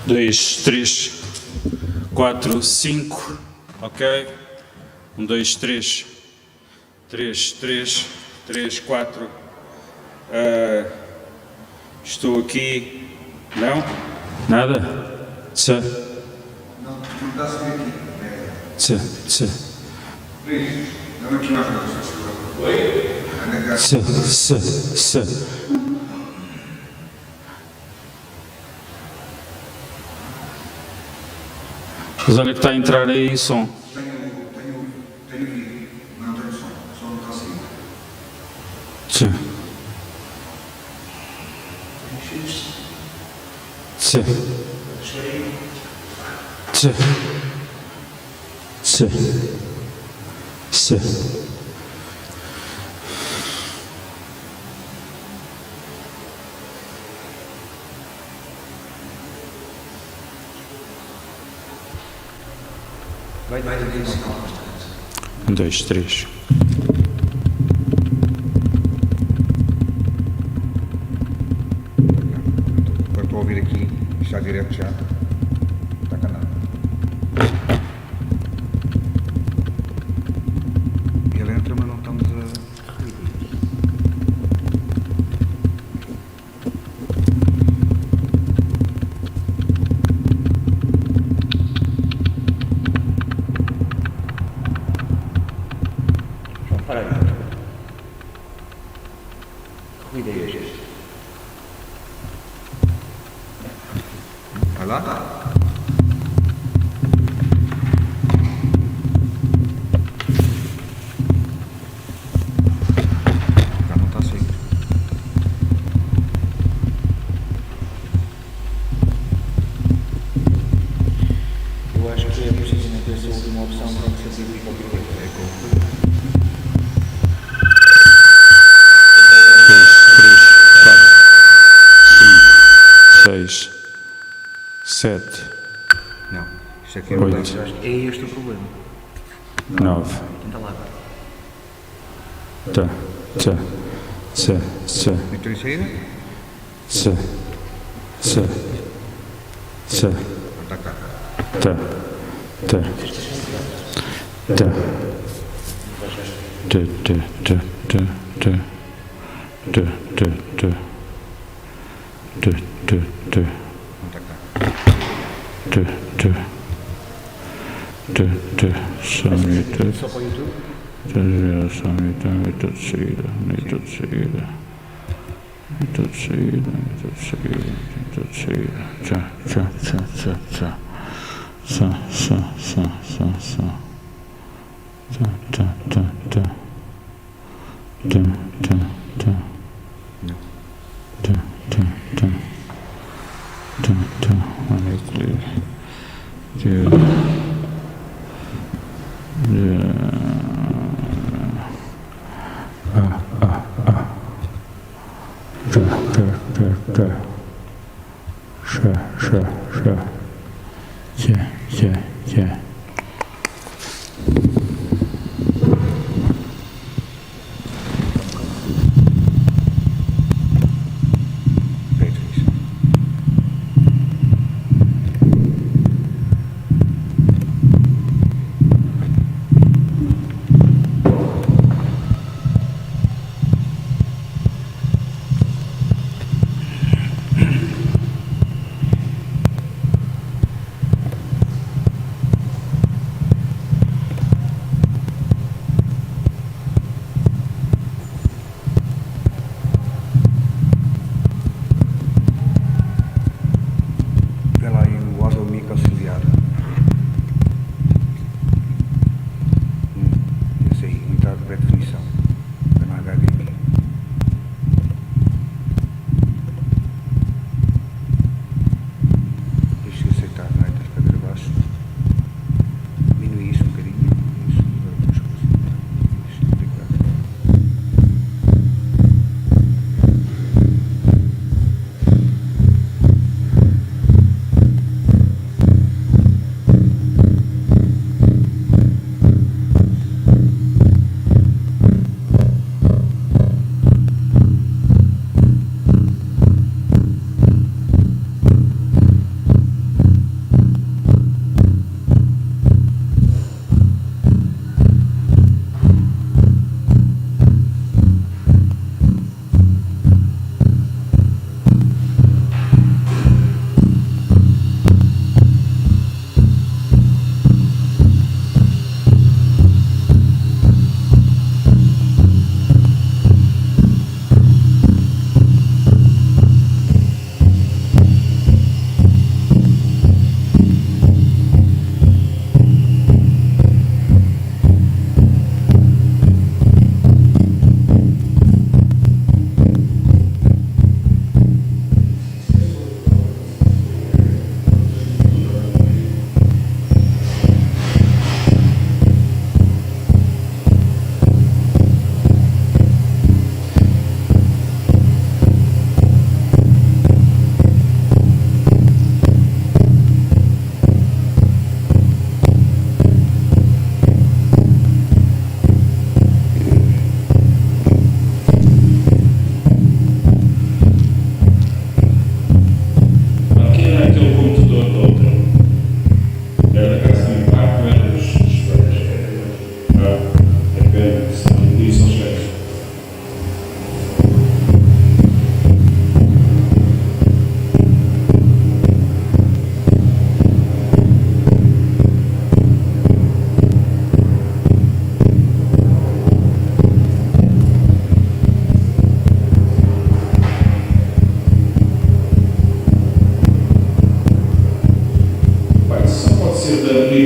Dois, três, quatro, cinco, ok? 1, 2, 3, 3, 4. Estou aqui. Não? Nada? Tse. Não, não está a subir aqui. Tse, tse. Please, não aqui mais nada. Oi? Se. Mas olha que está a entrar aí som. Tenho vídeo, não tenho som, só não está a sair. Tse. Tse. Tse. Tse. Tse. Vai ter que ensinar bastante. 1, 2, 3. Agora estou a ouvir aqui, está direto já. Está cá nada. Ele entra, mas não estamos a... Vai lá? Já não está assim. Eu acho que é precisamente essa última opção que tem que ser cívica ao primeiro. 6, 7, Não, isto aqui é 8, Eu acho que é este o problema. 9. Tenta lá. Tá. Se. Entrou em saída? Se. Está cá. Tá. Não está cá. Só Só para o YouTube? tudo seguida.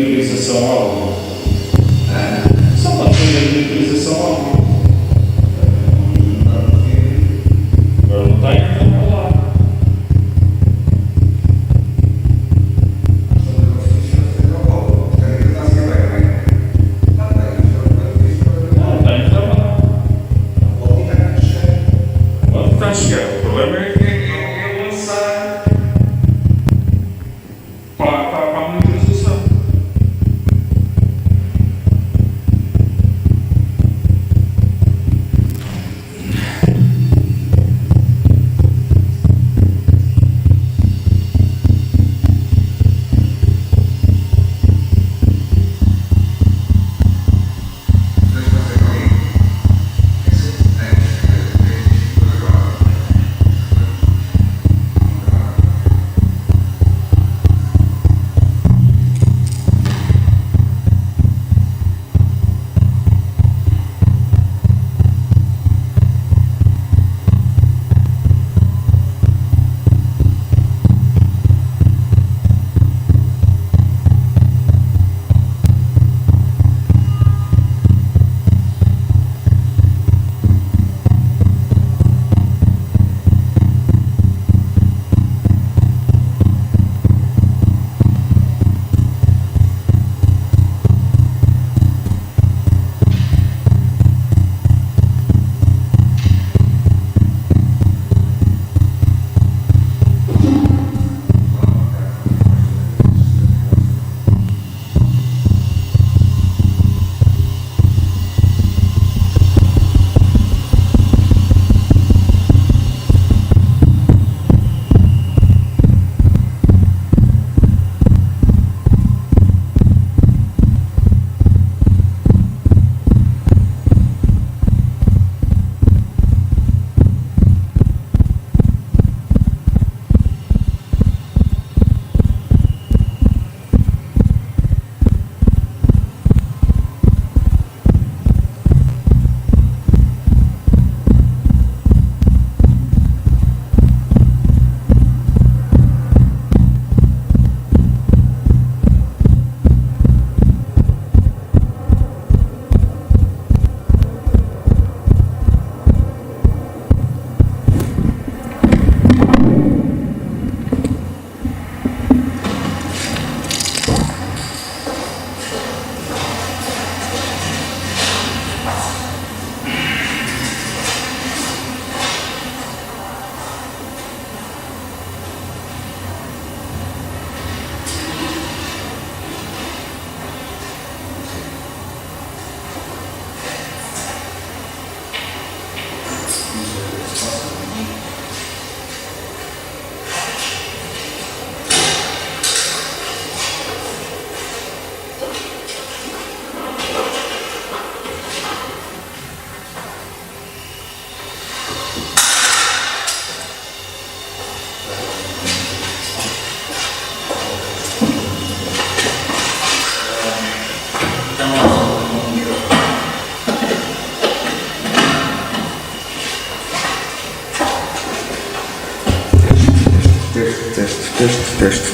monitorização áudio. Só pode fazer monitorização áudio. Agora não está então para lá. Não, está então lá. Onde está a chegar? O problema é lançar para a monitorização.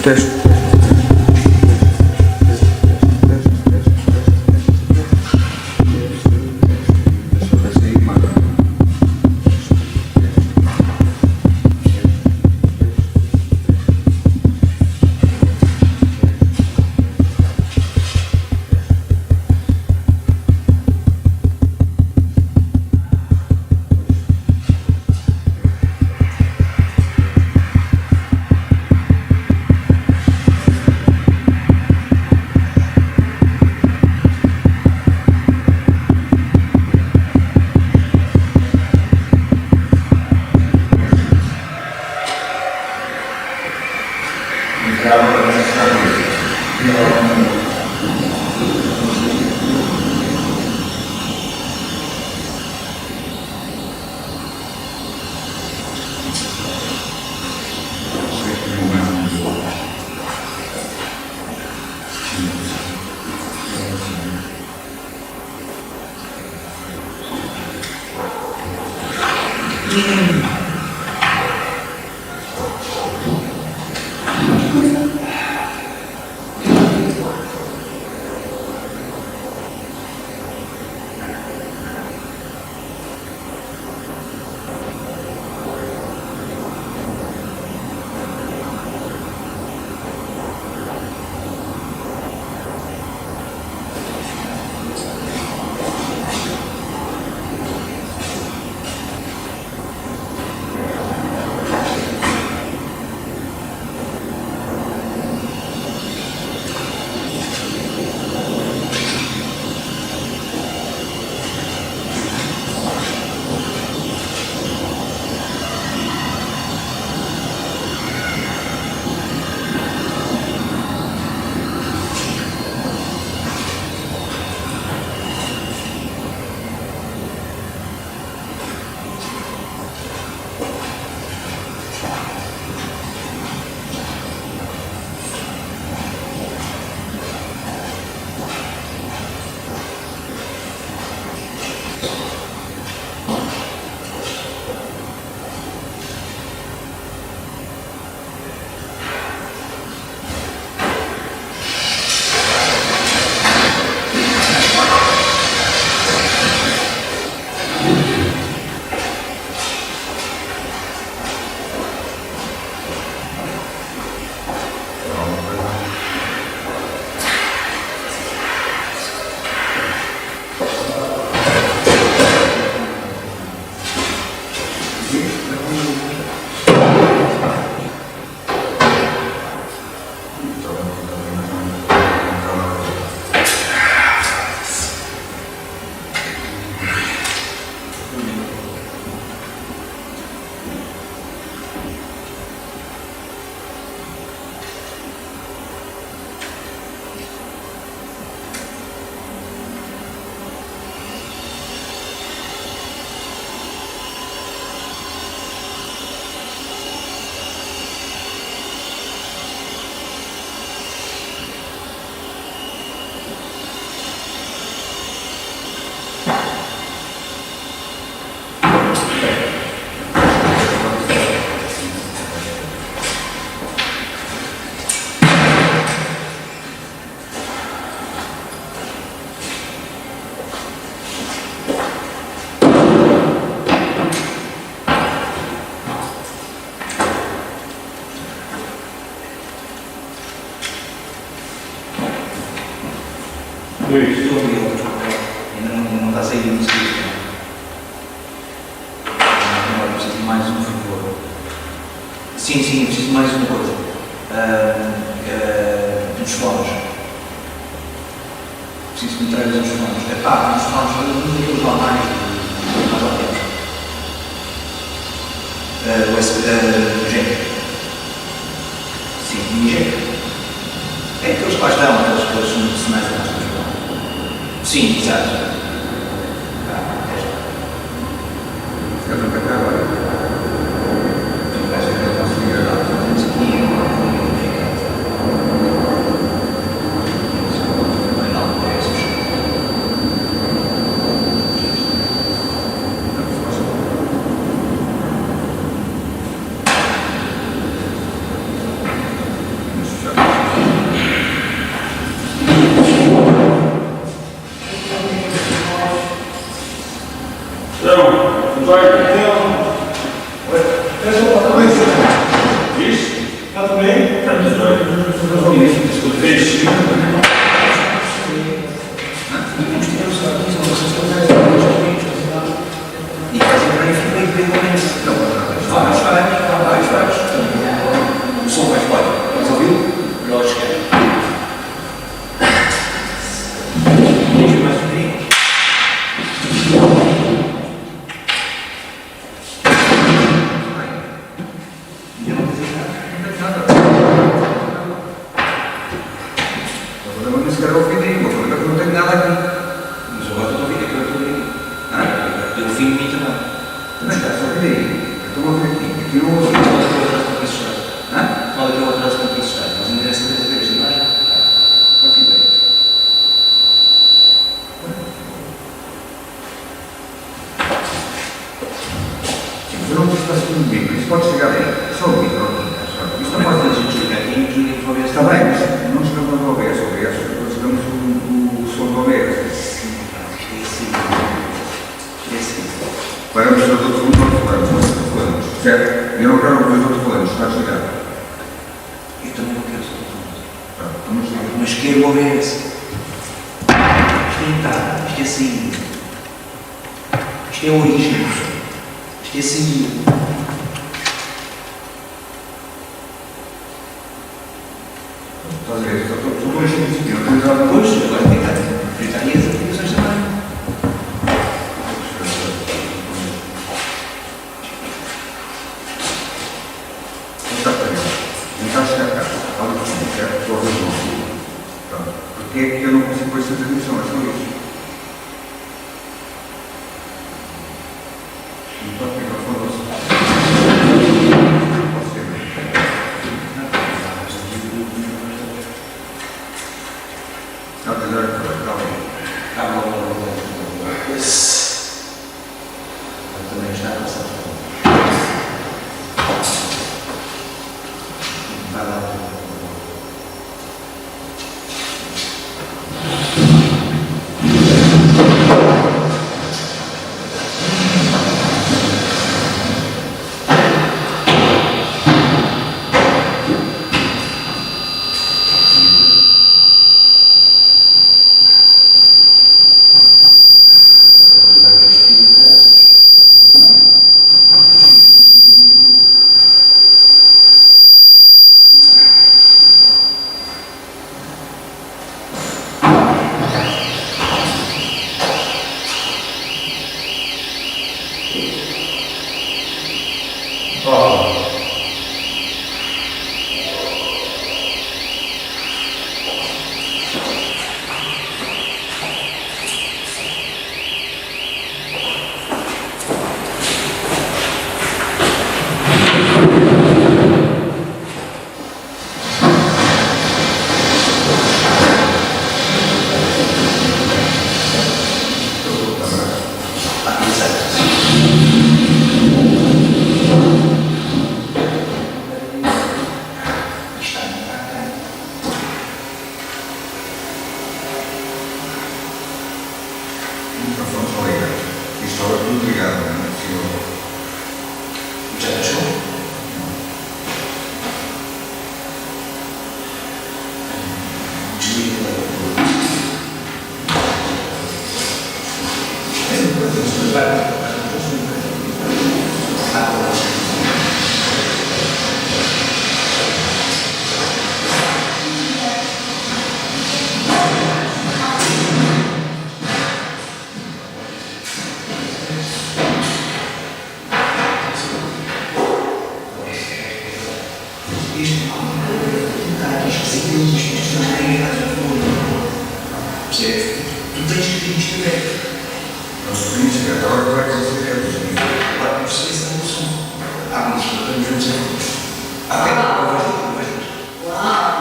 Teste. Luís. Estou a ouvir, ainda não está a sair do seguinte. Agora preciso de mais um favor. Sim, preciso de mais uma coisa. Dos fones. Preciso que me tragas os fones. Os fones, não queria usar mais ao tempo. Jeito. Sim, jeito. É aqueles que lá estão, aqueles são profissionais da nossa escola. Sim, exato. Eu não quero agora. Eu peço que eu possa ligar lá, fazemos aqui inscrever. Não se inscrever, agora vai acontecer é o seguinte. Agora, eu sei se é um som. Ah, mas estamos juntos em todos. Até eu vejo. Uau!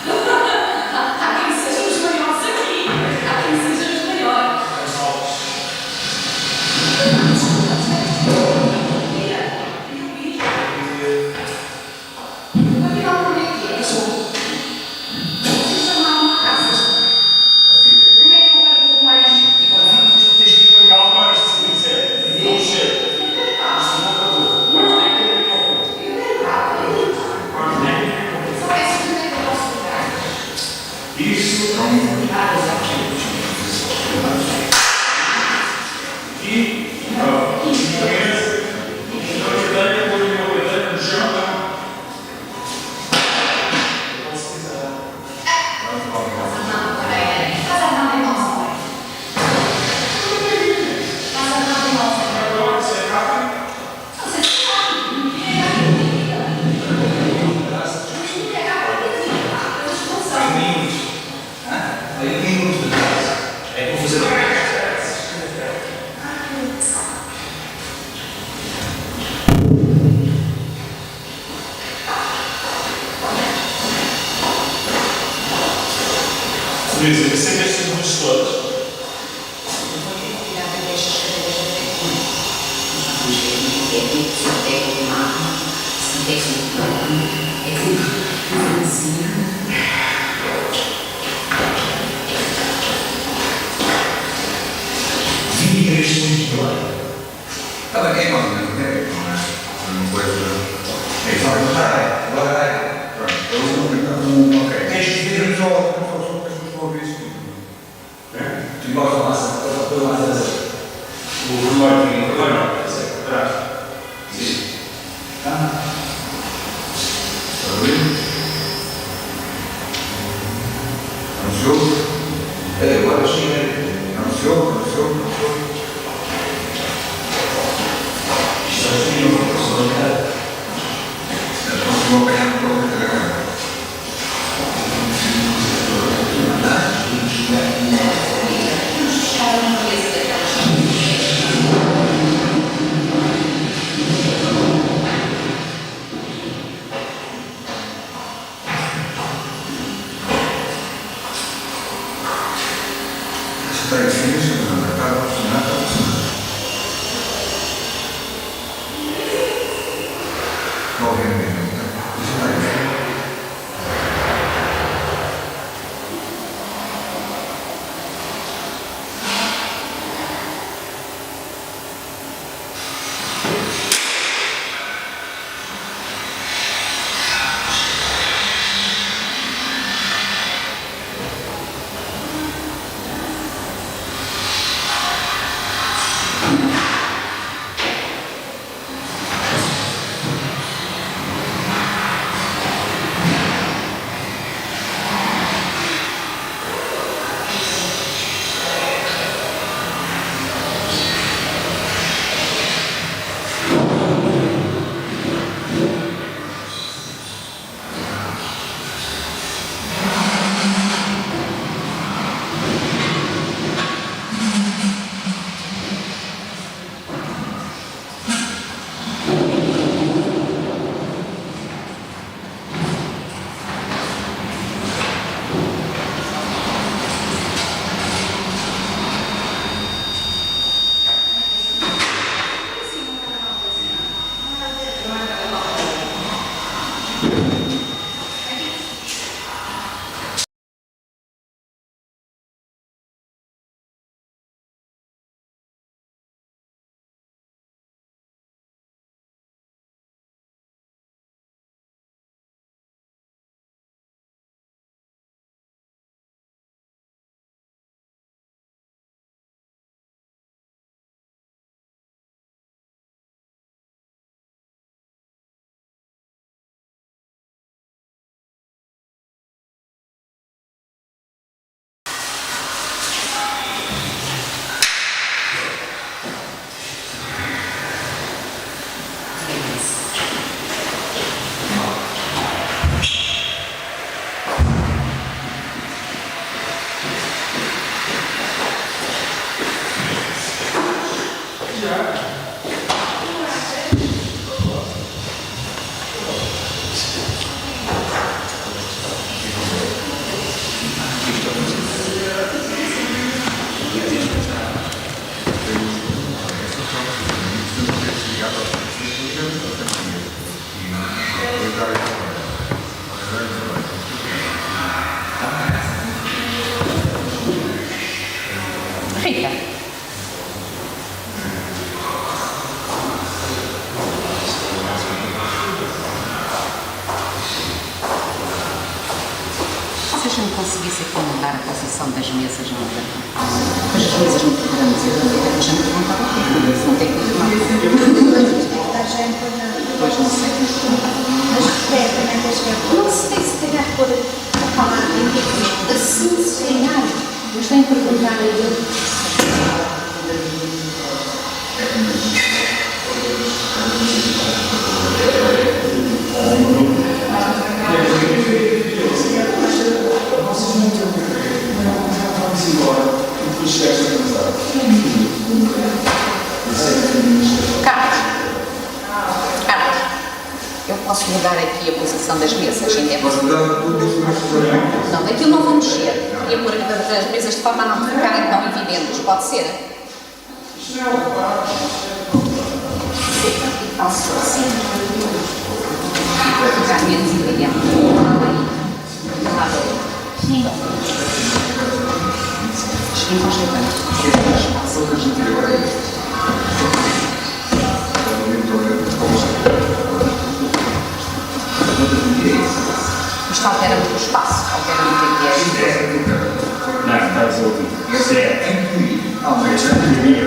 Há quem sejam os maiores aqui. Há quem sejam os maiores. Calma, isto se quiser. Não chega. Isto não acabou. Mas tem que ir ao ponto. Isso é um. E. Você vê esses números todos? Ela quem não é uma coisa. É isso, agora é. Pronto, eu vou ok. Tens que ver os olhos. O primeiro agora atrás. Sim. Anunciou? Agora sim. Anunciou? Isto é assim, uma personalidade. Vou apanhar no próprio telegrama. Está difícil, não está funcionando. Não vem mesmo. Isso está difícil. Rita. Se a gente conseguisse acomodar a posição das mesas no lugar. Mas as mesas muito grandes e a gente perguntava o que se não tem que tomar. Pois não sei. Mas repete, não é que Não se tem se calhar por a palavra assim se calhar. Mas tem que perguntar a ele. Carlos, eu posso mudar aqui a posição das mesas, ainda é possível? Não, daquilo não vou mexer. Queria pôr as mesas de forma a não ficarem tão evidentes, pode ser? E faço assim. Vai ficar menos evidente. Sim. Sim, com isto altera muito o espaço, altera muito a ideia. Não, está resolvido. Isso é incluir. Não, mas é incluir.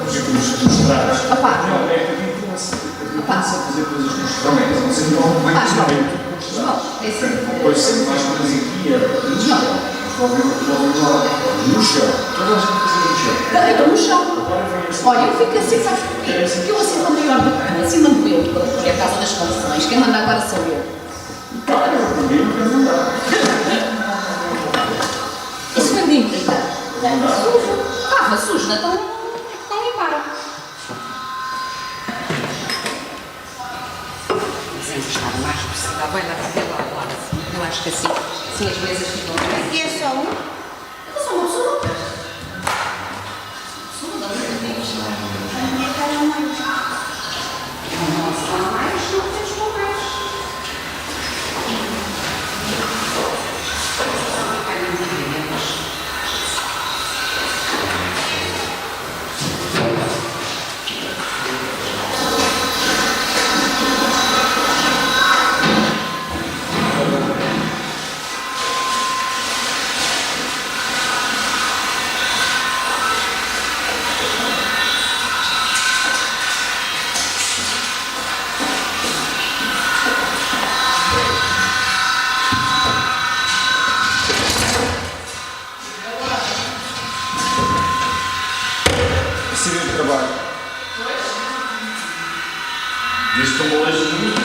Os trajes. Opa. Não, é que influência. Opa. Fazer coisas com os trajes. Vocês não vão mais João, bem. João, é assim. Depois sempre mais coisas aqui. João. No chão. Toda a gente fazia no chão. Eu estou no chão. Olha, eu fico assim, sabes porquê? Porque eu assim estou maior do que tu, assim mando eu, por causa das confusões. Quem manda agora sou eu. Claro, eu primeiro quero mandar. Isso foi de Rita. Sujo. Estava sujo, então não limparam. Mas encostar o mais possível. Vai lá para lá ao lado. Eu acho que assim as mesas ficam bem. E é só um? Eu sou uma pessoa. A minha cara é mais. Não só mais, não tens com mais. Vai não dividimos. Acidente de trabalho. Diz que tomou hoje muito.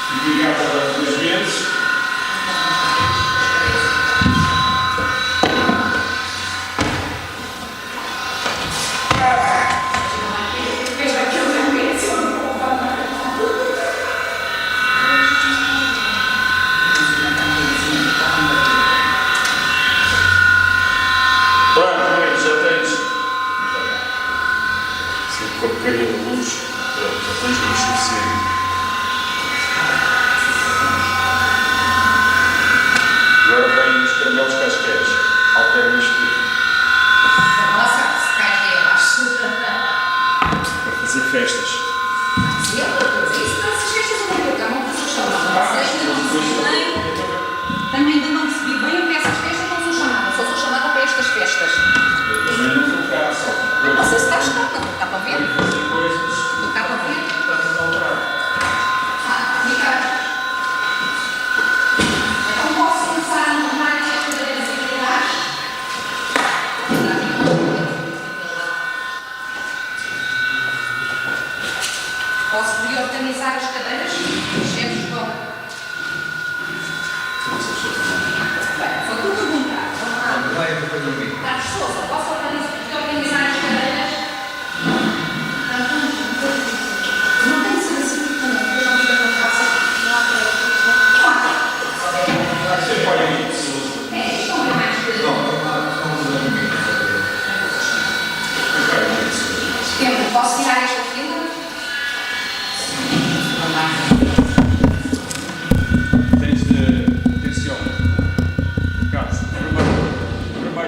Fiquei cá para 2 meses. Pronto, já tens. Com a porcaria de luz. Pronto, já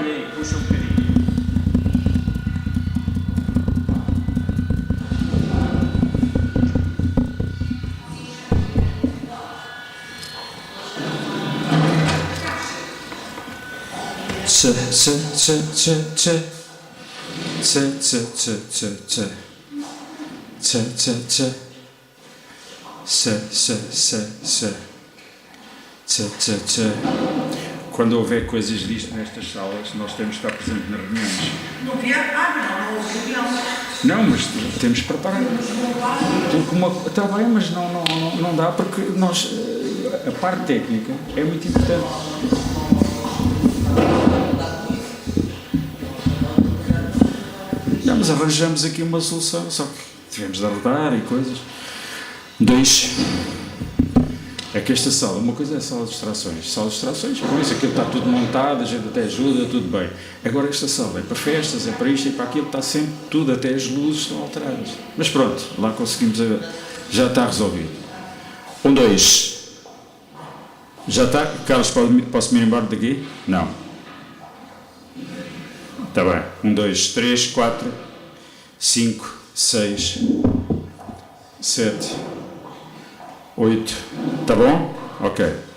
Olha aí, puxa um bocadinho. Quando houver coisas disto nestas salas, nós temos que estar presentes nas reuniões. Não havia? Não houve reunião. Não, mas temos que preparar. Está bem, mas não dá porque nós, a parte técnica é muito importante. Não, mas arranjamos aqui uma solução, só que tivemos de arredar e coisas. 2. É que esta sala, uma coisa é a sala de distrações. Sala de distrações, com isso aquilo está tudo montado, a gente até ajuda, tudo bem. Agora esta sala é para festas, é para isto e para aquilo, está sempre tudo, até as luzes estão alteradas. Mas pronto, lá conseguimos, já está resolvido. 2. Já está? Carlos, posso-me ir embora daqui? Não. Está bem. 2, 3, 4, 5, 6, 7, 8. Está bom? Ok.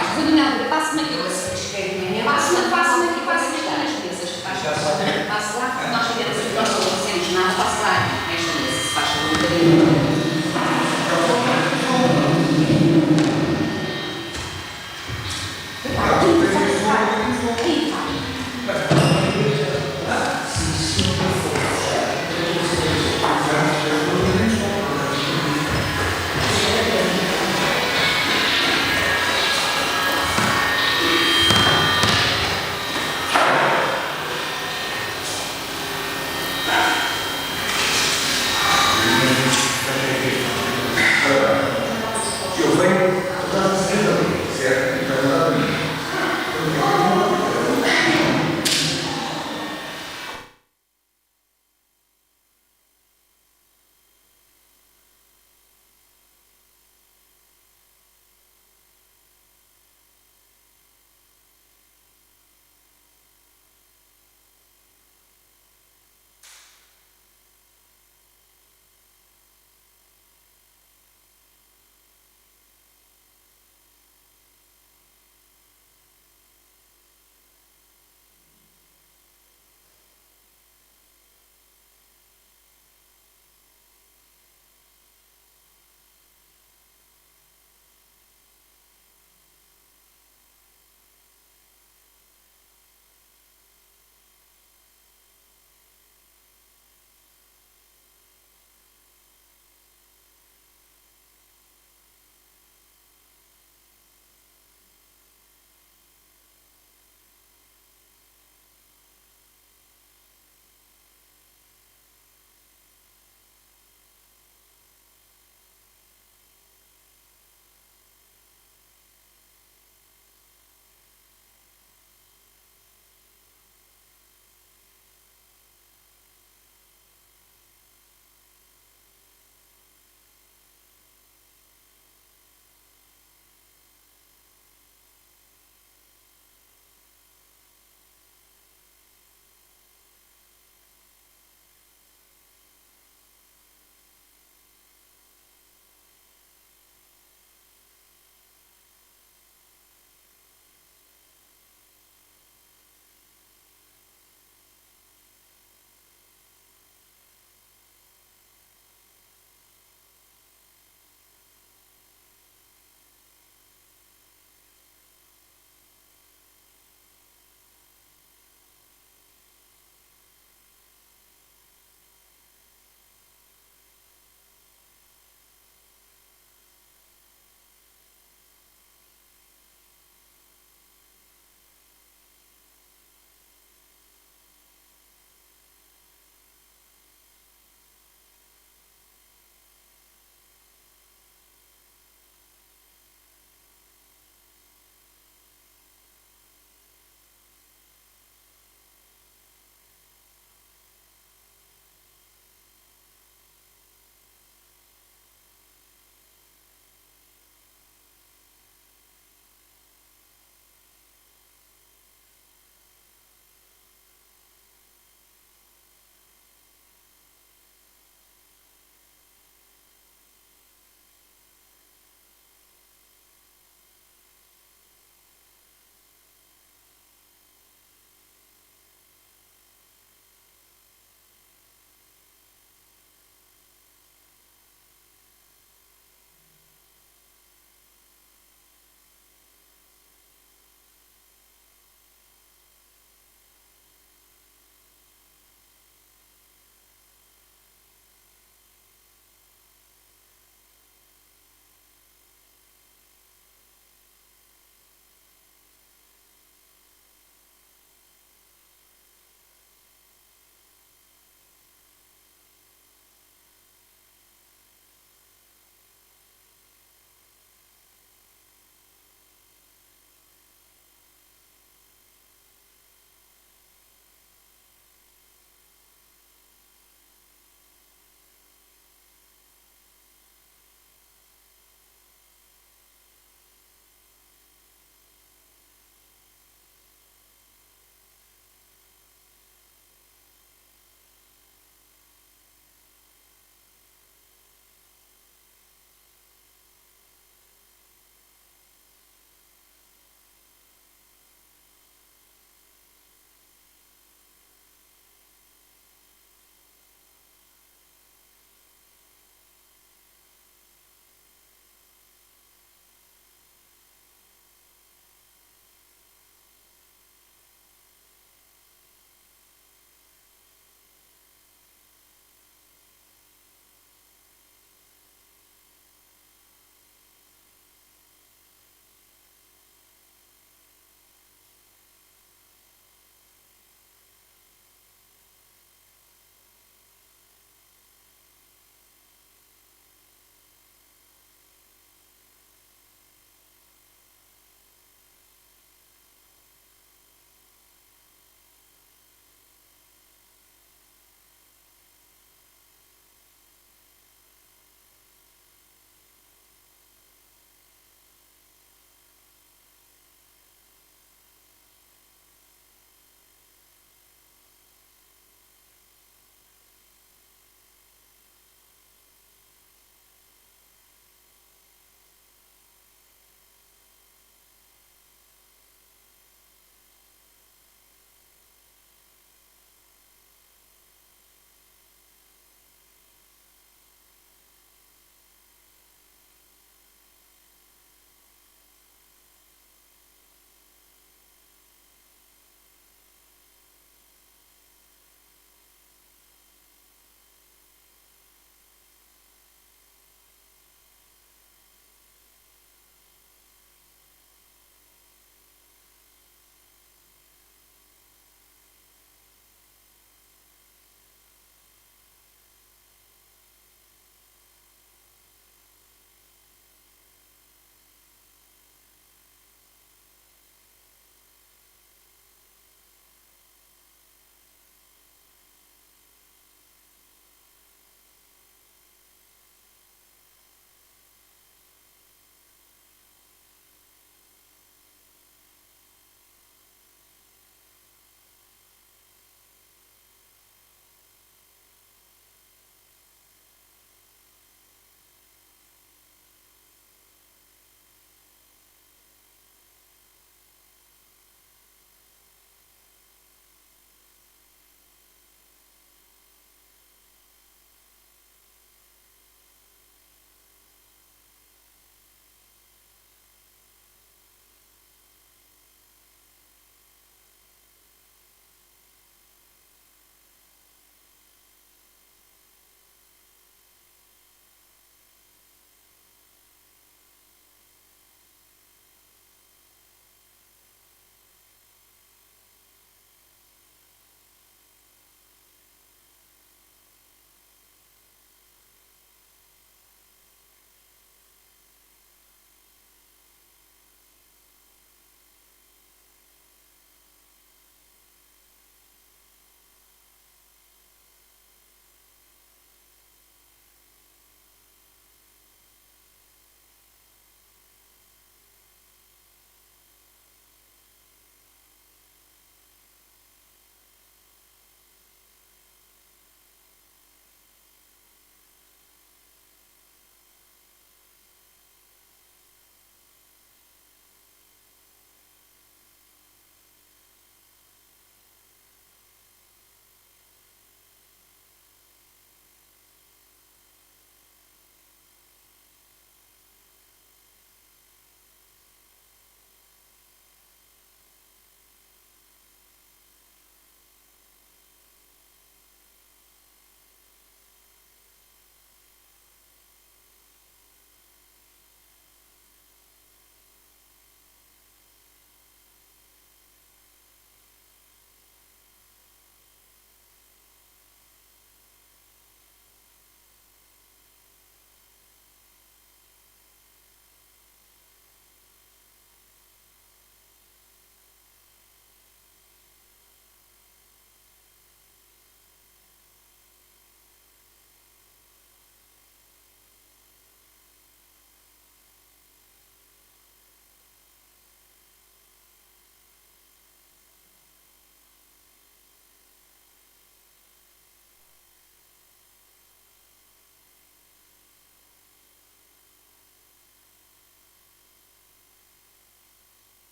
faz? Daniel, passa-me aqui. Passa-me aqui, passa-me as mesas. Passa lá, porque nós tivemos aqui, nós não fazemos nada, passa lá esta mesa, se faz um bocadinho.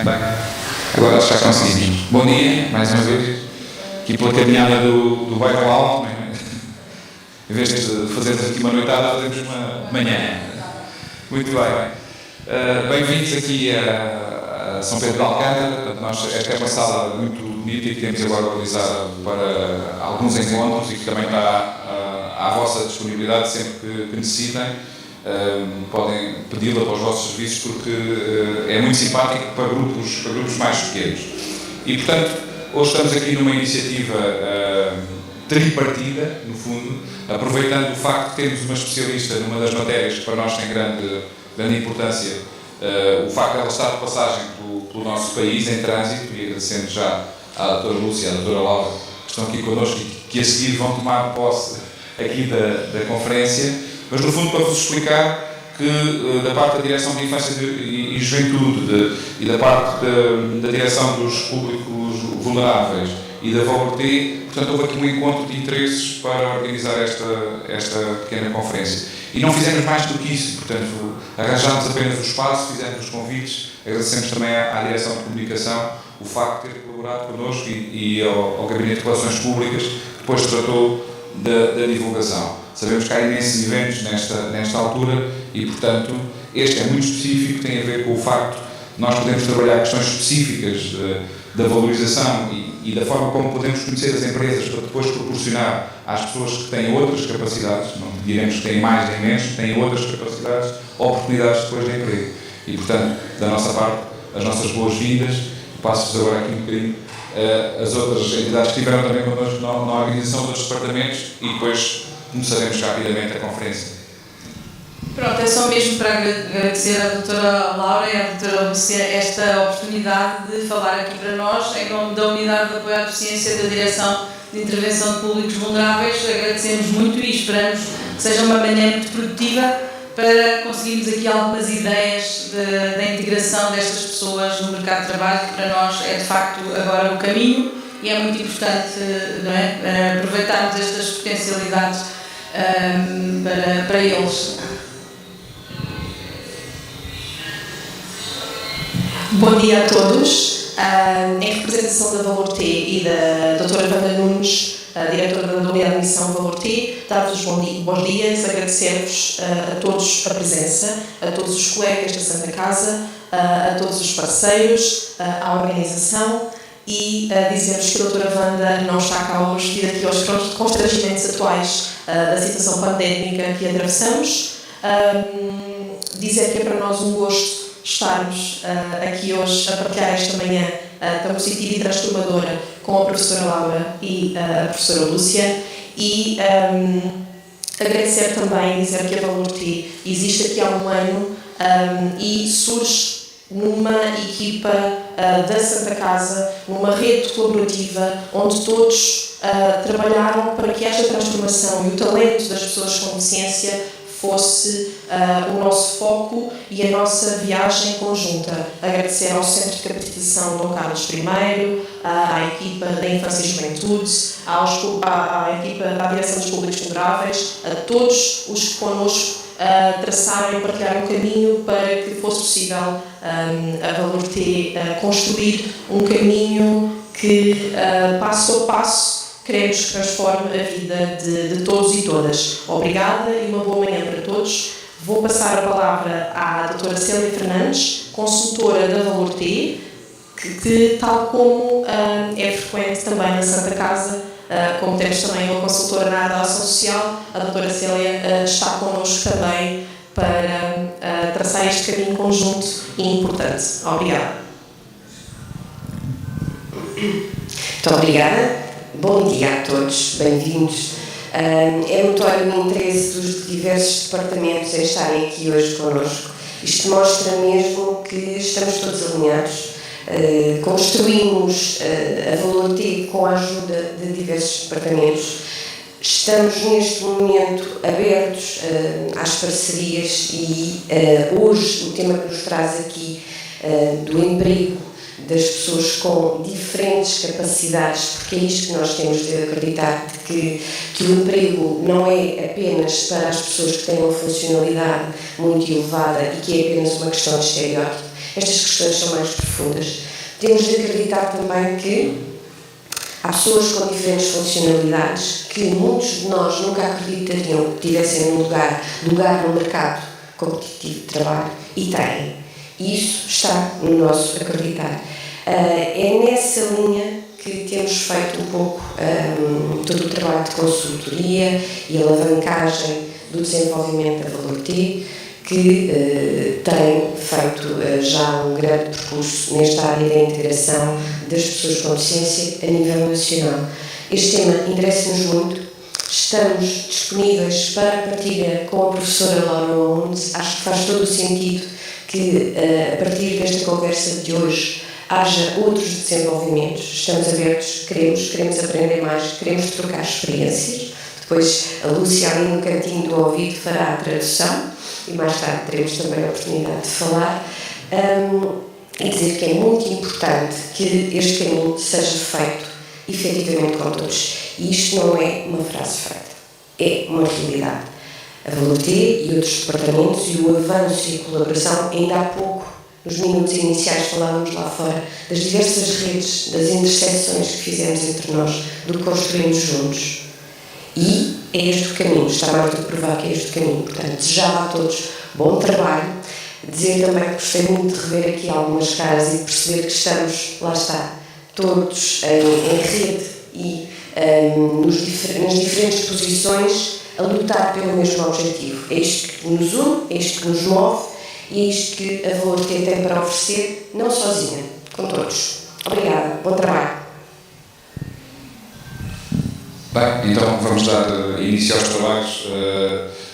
Bem, agora já conseguimos. Bom dia, mais uma vez, aqui pela caminhada do bairro Alto. Em vez de fazermos aqui uma noitada, fazemos uma manhã. Muito bem. Bem-vindos aqui a São Pedro de Alcântara. Esta é uma sala muito bonita e que temos agora organizada para alguns encontros e que também está à vossa disponibilidade sempre que necessitem. Podem pedi-la para os vossos serviços porque é muito simpático para grupos mais pequenos. E, portanto, hoje estamos aqui numa iniciativa tripartida, no fundo, aproveitando o facto de termos uma especialista numa das matérias que para nós tem grande importância, o facto de ela estar de passagem pelo nosso país em trânsito, e agradecendo já à doutora Lúcia e à doutora Laura, que estão aqui connosco e que a seguir vão tomar posse aqui da conferência, mas no fundo para vos explicar que da parte da Direção de Infância e Juventude e da parte da Direção dos Públicos Vulneráveis e da VOLT, portanto houve aqui um encontro de interesses para organizar esta pequena conferência. E não fizemos mais do que isso, portanto arranjámos apenas o espaço, fizemos os convites, agradecemos também à Direção de Comunicação o facto de ter colaborado connosco e ao Gabinete de Relações Públicas, que depois tratou da divulgação. Sabemos que há imensos eventos nesta altura e, portanto, este é muito específico, tem a ver com o facto de nós podermos trabalhar questões específicas da valorização e da forma como podemos conhecer as empresas para depois proporcionar às pessoas que têm outras capacidades, não diremos que têm mais nem menos, que têm outras capacidades, oportunidades depois de emprego. E, portanto, da nossa parte, as nossas boas-vindas. Passo-vos agora aqui um bocadinho as outras entidades que estiveram também connosco na organização dos departamentos e depois começaremos rapidamente a conferência. Pronto, é só mesmo para agradecer à doutora Laura e à doutora Lúcia esta oportunidade de falar aqui para nós, em nome da Unidade de Apoio à Deficiência da Direção de Intervenção de Públicos Vulneráveis. Agradecemos muito e esperamos que seja uma manhã muito produtiva para conseguirmos aqui algumas ideias da integração destas pessoas no mercado de trabalho, que para nós é de facto agora o caminho e é muito importante, não é, aproveitarmos estas potencialidades para eles. Bom dia a todos. Em representação da VOLT e da doutora Wanda Nunes, a diretora da Unidade de Missão VOLT, dar-vos os bons dias, agradecer-vos a todos a presença, a todos os colegas da Santa Casa, a todos os parceiros, à organização e dizer-vos que a doutora Wanda não está cá hoje devido aqui aos constrangimentos atuais da situação pandémica que atravessamos. Dizer que é para nós um gosto estarmos aqui hoje a partilhar esta manhã tão positiva e transformadora com a professora Laura e a professora Lúcia e agradecer também, dizer que a VOLT existe aqui há um ano e surge numa equipa da Santa Casa, numa rede colaborativa onde todos trabalharam para que esta transformação e o talento das pessoas com deficiência fosse o nosso foco e a nossa viagem conjunta. Agradecer ao Centro de Capacitação Dom Carlos I, à equipa da Infância e Juventude, à Direção dos Públicos Vulneráveis, a todos os que connosco traçaram e partilharam um caminho para que fosse possível a VOLT construir um caminho que, passo a passo, queremos que transforme a vida de todos e todas. Obrigada e uma boa manhã para todos. Vou passar a palavra à doutora Célia Fernandes, consultora da VOLT, que tal como é frequente também na Santa Casa, como temos também uma consultora na área da ação social, a doutora Célia está connosco também para traçar este caminho conjunto e importante. Obrigada. Muito obrigada. Bom dia a todos, bem-vindos. É notório o interesse dos diversos departamentos em estarem aqui hoje connosco. Isto mostra mesmo que estamos todos alinhados. Construímos a VOLT com a ajuda de diversos departamentos. Estamos neste momento abertos às parcerias e hoje o tema que nos traz aqui do emprego das pessoas com diferentes capacidades, porque é isto que nós temos de acreditar, que o emprego não é apenas para as pessoas que têm uma funcionalidade muito elevada e que é apenas uma questão de estereótipo, estas questões são mais profundas. Temos de acreditar também que há pessoas com diferentes funcionalidades que muitos de nós nunca acreditariam que tivessem um lugar no mercado competitivo de trabalho e têm. E isso está no nosso acreditar. É nessa linha que temos feito um pouco todo o trabalho de consultoria e alavancagem do desenvolvimento da Valor T, que tem feito já um grande percurso nesta área da integração das pessoas com deficiência a nível nacional. Este tema interessa-nos muito, estamos disponíveis para partilha com a professora Laura Owens. Acho que faz todo o sentido que a partir desta conversa de hoje haja outros desenvolvimentos. Estamos abertos, queremos aprender mais, queremos trocar experiências. Depois a Lúcia ali no cantinho do ouvido fará a tradução e mais tarde teremos também a oportunidade de falar e dizer que é muito importante que este caminho seja feito efetivamente com todos. E isto não é uma frase feita, é uma realidade. A Valor T e outros departamentos e o avanço e a colaboração, ainda há pouco, nos minutos iniciais falávamos lá fora das diversas redes, das interseções que fizemos entre nós, do que construímos juntos. E é este o caminho, está mais do que provar que é este o caminho. Portanto, desejava a todos bom trabalho, dizer também que gostei muito de rever aqui algumas caras e perceber que estamos, lá está, todos em rede e nas diferentes posições a lutar pelo mesmo objetivo. É isto que nos une, é isto que nos move e é isto que a Valor T tem para oferecer, não sozinha, com todos. Obrigada, bom trabalho. Bem, então vamos dar início aos trabalhos,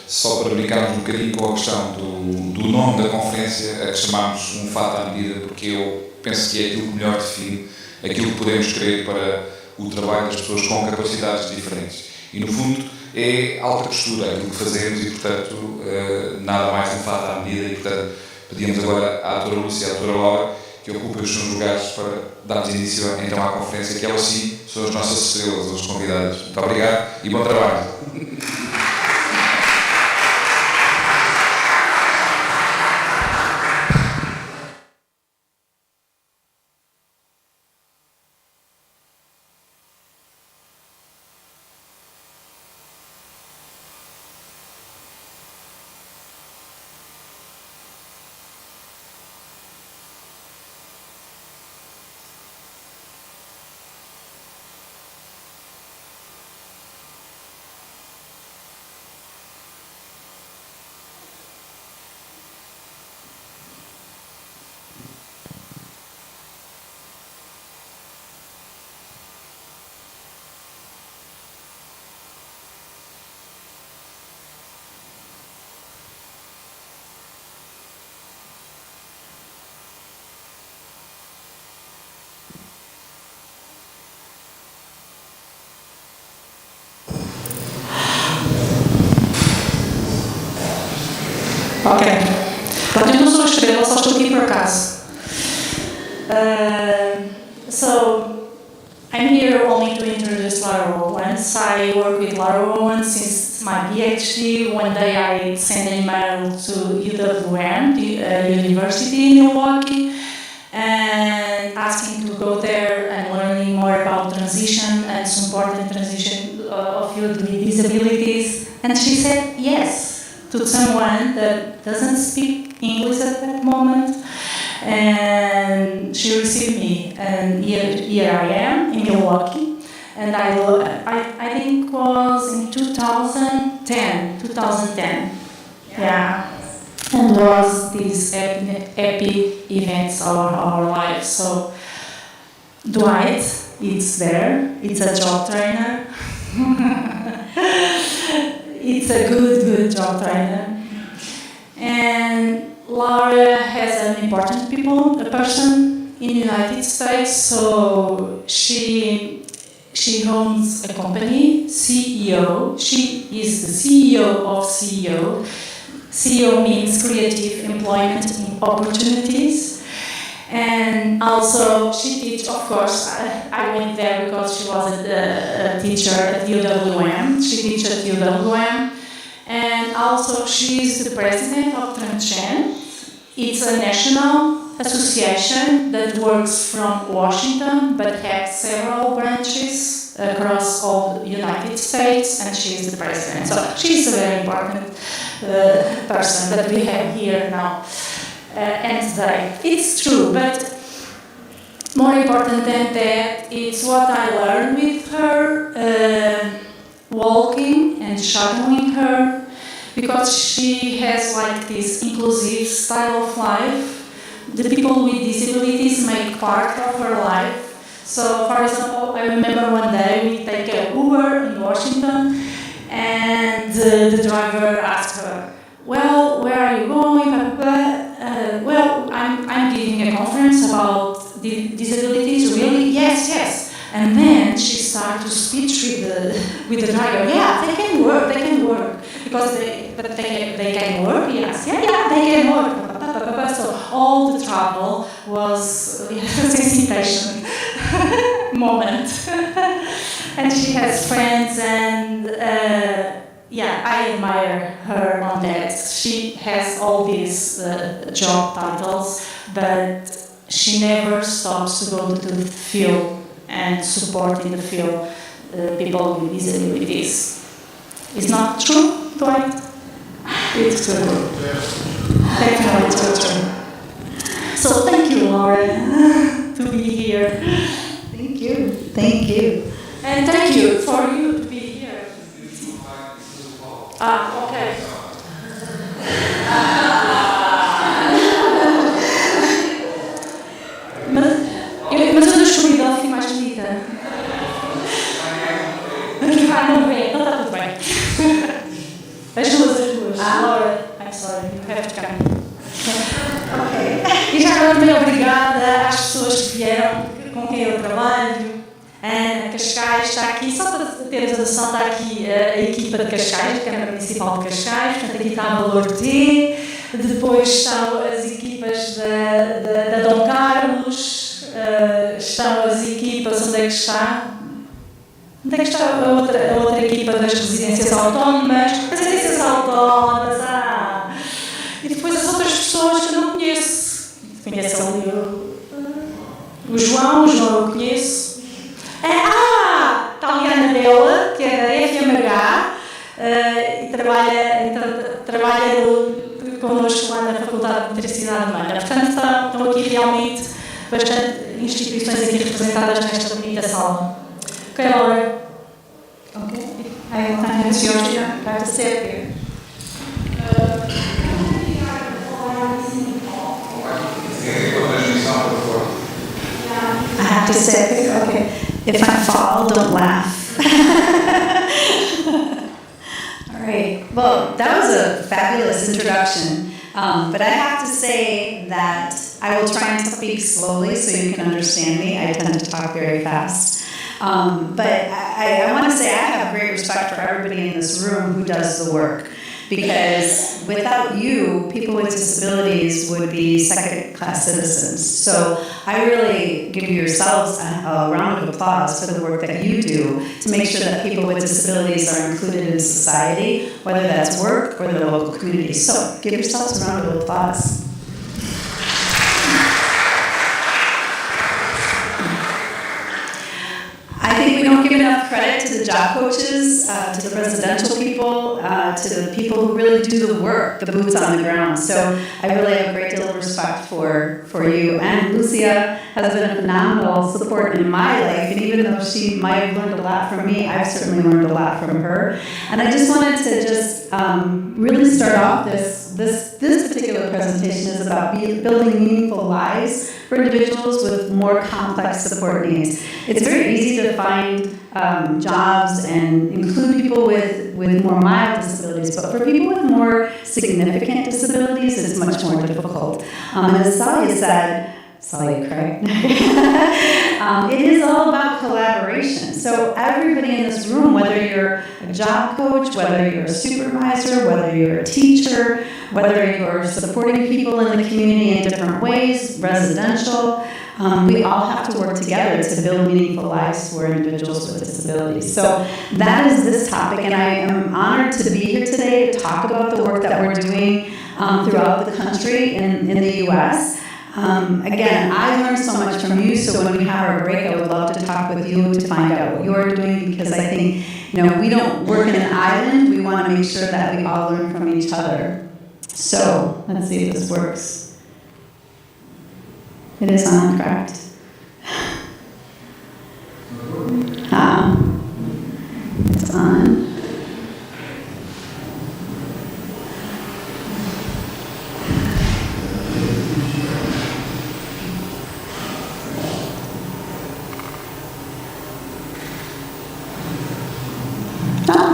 só para brincarmos um bocadinho com a questão do nome da conferência, a que chamámos um fato à medida, porque eu penso que é aquilo que melhor define aquilo que podemos querer para o trabalho das pessoas com capacidades diferentes. E no fundo é alta costura aquilo que fazemos e, portanto, nada mais um fato à medida e, portanto, pedimos agora à doutora Lúcia e à doutora Laura que ocupem os seus lugares para darmos início então à conferência, que elas sim são as nossas estrelas, os convidados. Muito obrigado e bom trabalho. Ok. Pronto, eu não sou estrela, só estou aqui por acaso. So, I'm here only to introduce Laura Owens. I work with Laura Owens since my PhD. One day I sent an email to UWM, the university in Milwaukee, and asking to go there and learning more about transition and support the transition of youth with disabilities. And she said yes to someone that doesn't speak English at that moment, and she received me, and here I am in Milwaukee, and I think it was in 2010, yeah, and was these epic events of our lives. So Dwight, it's there, it's a job trainer. It's a good job trainer. And Laura has an important person in the United States, so she owns a company, CEO. She is the CEO of CEO. CEO means Creative Employment Opportunities. And also she teaches, of course, I went there because she was a teacher at UWM. She teaches at UWM. And also she is the president of Transgen. It's a national association that works from Washington but has several branches across all the United States, and she is the president. So she's a very important person that we have here now and today. It's true, but more important than that, it's what I learned with her, walking and shadowing her, because she has like this inclusive style of life. The people with disabilities make part of her life. So, for example, I remember one day we take an Uber in Washington, and the driver asked her, "Well, where are you going?" Well, I'm giving a conference about disabilities. Really? Yes, yes. And then she started to speech with the driver. Yeah, they can work. Because they can work, yes. Yeah, they can work. So all the travel was a sensation moment. And she has friends, and I admire her on that. She has all these job titles, but she never stops to go to the field and support in the field people with disabilities. It's not true, Dwight? It's true. Definitely it's true. So thank you, Laura, to be here. Thank you. Thank you. And thank you for you to be here. Okay. Mas eu deixo o ideal ficar mais bonita. Não vem, então está tudo bem. As duas. Laura, I'm sorry, you have to come. Okay. E já agora também obrigada às pessoas que vieram, com quem eu trabalho. Ana Cascais está aqui, só para termos a noção, está aqui a equipa de Cascais, a Câmara Municipal de Cascais, portanto aqui está a Valor T, depois estão as equipas da Dom Carlos, estão as equipas, onde é que está? Onde é que está a outra equipa das residências autónomas? Residências autónomas, E depois as outras pessoas que eu não conheço. Conheço ali o João eu conheço. Está ali a Anabela, que é da FMH, e trabalha connosco lá na Faculdade de Eletricidade Humana. Portanto, estão aqui realmente bastante instituições aqui representadas nesta bonita sala. Okay, Laura. Okay. I have to say it here. I have to say it here. Okay. If I fall, don't laugh. All right. Well, that was a fabulous introduction. But I have to say that I will try and speak slowly so you can understand me. I tend to talk very fast. But I want to say I have great respect for everybody in this room who does the work, because without you, people with disabilities would be second-class citizens. So I really give yourselves a round of applause for the work that you do to make sure that people with disabilities are included in society, whether that's work or the local community. So give yourselves a round of applause. I think we don't give enough credit to the job coaches, to the residential people, to the people who really do the work, the boots on the ground. So I really have a great deal of respect for you. And Lucia has been a phenomenal support in my life. And even though she might have learned a lot from me, I've certainly learned a lot from her. And I just wanted to just really start off this particular presentation is about building meaningful lives for individuals with more complex support needs. It's very easy to find jobs and include people with more mild disabilities, but for people with more significant disabilities, it's much more difficult. And as Sally said, Sally Craig, it is all about collaboration. So everybody in this room, whether you're a job coach, whether you're a supervisor, whether you're a teacher, whether you're supporting people in the community in different ways, residential, we all have to work together to build meaningful lives for individuals with disabilities. So that is this topic, and I am honored to be here today to talk about the work that we're doing throughout the country in the U.S. Again, I learned so much from you, so when we have our break, I would love to talk with you to find out what you're doing, because I think, we don't work in an island. We want to make sure that we all learn from each other. So, let's see if this works. It is on, correct? It's on.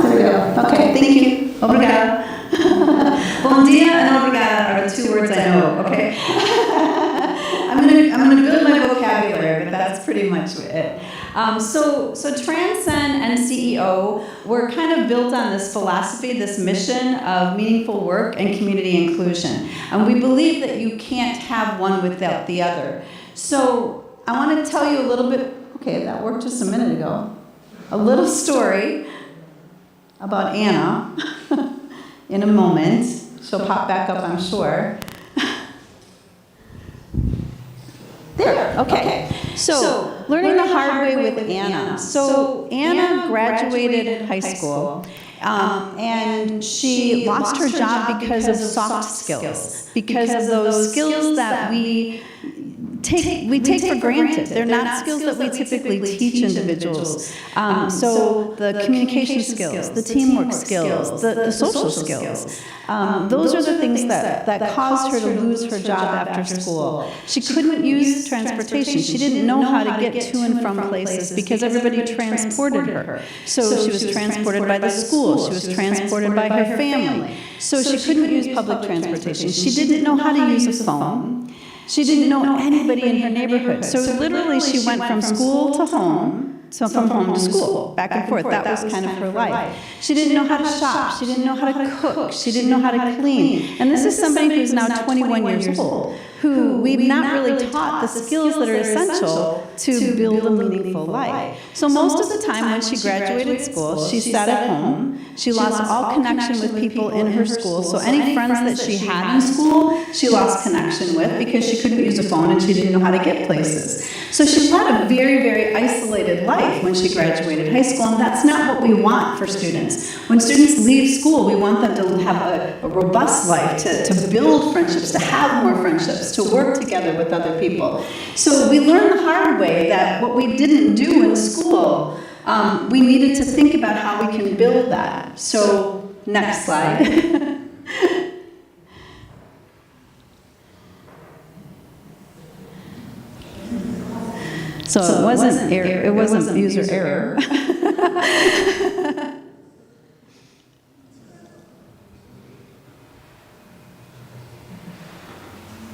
There we go. Okay, thank you. Obrigada. Bom dia and obrigada are the two words I know, okay? I'm gonna build my vocabulary, but that's pretty much it. So Transcend and CEO were kind of built on this philosophy, this mission of meaningful work and community inclusion. And we believe that you can't have one without the other. So I want to tell you a little bit, okay, that worked just a minute ago, a little story about Anna in a moment. She'll pop back up, I'm sure. There, okay. So, learning the hard way with Anna. So, Anna graduated high school, and she lost her job because of soft skills, because of those skills that we take for granted. They're not skills that we typically teach individuals. So the communication skills, the teamwork skills, the social skills, those are the things that caused her to lose her job after school. She couldn't use transportation. She didn't know how to get to and from places because everybody transported her. So she was transported by the school. She was transported by her family. So she couldn't use public transportation. She didn't know how to use a phone. She didn't know anybody in her neighborhood. So literally she went from school to home, so from home to school, back and forth. That was kind of her life. She didn't know how to shop. She didn't know how to cook. She didn't know how to clean. And this is somebody who's now 21 years old, who we've not really taught the skills that are essential to build a meaningful life. So most of the time when she graduated school, she sat at home. She lost all connection with people in her school. So any friends that she had in school, she lost connection with because she couldn't use a phone and she didn't know how to get places. So she led a very, very isolated life when she graduated high school, and that's not what we want for students. When students leave school, we want them to have a robust life, to build friendships, to have more friendships, to work together with other people. So we learned the hard way that what we didn't do in school, we needed to think about how we can build that. So, next slide. So it wasn't error. It wasn't user error.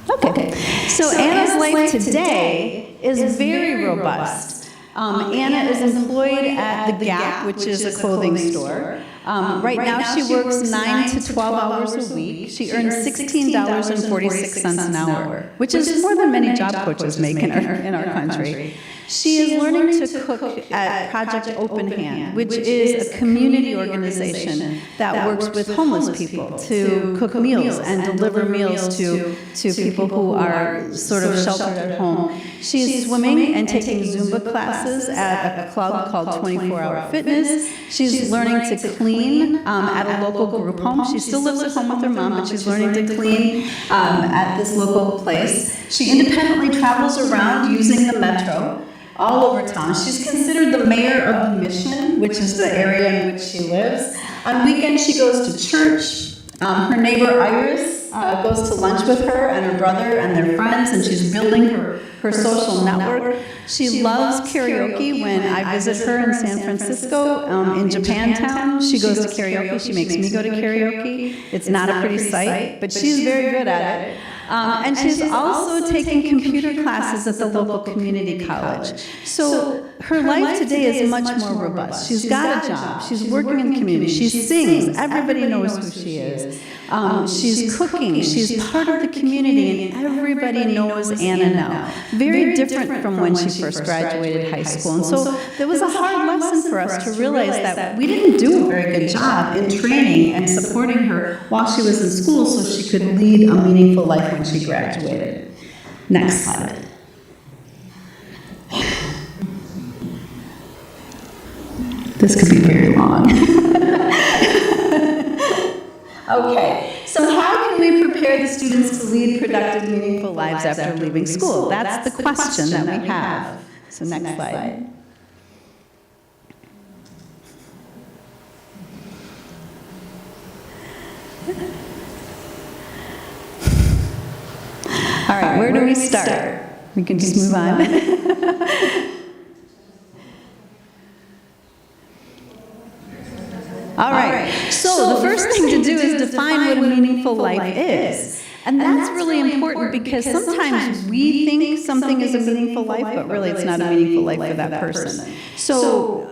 Okay. So Anna's life today is very robust. Anna is employed at The Gap, which is a clothing store. Right now she works 9 to 12 hours a week. She earns $16.46 an hour, which is more than many job coaches make in our country. She is learning to cook at Project Open Hand, which is a community organization that works with homeless people to cook meals and deliver meals to people who are sort of sheltered at home. She is swimming and taking Zumba classes at a club called 24-Hour Fitness. She's learning to clean at a local group home. She still lives at home with her mom, but she's learning to clean at this local place. She independently travels around using the metro all over town. She's considered the mayor of the Mission, which is the area in which she lives. On weekends, she goes to church. Her neighbor Iris goes to lunch with her and her brother and their friends, and she's building her social network. She loves karaoke. When I visit her in San Francisco, in Japantown, she goes to karaoke. She makes me go to karaoke. It's not a pretty sight, but she's very good at it. And she's also taking computer classes at the local community college. So her life today is much more robust. She's got a job. She's working in the community. She sings. Everybody knows who she is. She's cooking. She's part of the community, and everybody knows Anna now. Very different from when she first graduated high school. And so there was a hard lesson for us to realize that we didn't do a very good job in training and supporting her while she was in school so she could lead a meaningful life when she graduated. Next slide. This could be very long. Okay, so how can we prepare the students to lead productive, meaningful lives after leaving school? That's the question that we have. So next slide. All right, where do we start? We can just move on. All right, so the first thing to do is define what a meaningful life is. And that's really important because sometimes we think something is a meaningful life, but really it's not a meaningful life for that person. So,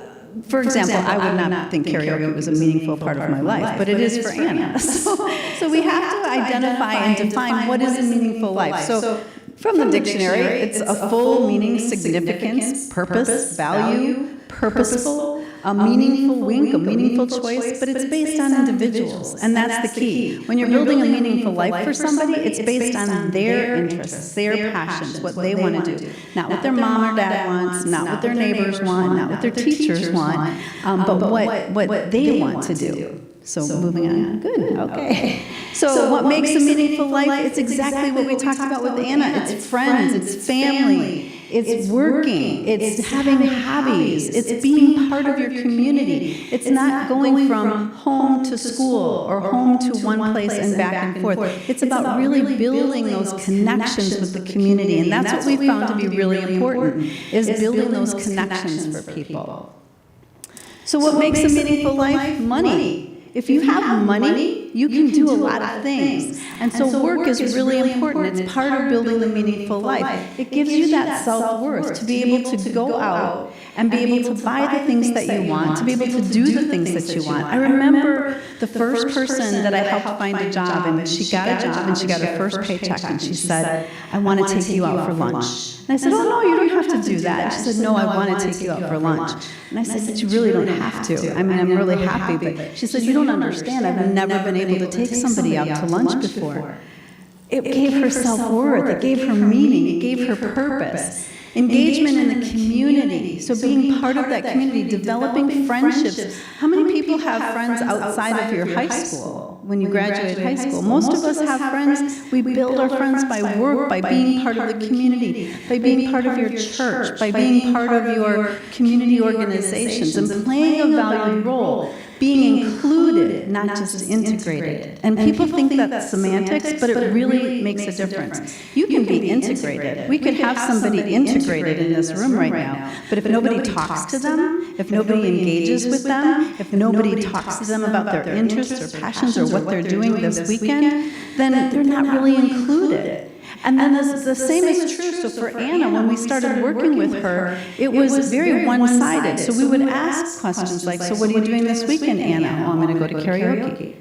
for example, I would not think karaoke was a meaningful part of my life, but it is for Anna. So we have to identify and define what is a meaningful life. So from the dictionary, it's a full meaning, significance, purpose, value, purposeful, a meaningful wink, a meaningful choice, but it's based on individuals, and that's the key. When you're building a meaningful life for somebody, it's based on their interests, their passions, what they want to do. Not what their mom or dad wants, not what their neighbors want, not what their teachers want, but what they want to do. So moving on. Good, okay. So what makes a meaningful life? It's exactly what we talked about with Anna. It's friends, it's family, it's working, it's having hobbies, it's being part of your community. It's not going from home to school or home to one place and back and forth. It's about really building those connections with the community, and that's what we found to be really important, is building those connections for people. So what makes a meaningful life? Money. If you have money, you can do a lot of things. And so work is really important. It's part of building a meaningful life. It gives you that self-worth to be able to go out and be able to buy the things that you want, to be able to do the things that you want. I remember the first person that I helped find a job, and she got a job and she got her first paycheck, and she said, "I want to take you out for lunch." And I said, "Oh, no, you don't have to do that." She said, "No, I want to take you out for lunch." And I said, "But you really don't have to. I mean, I'm really happy." But she said, "You don't understand. I've never been able to take somebody out to lunch before." It gave her self-worth. It gave her meaning. It gave her purpose. Engagement in the community, so being part of that community, developing friendships. How many people have friends outside of your high school when you graduate high school? Most of us have friends. We build our friends by work, by being part of the community, by being part of your church, by being part of your community organizations, and playing a valued role. Being included, not just integrated. And people think that's semantics, but it really makes a difference. You can be integrated. We could have somebody integrated in this room right now, but if nobody talks to them, if nobody engages with them, if nobody talks to them about their interests or passions or what they're doing this weekend, then they're not really included. And then the same is true. So for Anna, when we started working with her, it was very one-sided. So we would ask questions like, "So what are you doing this weekend, Anna?" "Oh, I'm going to go to karaoke."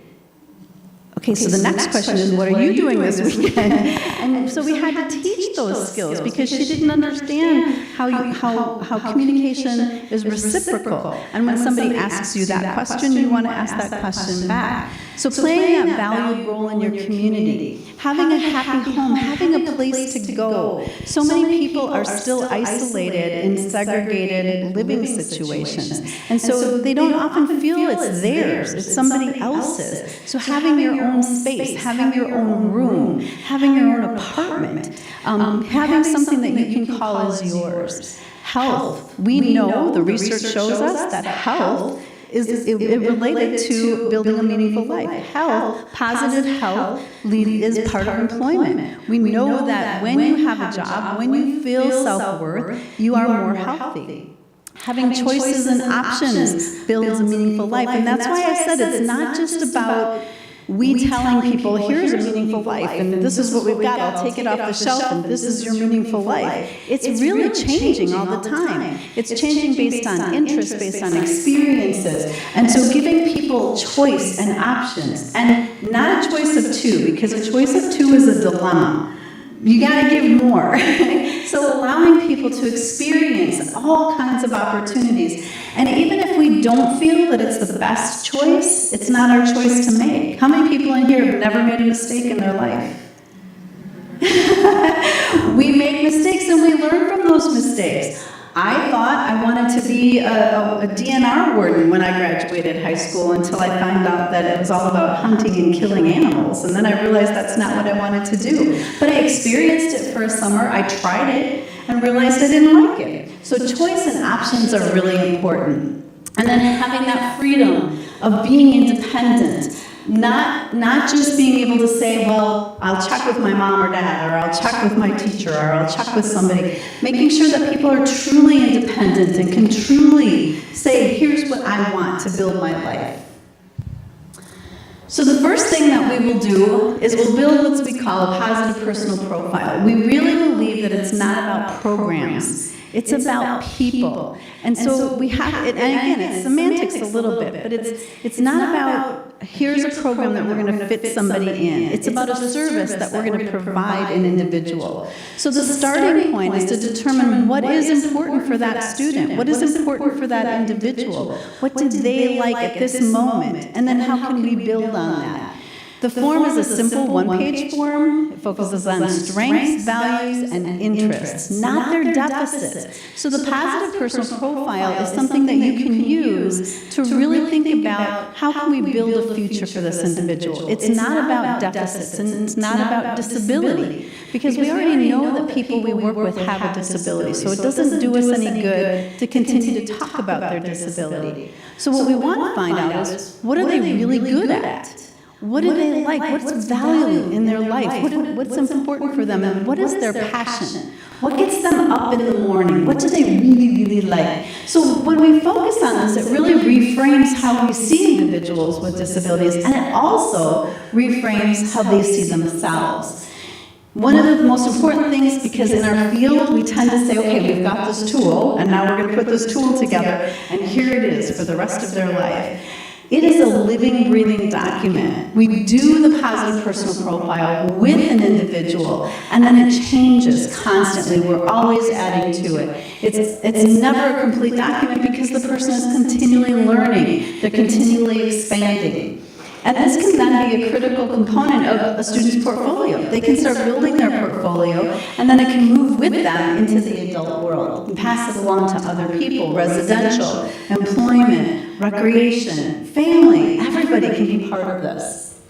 Okay, so the next question is, "What are you doing this weekend?" And so we had to teach those skills because she didn't understand how communication is reciprocal. And when somebody asks you that question, you want to ask that question back. So playing that valued role in your community, having a happy home, having a place to go. So many people are still isolated in segregated living situations. And so they don't often feel it's theirs, it's somebody else's. So having your own space, having your own room, having your own apartment, having something that you can call as yours. Health. We know, the research shows us that health is related to building a meaningful life. Health, positive health, is part of employment. We know that when you have a job, when you feel self-worth, you are more healthy. Having choices and options builds a meaningful life. And that's why I said it's not just about we telling people, here's a meaningful life, and this is what we've got, I'll take it off the shelf, and this is your meaningful life. It's really changing all the time. It's changing based on interests, based on experiences. And so giving people choice and options, and not a choice of two, because a choice of two is a dilemma. You gotta give more. So allowing people to experience all kinds of opportunities. And even if we don't feel that it's the best choice, it's not our choice to make. How many people in here have never made a mistake in their life? We make mistakes and we learn from those mistakes. I thought I wanted to be a DNR warden when I graduated high school until I found out that it was all about hunting and killing animals. And then I realized that's not what I wanted to do. But I experienced it for a summer, I tried it, and realized I didn't like it. So choice and options are really important. And then having that freedom of being independent. Not just being able to say, well, I'll check with my mom or dad, or I'll check with my teacher, or I'll check with somebody. Making sure that people are truly independent and can truly say, here's what I want to build my life. So the first thing that we will do is we'll build what we call a positive personal profile. We really believe that it's not about programs. It's about people. And so we have, and again, it's semantics a little bit, but it's not about, here's a program that we're going to fit somebody in. It's about a service that we're going to provide an individual. So the starting point is to determine what is important for that student, what is important for that individual, what do they like at this moment, and then how can we build on that. The form is a simple one-page form. It focuses on strengths, values, and interests, not their deficits. So the positive personal profile is something that you can use to really think about how can we build a future for this individual. It's not about deficits, and it's not about disability, because we already know that people we work with have a disability, so it doesn't do us any good to continue to talk about their disability. So what we want to find out is, what are they really good at? What do they like? What's value in their life? What's important for them? And what is their passion? What gets them up in the morning? What do they really, really like? So when we focus on this, it really reframes how we see individuals with disabilities, and it also reframes how they see themselves. One of the most important things, because in our field we tend to say, okay, we've got this tool, and now we're going to put this tool together, and here it is for the rest of their life. It is a living, breathing document. We do the positive personal profile with an individual, and then it changes constantly. We're always adding to it. It's never a complete document because the person is continually learning. They're continually expanding. And this can then be a critical component of a student's portfolio. They can start building their portfolio, and then it can move with them into the adult world and pass it along to other people, residential, employment, recreation, family. Everybody can be part of this.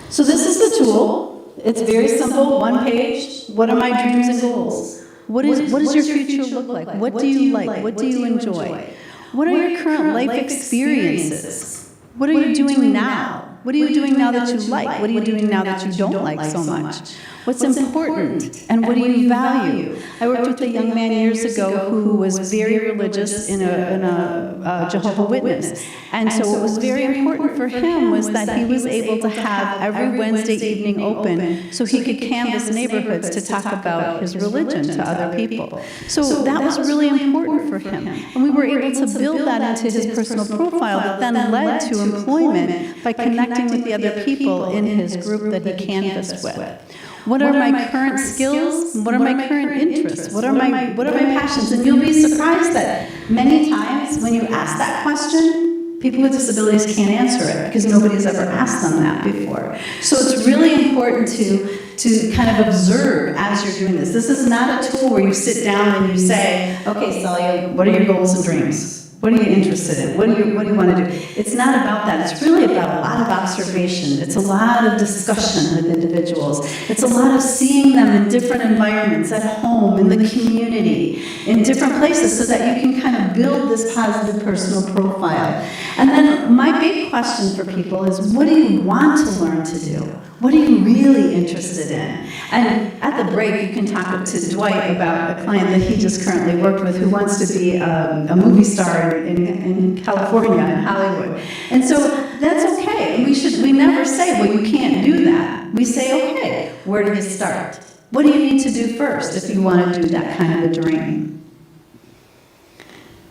So this is the tool. It's very simple, one page. What are my dreams and goals? What does your future look like? What do you like? What do you enjoy? What are your current life experiences? What are you doing now? What are you doing now that you like? What are you doing now that you don't like so much? What's important? And what do you value? I worked with a young man years ago who was very religious in a Jehovah's Witness. And so what was very important for him was that he was able to have every Wednesday evening open so he could canvass neighborhoods to talk about his religion to other people. So that was really important for him. And we were able to build that into his personal profile that then led to employment by connecting with the other people in his group that he canvassed with. What are my current skills? What are my current interests? What are my passions? And you'll be surprised that many times when you ask that question, people with disabilities can't answer it because nobody's ever asked them that before. So it's really important to kind of observe as you're doing this. This is not a tool where you sit down and you say, okay, Celia, what are your goals and dreams? What are you interested in? What do you want to do? It's not about that. It's really about a lot of observation. It's a lot of discussion with individuals. It's a lot of seeing them in different environments, at home, in the community, in different places, so that you can kind of build this positive personal profile. And then my big question for people is, what do you want to learn to do? What are you really interested in? And at the break, you can talk to Dwight about a client that he just currently worked with who wants to be a movie star in California, in Hollywood. And so that's okay. We never say, well, you can't do that. We say, okay, where do you start? What do you need to do first if you want to do that kind of a dream?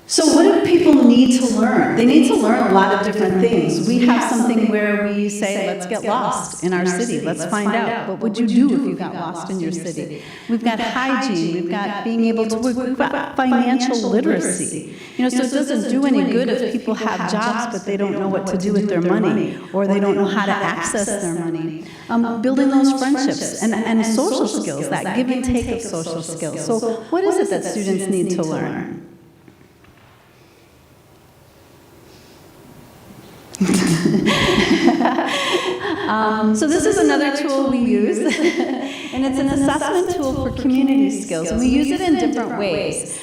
So what do people need to learn learn. They need to learn a lot of different things. We have something where we say, let's get lost in our city. Let's find out. What would you do if you got lost in your city? We've got hygiene. We've got being able to work. We've got financial literacy. So it doesn't do any good if people have jobs, but they don't know what to do with their money, or they don't know how to access their money. Building those friendships and social skills, that give and take of social skills. So what is it that students need to learn? So this is another tool we use, and it's an assessment tool for community skills, and we use it in different ways.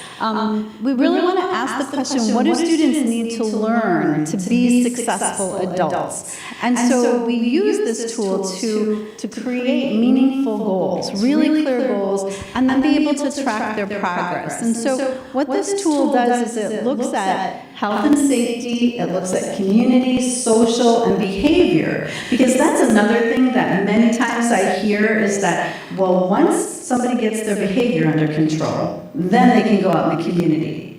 We really want to ask the question, what do students need to learn to be successful adults? And so we use this tool to create meaningful goals, really clear goals, and then be able to track their progress. And so what this tool does is it looks at health and safety, it looks at community, social, and behavior. Because that's another thing that many times I hear is that, well, once somebody gets their behavior under control, then they can go out in the community.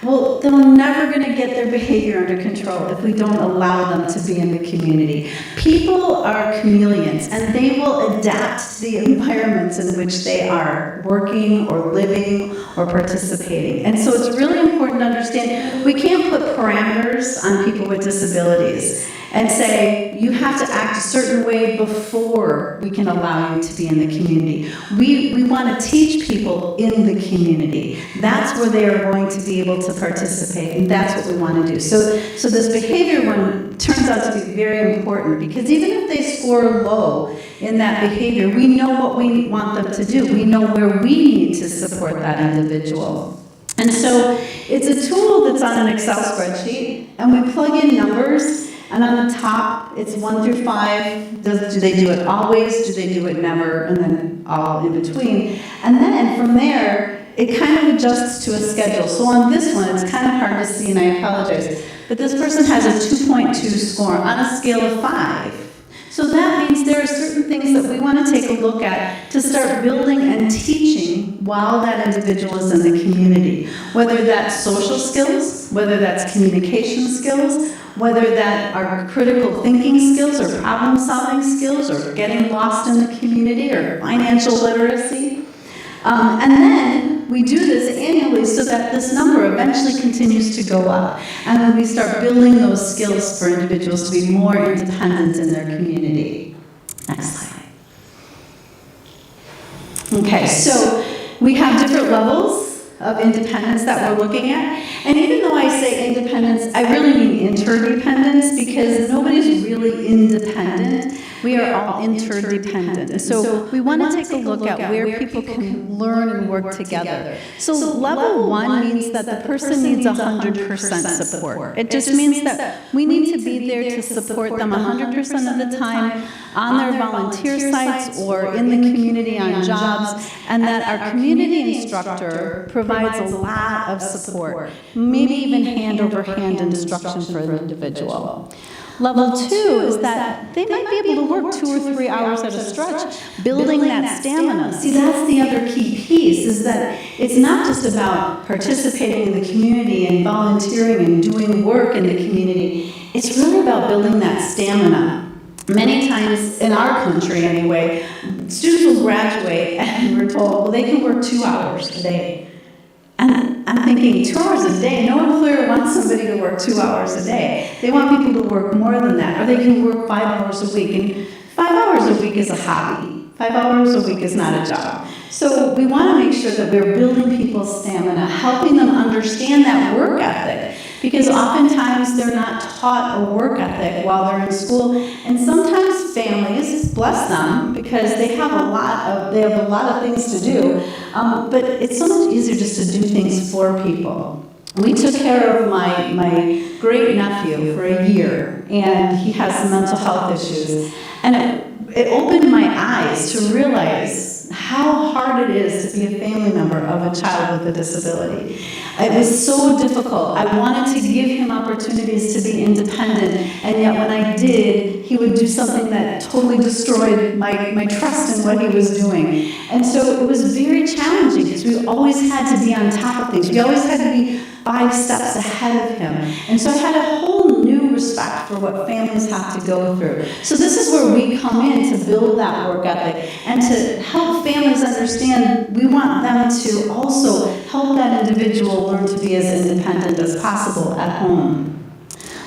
Well, they're never going to get their behavior under control if we don't allow them to be in the community. People are chameleons, and they will adapt to the environments in which they are working or living or participating. And so it's really important to understand we can't put parameters on people with disabilities and say, you have to act a certain way before we can allow you to be in the community. We want to teach people in the community. That's where they are going to be able to participate, and that's what we want to do. So this behavior one turns out to be very important, because even if they score low in that behavior, we know what we want them to do. We know where we need to support that individual. And so it's a tool that's on an Excel spreadsheet, and we plug in numbers. And on the top, it's 1 through 5. Do they do it always? Do they do it never? And then all in between. And then from there, it kind of adjusts to a schedule. So on this one, it's kind of hard to see, and I apologize, but this person has a 2.2 score on a scale of 5. So that means there are certain things that we want to take a look at to start building and teaching while that individual is in the community. Whether that's social skills, whether that's communication skills, whether that are critical thinking skills or problem solving skills or getting lost in the community or financial literacy. And then we do this annually so that this number eventually continues to go up. And then we start building those skills for individuals to be more independent in their community. Next slide. Okay, so we have different levels of independence that we're looking at. And even though I say independence, I really mean interdependence, because nobody's really independent. We are all interdependent. And so we want to take a look at where people can learn and work together. So level 1 means that the person needs 100% support. It just means that we need to be there to support them 100% of the time on their volunteer sites or in the community on jobs, and that our community instructor provides a lot of support, maybe even hand-over-hand instruction for an individual. Level 2 is that they might be able to work 2 or 3 hours at a stretch, building that stamina. See, that's the other key piece, is that it's not just about participating in the community and volunteering and doing work in the community. It's really about building that stamina. Many times, in our country anyway, students will graduate and we're told, well, they can work 2 hours a day. And I'm thinking, 2 hours a day? No employer wants somebody to work 2 hours a day. They want people to work more than that, or they can work 5 hours a week. And 5 hours a week is a hobby. 5 hours a week is not a job. So we want to make sure that we're building people's stamina, helping them understand that work ethic. Because oftentimes they're not taught a work ethic while they're in school, and sometimes families, bless them, because they have a lot of things to do, but it's so much easier just to do things for people. We took care of my great nephew for a year, and he has some mental health issues, and it opened my eyes to realize how hard it is to be a family member of a child with a disability. It was so difficult. I wanted to give him opportunities to be independent, and yet when I did, he would do something that totally destroyed my trust in what he was doing. And so it was very challenging because we always had to be on top of things. We always had to be 5 steps ahead of him. And so I had a whole new respect for what families have to go through. So this is where we come in to build that work ethic and to help families understand we want them to also help that individual learn to be as independent as possible at home.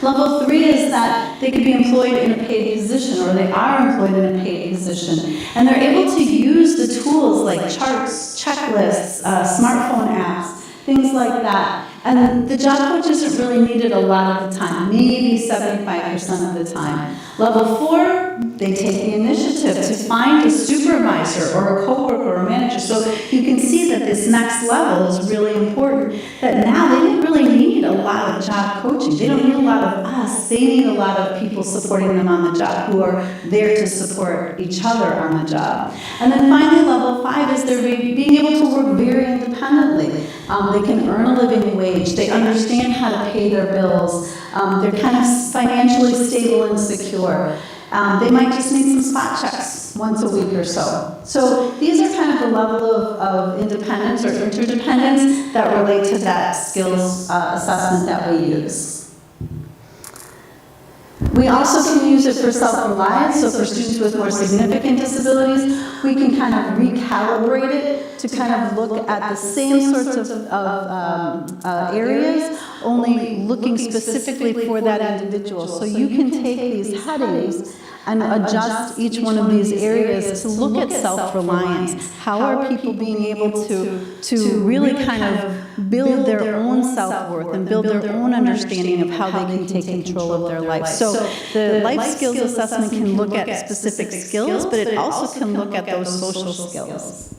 Level 3 is that they could be employed in a paid position, or they are employed in a paid position. And they're able to use the tools like charts, checklists, smartphone apps, things like that. And the job coach isn't really needed a lot of the time, maybe 75% of the time. Level 4, they take the initiative to find a supervisor or a coworker or a manager. So you can see that this next level is really important, that now they don't really need a lot of job coaching. They don't need a lot of us. They need a lot of people supporting them on the job who are there to support each other on the job. And then finally, level 5 is they're being able to work very independently. They can earn a living wage. They understand how to pay their bills. They're kind of financially stable and secure. They might just need some spot checks once a week or so. So these are kind of the level of independence or interdependence that relate to that skills assessment that we use. We also can use it for self-reliance, so for students with more significant disabilities, we can kind of recalibrate it to kind of look at the same sorts of areas, only looking specifically for that individual. So you can take these headings and adjust each one of these areas to look at self-reliance. How are people being able to really kind of build their own self-worth and build their own understanding of how they can take control of their life. So the life skills assessment can look at specific skills, but it also can look at those social skills.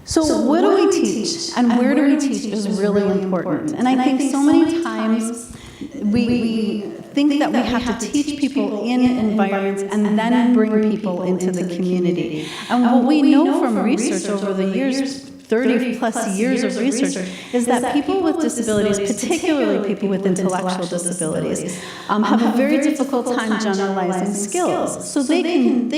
So what do we teach and where do we teach is really important. And I think so many times we think that we have to teach people in environments and then bring people into the community. And what we know from research over the years, 30 plus years of research, is that people with disabilities, particularly people with intellectual disabilities, have a very difficult time generalizing skills. So they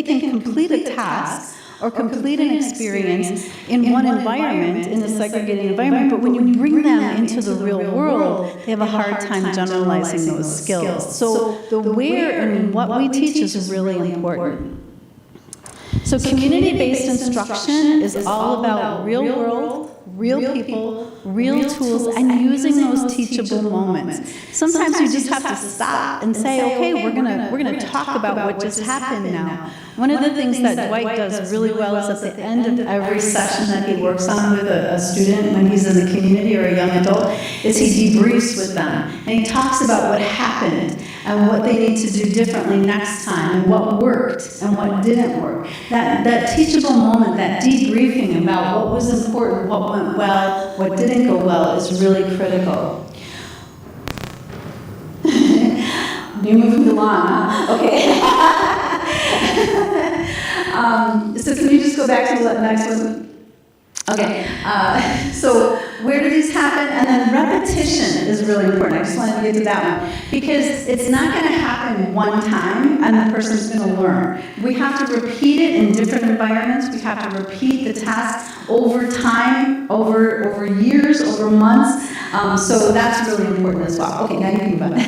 can complete a task or complete an experience in one environment, in a segregated environment, but when you bring them into the real world, they have a hard time generalizing those skills. So the where and what we teach is really important. So community-based instruction is all about real world, real people, real tools, and using those teachable moments. Sometimes you just have to stop and say, okay, we're gonna talk about what just happened now. One of the things that Dwight does really well is at the end of every session that he works on with a student when he's in the community or a young adult, is he debriefs with them. And he talks about what happened and what they need to do differently next time, and what worked and what didn't work. That teachable moment, that debriefing about what was important, what went well, what didn't go well is really critical. You're moving along, huh? Okay. So can you just go back to the next one? Okay, so where do these happen? And then repetition is really important. I just wanted to get to that one. Because it's not going to happen one time and the person's going to learn. We have to repeat it in different environments. We have to repeat the task over time, over years, over months. So that's really important as well. Okay, now you can move on.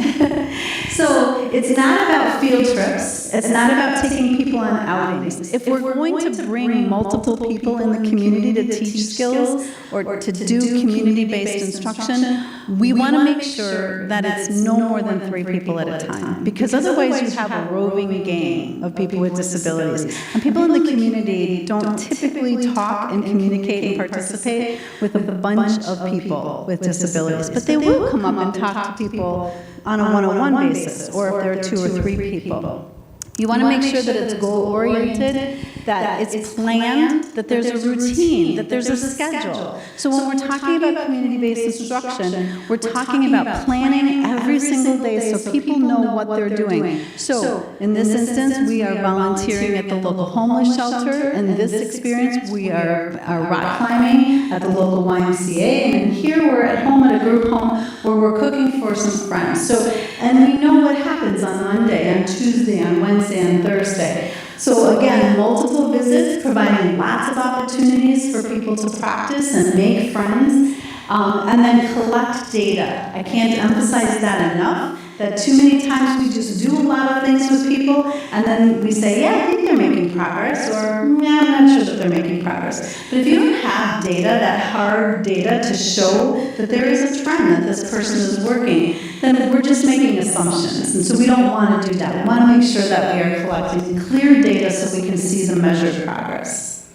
So it's not about field trips. It's not about taking people on outings. If we're going to bring multiple people in the community to teach skills or to do community-based instruction, we want to make sure that it's no more than 3 people at a time. Because otherwise you have a roving gang of people with disabilities. And people in the community don't typically talk and communicate and participate with a bunch of people with disabilities. But they will come up and talk to people on a one-on-one basis, or if there are 2 or 3 people. You want to make sure that it's goal-oriented, that it's planned, that there's a routine, that there's a schedule. So when we're talking about community-based instruction, we're talking about planning every every single day so people know what they're doing. So in this instance, we are volunteering at the local homeless shelter. In this experience, we are rock climbing at the local YMCA. And here we're at home at a group home where we're cooking for some friends. And we know what happens on Monday, on Tuesday, on Wednesday, and Thursday. So again, multiple visits, providing lots of opportunities for people to practice and make friends, and then collect data. I can't emphasize that enough, that too many times we just do a lot of things with people, and then we say, yeah, I think they're making progress, or yeah, I'm not sure that they're making progress. But if you don't have data, that hard data to show that there is a trend that this person is working, then we're just making assumptions. And so we don't want to do that. We want to make sure that we are collecting clear data so we can see the measured progress.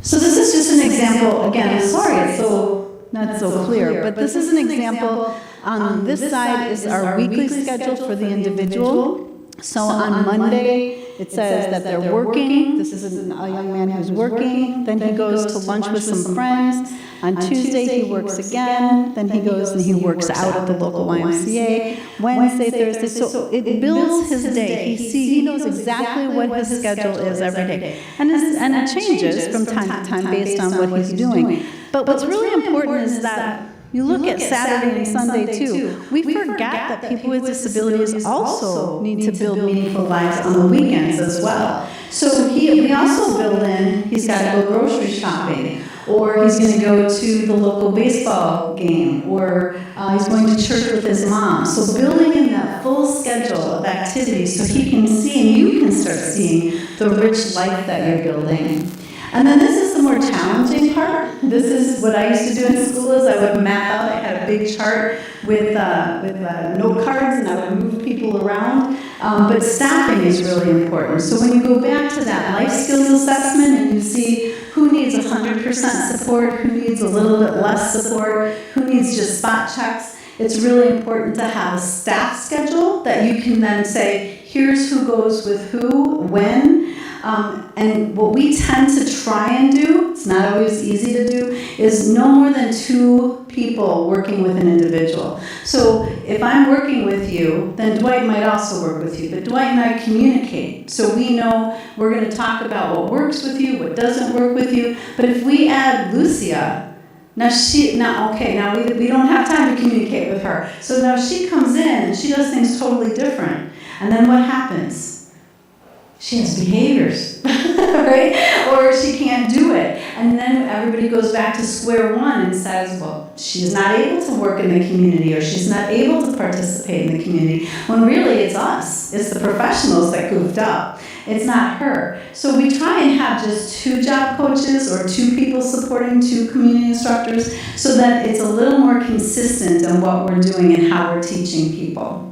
So this is just an example. Again, I'm sorry it's not so clear, but this is an example. On this side is our weekly schedule for the individual. So on Monday, it says that they're working. This is a young man who's working. Then he goes to lunch with some friends. On Tuesday, he works again. Then he goes and he works out at the local YMCA. Wednesday, Thursday. So it builds his day. He knows exactly what his schedule is every day. And it changes from time to time based on what he's doing. But what's really important is that you look at Saturday and Sunday too. We forget that people with disabilities also need to build meaningful lives on the weekends as well. So we also build in, he's got to go grocery shopping, or he's going to go to the local baseball game, or he's going to church with his mom. So building in that full schedule of activities so he can see and you can start seeing the rich life that you're building. And then this is the more challenging part. This is what I used to do in school is I would map out, I had a big chart with note cards and I would move people around. But staffing is really important. So when you go back to that life skills assessment and you see who needs 100% support, who needs a little bit less support, who needs just spot checks, it's really important to have a staff schedule that you can then say, here's who goes with who, when. And what we tend to try and do, it's not always easy to do, is no more than 2 people working with an individual. So if I'm working with you, then Dwight might also work with you. But Dwight and I communicate. So we know we're going to talk about what works with you, what doesn't work with you. But if we add Lucia, now we don't have time to communicate with her. So now she comes in and she does things totally different. And then what happens? She has behaviors, right? Or she can't do it. And then everybody goes back to square one and says, well, she's not able to work in the community, or she's not able to participate in the community. When really it's us. It's the professionals that goofed up. It's not her. So we try and have just 2 job coaches or 2 people supporting 2 community instructors so that it's a little more consistent in what we're doing and how we're teaching people.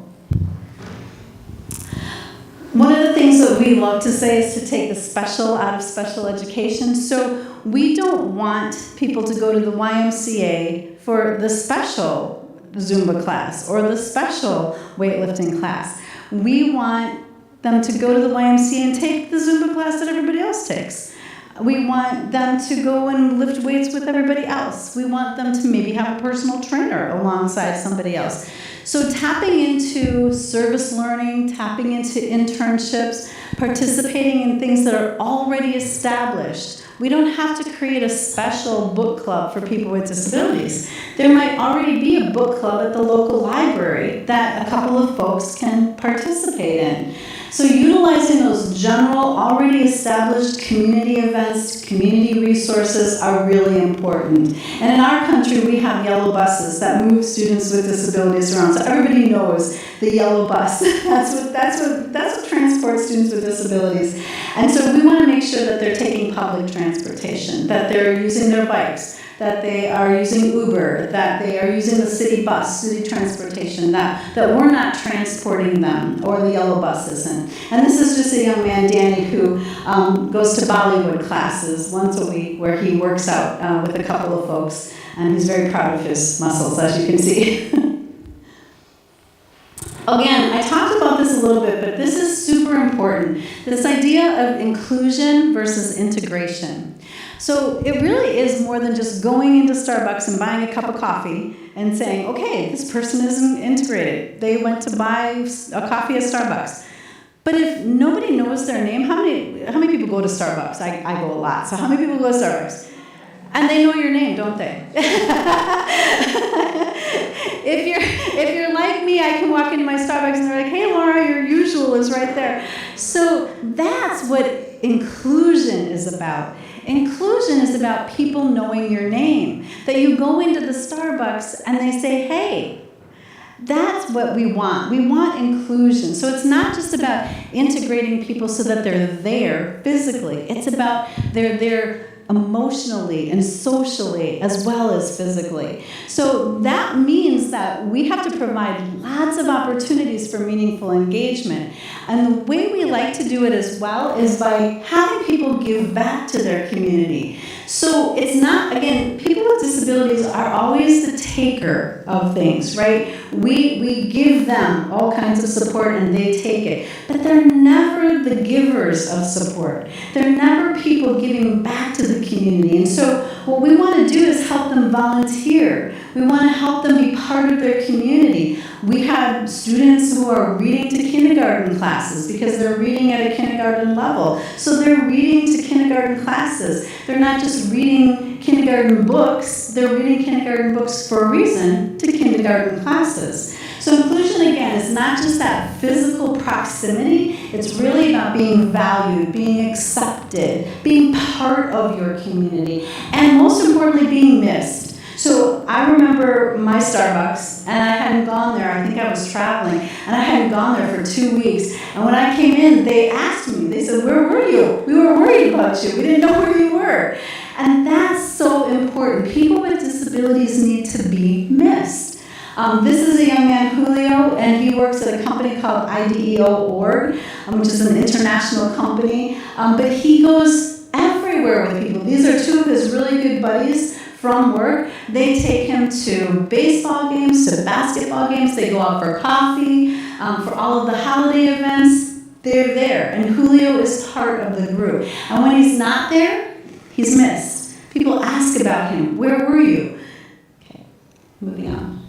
One of the things that we love to say is to take the special out of special education. So we don't want people to go to the YMCA for the special Zumba class or the special weightlifting class. We want them to go to the YMCA and take the Zumba class that everybody else takes. We want them to go and lift weights with everybody else. We want them to maybe have a personal trainer alongside somebody else. So tapping into service learning, tapping into internships, participating in things that are already established. We don't have to create a special book club for people with disabilities. There might already be a book club at the local library that a couple of folks can participate in. So utilizing those general, already established community events, community resources are really important. And in our country, we have yellow buses that move students with disabilities around. So everybody knows the yellow bus. That's what transports students with disabilities. And so we want to make sure that they're taking public transportation, that they're using their bikes, that they are using Uber, that they are using the city bus, city transportation, that we're not transporting them, or the yellow bus isn't. And this is just a young man, Danny, who goes to Bollywood classes once a week where he works out with a couple of folks, and he's very proud of his muscles, as you can see. Again, I talked about this a little bit, but this is super important. This idea of inclusion versus integration. So it really is more than just going into Starbucks and buying a cup of coffee and saying, okay, this person isn't integrated. They went to buy a coffee at Starbucks. But if nobody knows their name, how many people go to Starbucks? I go a lot. So how many people go to Starbucks? And they know your name, don't they? If you're like me, I can walk into my Starbucks and they're like, hey, Laura, your usual is right there. So that's what inclusion is about. Inclusion is about people knowing your name. That you go into the Starbucks and they say, hey, that's what we want. We want inclusion. So it's not just about integrating people so that they're there physically. It's about they're there emotionally and socially as well as physically. So that means that we have to provide lots of opportunities for meaningful engagement. And the way we like to do it as well is by having people give back to their community. So it's not, again, people with disabilities are always the taker of things, right? We give them all kinds of support and they take it. But they're never the givers of support. They're never people giving back to the community. And so what we want to do is help them volunteer. We want to help them be part of their community. We have students who are reading to kindergarten classes because they're reading at a kindergarten level. So they're reading to kindergarten classes. They're not just reading kindergarten books, they're reading kindergarten books for a reason to kindergarten classes. So inclusion, again, is not just that physical proximity, it's really about being valued, being accepted, being part of your community, and most importantly, being missed. So I remember my Starbucks, and I hadn't gone there. I think I was traveling, and I hadn't gone there for 2 weeks. And when I came in, they asked me, they said, where were you? We were worried about you. We didn't know where you were. And that's so important. People with disabilities need to be missed. This is a young man, Julio, and he works at a company called IDEO.org, which is an international company. But he goes everywhere with people. These are two of his really good buddies from work. They take him to baseball games, to basketball games. They go out for coffee, for all of the holiday events. They're there. And Julio is part of the group. And when he's not there, he's missed. People ask about him. Where were you? Okay, moving on.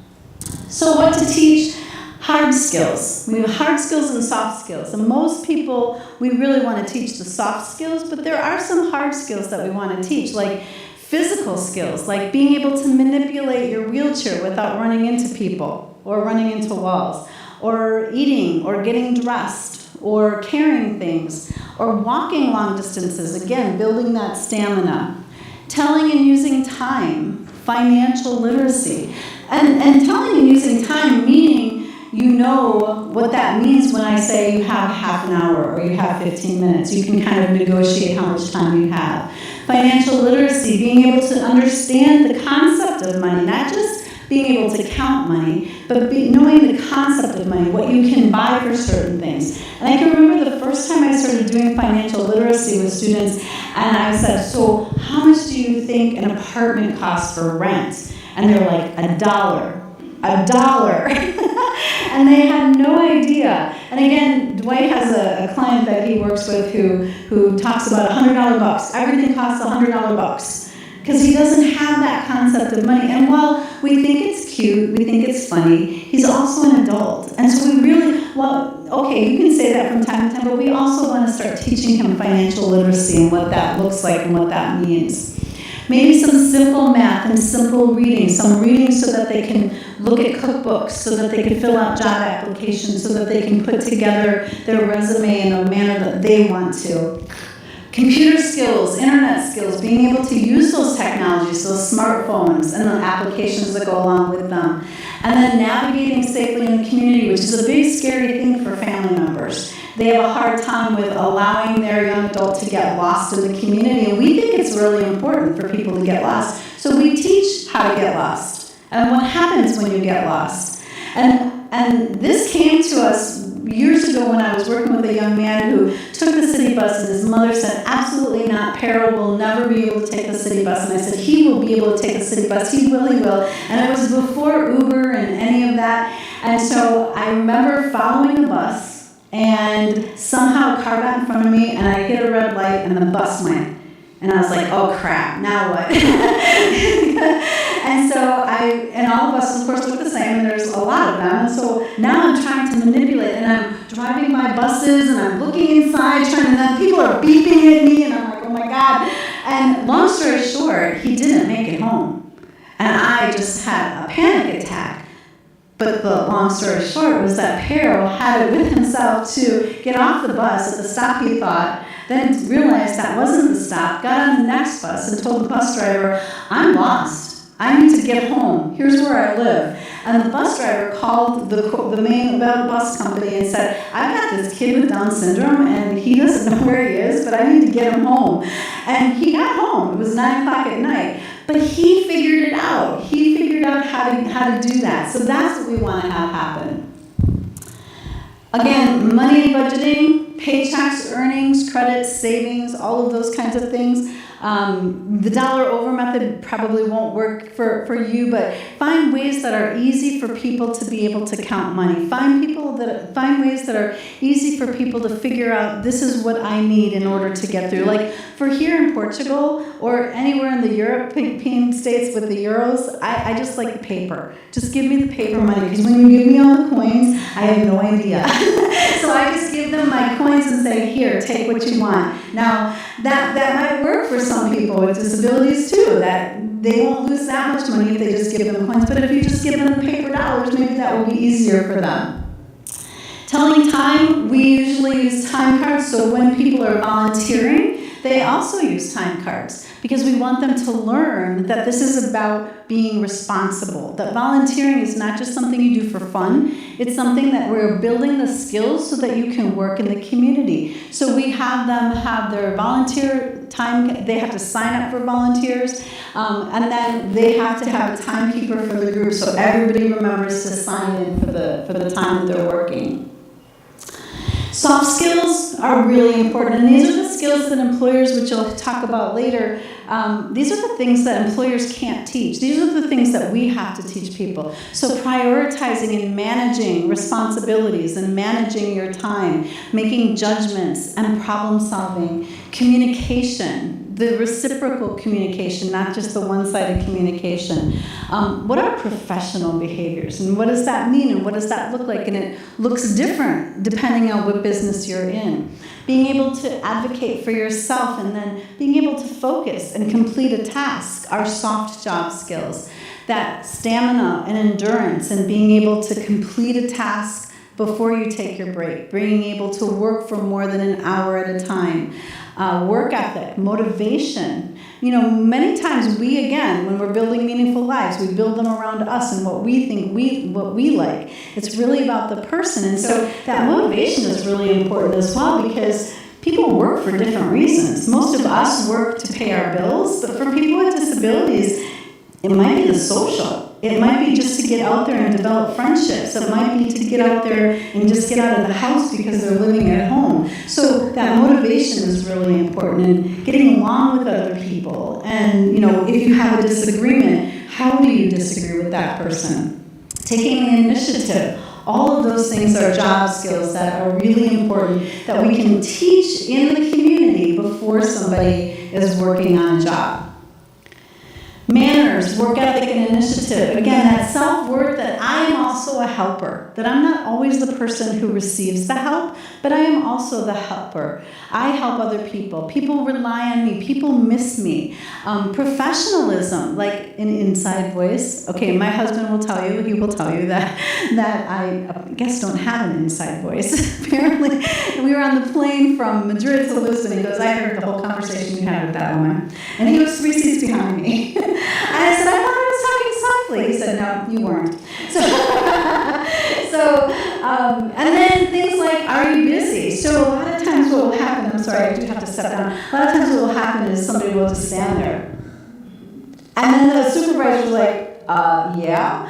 So what to teach? Hard skills. We have hard skills and soft skills. And most people, we really want to teach the soft skills, but there are some hard skills that we want to teach, like physical skills, like being able to manipulate your wheelchair without running into people or running into walls, or eating or getting dressed or carrying things or walking long distances, again, building that stamina. Telling and using time, financial literacy. And telling and using time, meaning you know what that means when I say you have half an hour or you have 15 minutes. You can kind of negotiate how much time you have. Financial literacy, being able to understand the concept of money, not just being able to count money, but knowing the concept of money, what you can buy for certain things. And I can remember the first time I started doing financial literacy with students, and I said, so how much do you think an apartment costs for rent? And they're like, $1. And they had no idea. And again, Dwight has a client that he works with who talks about $100 bucks. Everything costs $100 because he doesn't have that concept of money. And while we think it's cute, we think it's funny, he's also an adult. And so we really, okay, you can say that from time to time, but we also want to start teaching him financial literacy and what that looks like and what that means. Maybe some simple math and simple reading, some reading so that they can look at cookbooks, so that they can fill out job applications, so that they can put together their resume in a manner that they want to. Computer skills, internet skills, being able to use those technologies, those smartphones, and the applications that go along with them. And then navigating safely in the community, which is a big scary thing for family members. They have a hard time with allowing their young adult to get lost in the community, and we think it's really important for people to get lost. So we teach how to get lost and what happens when you get lost. And this came to us years ago when I was working with a young man who took the city bus, and his mother said, absolutely not, Peril will never be able to take the city bus. And I said, he will be able to take the city bus, he really will. And it was before Uber and any of that. And so I remember following the bus, and somehow a car got in front of me, and I hit a red light, and the bus went. And I was like, oh crap, now what? And so and all of us, of course, look the same, and there's a lot of them. And so now I'm trying to manipulate, and I'm driving by buses, and I'm looking inside, and then people are beeping at me, and I'm like, oh my God. And long story short, he didn't make it home. And I just had a panic attack. But the long story short was that Peril had it with himself to get off the bus at the stop he thought, then realized that wasn't the stop, got on the next bus and told the bus driver, I'm lost. I need to get home. Here's where I live. And the bus driver called the main bus company and said, I've got this kid with Down syndrome and he doesn't know where he is, but I need to get him home. And he got home. It was 9 o'clock at night. But he figured it out. He figured out how to do that. So that's what we want to have happen. Again, money and budgeting, paychecks, earnings, credits, savings, all of those kinds of things. The dollar over method probably won't work for you, but find ways that are easy for people to be able to count money. Find ways that are easy for people to figure out this is what I need in order to get through. Like for here in Portugal or anywhere in the European states with the euros, I just like the paper. Just give me the paper money, because when you give me all the coins, I have no idea. So I just give them my coins and say, here, take what you want. Now, that might work for some people with disabilities too, that they won't lose that much money if they just give them coins, but if you just give them paper dollars, maybe that will be easier for them. Telling time, we usually use time cards, so when people are volunteering, they also use time cards because we want them to learn that this is about being responsible, that volunteering is not just something you do for fun, it's something that we're building the skills so that you can work in the community. So we have them have their volunteer time, they have to sign up for volunteers, and then they have to have a timekeeper for the group so everybody remembers to sign in for the time that they're working. Soft skills are really important, and these are the skills that employers, which I'll talk about later, these are the things that employers can't teach. These are the things that we have to teach people. So prioritizing and managing responsibilities and managing your time, making judgments and problem solving, communication, the reciprocal communication, not just the one-sided communication. What are professional behaviors, and what does that mean, and what does that look like? And it looks different depending on what business you're in. Being able to advocate for yourself and then being able to focus and complete a task are soft job skills. That stamina and endurance and being able to complete a task before you take your break, being able to work for more than an hour at a time. Work ethic, motivation. You know, many times we, again, when we're building meaningful lives, we build them around us and what we think what we like. It's really about the person. And so that motivation is really important as well, because people work for different reasons. Most of us work to pay our bills, but for people with disabilities, it might be the social. It might be just to get out there and develop friendships. It might be to get out there and just get out of the house because they're living at home. So that motivation is really important, and getting along with other people. And, you know, if you have a disagreement, how do you disagree with that person? Taking the initiative. All of those things are job skills that are really important that we can teach in the community before somebody is working on a job. Manners, work ethic, and initiative. Again, that self-worth that I am also a helper, that I'm not always the person who receives the help, but I am also the helper. I help other people. People rely on me. People miss me. Professionalism, like an inside voice. Okay, my husband will tell you, he will tell you that I guess don't have an inside voice. Apparently, we were on the plane from Madrid to Lisbon, and he goes, I heard the whole conversation you had with that woman. And he was 3 seats behind me. And I said, I thought I was talking softly. He said, no, you weren't. And then things like, are you busy? So a lot of times what will happen, I'm sorry, I do have to step down. A lot of times what will happen is somebody will just stand there. And then the supervisor was like, yeah.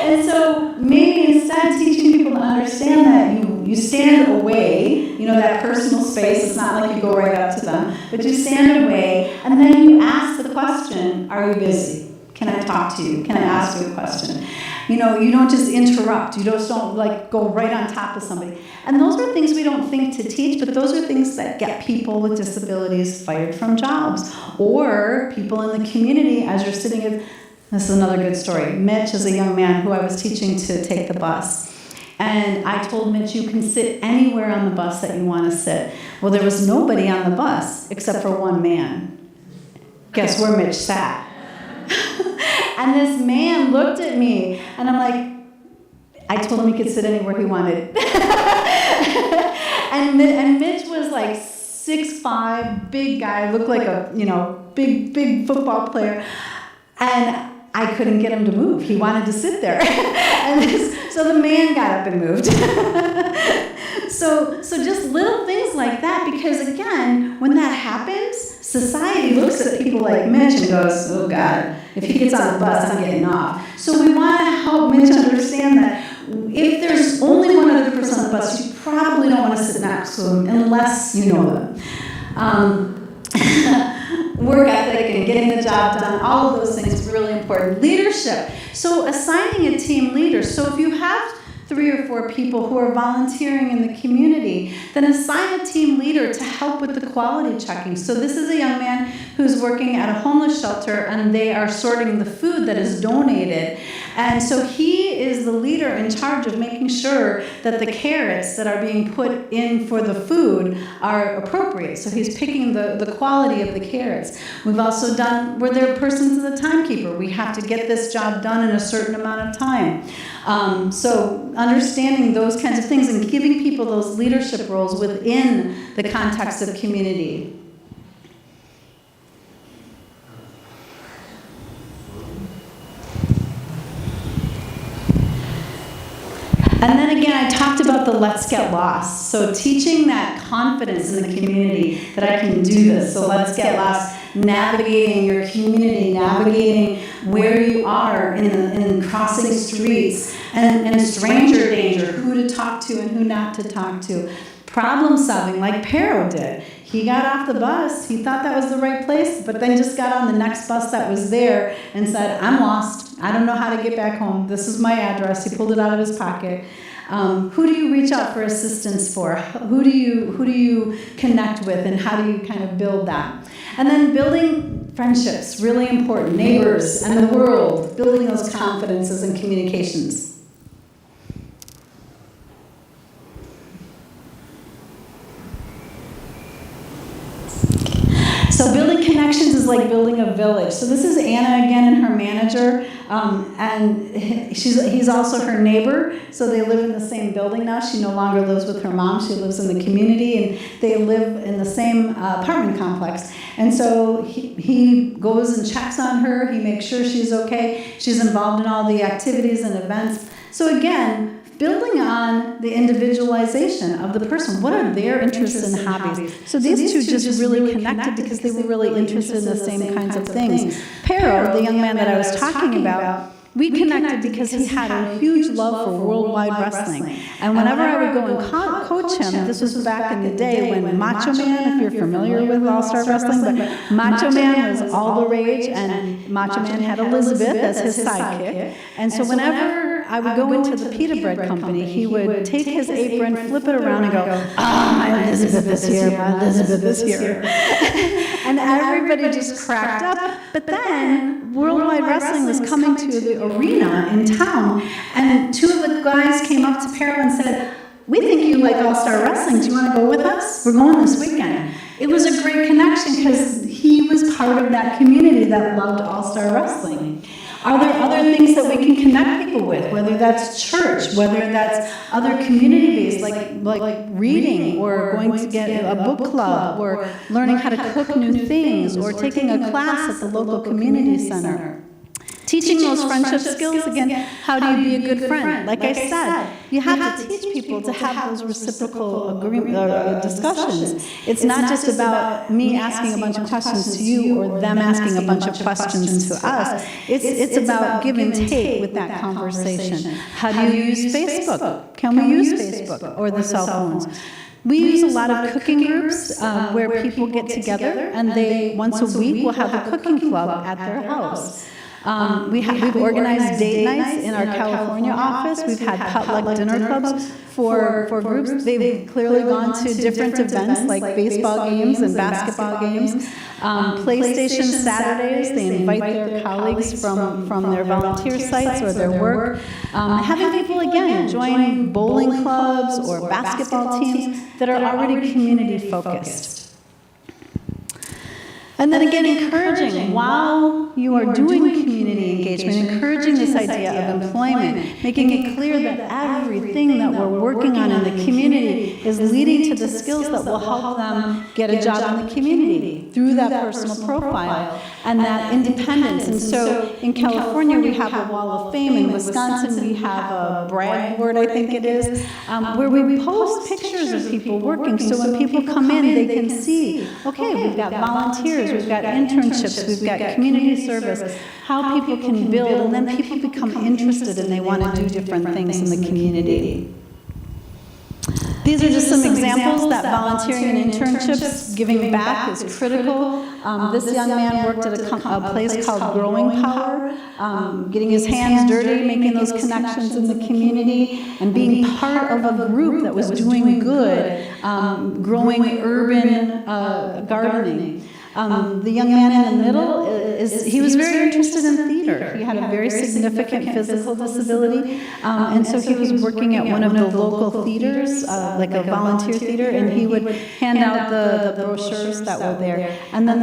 And so maybe instead teaching people to understand that you stand away, you know, that personal space, it's not like you go right up to them, but you stand away, and then you ask the question, are you busy? Can I talk to you? Can I ask you a question? You know, you don't just interrupt. You just don't like go right on top of somebody. And those are things we don't think to teach, but those are things that get people with disabilities fired from jobs, or people in the community as you're sitting at. This is another good story. Mitch is a young man who I was teaching to take the bus. And I told Mitch, you can sit anywhere on the bus that you want to sit. Well, there was nobody on the bus except for one man. Guess where Mitch sat? And this man looked at me, and I'm like, I told him he could sit anywhere he wanted. and Mitch was like 6'5", big guy, looked like a, you know, big football player. And I couldn't get him to move. He wanted to sit there. So the man got up and moved. So just little things like that, because again, when that happens, society looks at people like Mitch and goes, oh God, if he gets on the bus, I'm getting off. So we want to help Mitch understand that if there's only one other person on the bus, you probably don't want to sit next to him unless you know them. Work ethic and getting the job done, all of those things are really important. Leadership. So assigning a team leader. So if you have 3 or 4 people who are volunteering in the community, then assign a team leader to help with the quality checking. So this is a young man who's working at a homeless shelter, and they are sorting the food that is donated. And so he is the leader in charge of making sure that the carrots that are being put in for the food are appropriate. So he's picking the quality of the carrots. We've also done where there are persons as a timekeeper. We have to get this job done in a certain amount of time. So understanding those kinds of things and giving people those leadership roles within the context of community. And then again, I talked about the let's get lost. So teaching that confidence in the community that I can do this. So let's get lost, navigating your community, navigating where you are in crossing streets, and stranger danger, who to talk to and who not to talk to. Problem solving, like Pero did. He got off the bus, he thought that was the right place, but then just got on the next bus that was there and said, I'm lost, I don't know how to get back home, this is my address. He pulled it out of his pocket. Who do you reach out for assistance for? Who do you connect with, and how do you kind of build that? And then building friendships, really important. Neighbors and the world, building those confidences and communications. So building connections is like building a village. So this is Anna again and her manager, and he's also her neighbor. So they live in the same building now. She no longer lives with her mom. She lives in the community, and they live in the same apartment complex. And so he goes and checks on her. He makes sure she's okay. She's involved in all the activities and events. So again, building on the individualization of the person. What are their interests and hobbies? So these two just really connected because they were really interested in the same kinds of things. Pero, the young man that I was talking about, we connected because he had a huge love for worldwide wrestling. And whenever I would go and coach him, this was back in the day when Macho Man, if you're familiar with All-Star Wrestling, but Macho Man was all the rage, and Macho Man had Elizabeth as his sidekick. And so whenever I would go into the pita bread company, he would take his apron, flip it around, and go, my Elizabeth is here, my Elizabeth is here. And everybody just cracked up. But then Worldwide Wrestling was coming to the arena in town, and 2 of the guys came up to Pero and said, we think you like All-Star Wrestling. Do you want to go with us? We're going this weekend. It was a great connection because he was part of that community that loved All-Star Wrestling. Are there other things that we can connect people with, whether that's church, whether that's other community-based, like reading, or going to get a book club, or learning how to cook new things, or taking a class at the local community center? Teaching those friendship skills, again, how do you be a good friend? Like I said, you have to teach people to have those reciprocal discussions. It's not just about me asking a bunch of questions to you or them asking a bunch of questions to us. It's about give and take with that conversation. How do you use Facebook? Can we use Facebook or the cell phones? We use a lot of cooking groups where people get together, and they, once a week, will have a cooking club at their house. We've organized date nights in our California office. We've had potluck dinner clubs for groups. They've clearly gone to different events like baseball games and basketball games. PlayStation Saturdays, they invite their colleagues from their volunteer sites or their work. Having people, again, join bowling clubs or basketball teams that are already community focused. And then again, encouraging, while you are doing community engagement, encouraging this idea of employment, making it clear that everything that we're working on in the community is leading to the skills that will help them get a job in the community through that personal profile and that independence. And so in California, we have a Wall of Fame. In Wisconsin, we have a brag board, I think it is, where we post pictures of people working. So when people come in, they can see, okay, we've got volunteers, we've got internships, we've got community service, how people can build, and then people become interested and they want to do different things in the community. These are just some examples that volunteering and internships, giving back is critical. This young man worked at a place called Growing Power, getting his hands dirty, making those connections in the community, and being part of a group that was doing good, growing urban gardening. The young man in the middle, he was very interested in theater. He had a very significant physical disability, and so he was working at one of the local theaters, like a volunteer theater, and he would hand out the brochures that were there. And then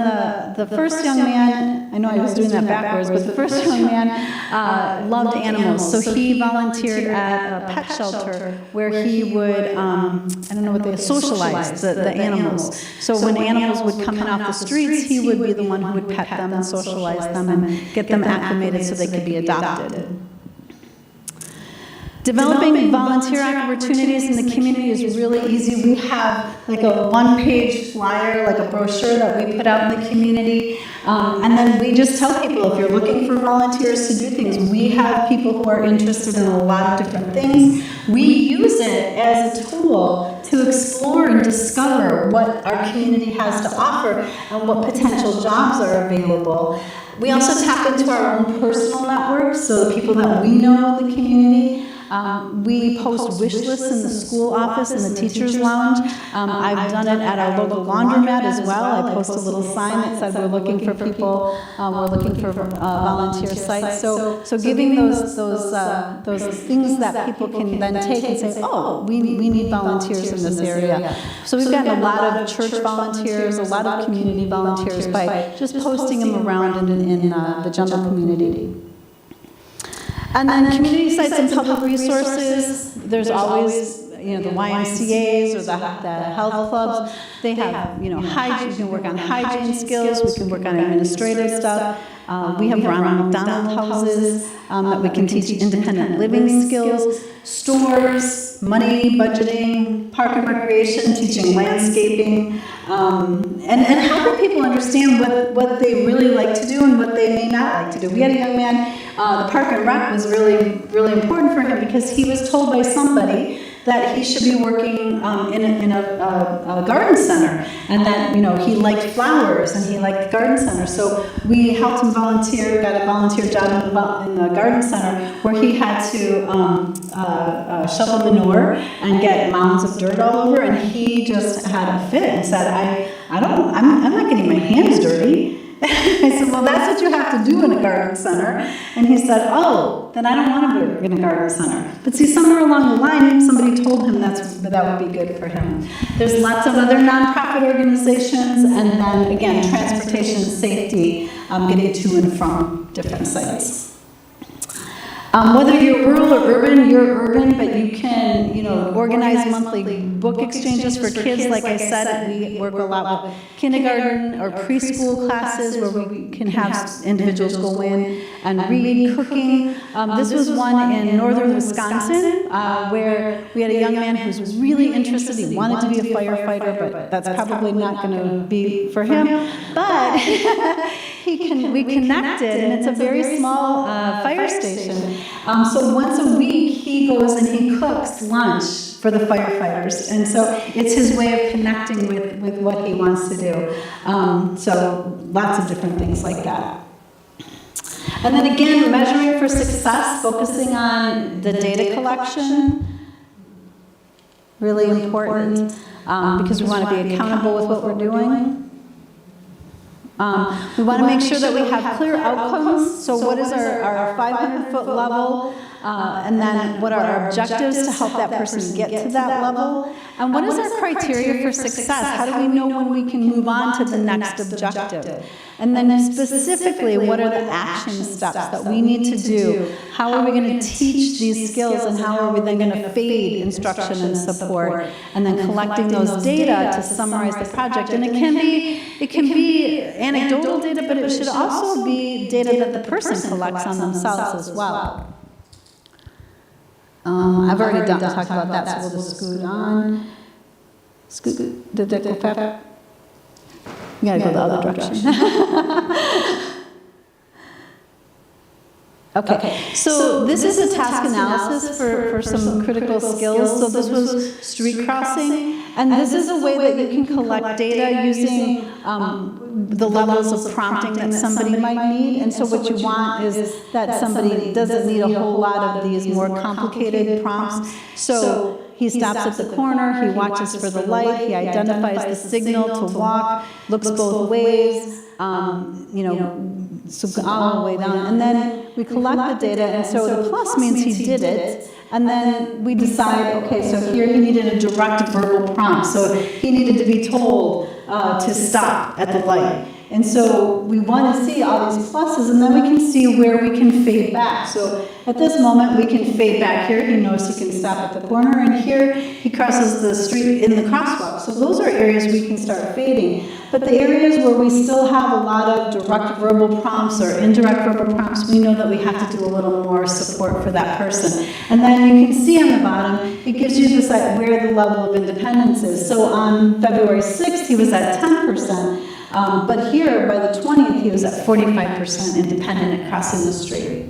the first young man, I know I was doing that backwards, but the first young man loved animals, so he volunteered at a pet shelter where he would, I don't know what they socialize the animals. So when animals would come in off the street, he would be the one who would pet them and socialize them and get them acclimated so they could be adopted. Developing volunteer opportunities in the community is really easy. We have like a one-page flyer, like a brochure that we put out in the community. And then we just tell people, if you're looking for volunteers to do things, we have people who are interested in a lot of different things. We use it as a tool to explore and discover what our community has to offer and what potential jobs are available. We also tap into our own personal networks, so the people that we know in the community. We post wish lists in the school office and the teacher's lounge. I've done it at our local laundromat as well. I post a little sign that says we're looking for people, we're looking for volunteer sites. So giving those things that people can then take and say, oh, we need volunteers in this area. So we've gotten a lot of church volunteers, a lot of community volunteers by just posting them around in the general community. And then community sites and public resources, there's always, the YMCAs or the health clubs. They have, hygiene, we can work on hygiene skills, we can work on administrative stuff. We have Ronald McDonald houses that we can teach independent living skills, stores, money, budgeting, park and recreation, teaching landscaping, and helping people understand what they really like to do and what they may not like to do. We had a young man, the park and rec was really, really important for him because he was told by somebody that he should be working in a garden center, and that he liked flowers and he liked the garden center. So we helped him volunteer, got a volunteer job in the garden center where he had to shovel manure and get mounds of dirt all over, and he just had a fit and said, I'm not getting my hands dirty. I said, well, that's what you have to do in a garden center. And he said, oh, then I don't want to be in a garden center. But see, somewhere along the line, somebody told him that would be good for him. There's lots of other nonprofit organizations, and then, again, transportation safety, getting to and from different sites. Whether you're rural or urban, you're urban, but you can, organize monthly book exchanges for kids. Like I said, we work a lot with kindergarten or preschool classes where we can have individuals go in and read, cooking. This was one in northern Wisconsin where we had a young man who was really interested. He wanted to be a firefighter, but that's probably not going to be for him. But we connected, and it's a very small fire station. So once a week, he goes and he cooks lunch for the firefighters. And so it's his way of connecting with what he wants to do. So lots of different things like that. And then again, measuring for success, focusing on the data collection, really important, because we want to be accountable with what we're doing. We want to make sure that we have clear outcomes. So what is our 500-foot level? And then what are our objectives to help that person get to that level? And what is our criteria for success? How do we know when we can move on to the next objective? And then specifically, what are the action steps that we need to do? How are we going to teach these skills, and how are we then going to fade instruction and support? And then collecting those data to summarize the project. And it can be anecdotal data, but it should also be data that the person collects on themselves as well. I've already talked about that, so we'll just scoot on. Did it go fast? You gotta go the other direction. Okay, so this is a task analysis for some critical skills. So this was street crossing, and this is a way that you can collect data using the levels of prompting that somebody might need. And so what you want is that somebody doesn't need a whole lot of these more complicated prompts. So he stops at the corner, he watches for the light, he identifies the signal to walk, looks both ways, so all the way down. And then we collect the data, and so the plus means he did it. And then we decide, okay, so here he needed a direct verbal prompt. So he needed to be told to stop at the light. And so we want to see all these pluses, and then we can see where we can fade back. So at this moment, we can fade back here. He knows he can stop at the corner, and here he crosses the street in the crosswalk. So those are areas we can start fading. But the areas where we still have a lot of direct verbal prompts or indirect verbal prompts, we know that we have to do a little more support for that person. And then you can see on the bottom, it gives you this where the level of independence is. So on February 6th, he was at 10%. But here, by the 20th, he was at 45% independent at crossing the street.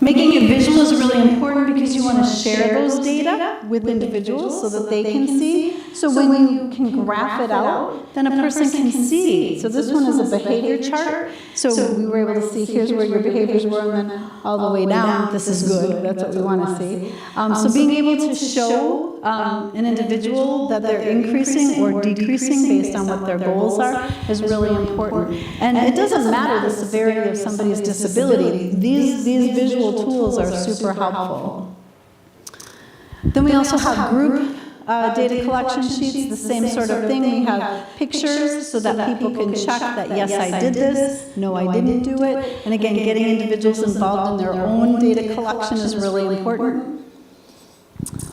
Making it visual is really important because you want to share those data with individuals so that they can see. So when you can graph it out, then a person can see. So this one is a behavior chart. So we were able to see here's where your behaviors were, and then all the way down, this is good. That's what we want to see. So being able to show an individual that they're increasing or decreasing based on what their goals are is really important. And it doesn't matter the severity of somebody's disability. These visual tools are super helpful. Then we also have group data collection sheets, the same sort of thing. We have pictures so that people can check that, yes, I did this, no, I didn't do it. And again, getting individuals involved in their own data collection is really important.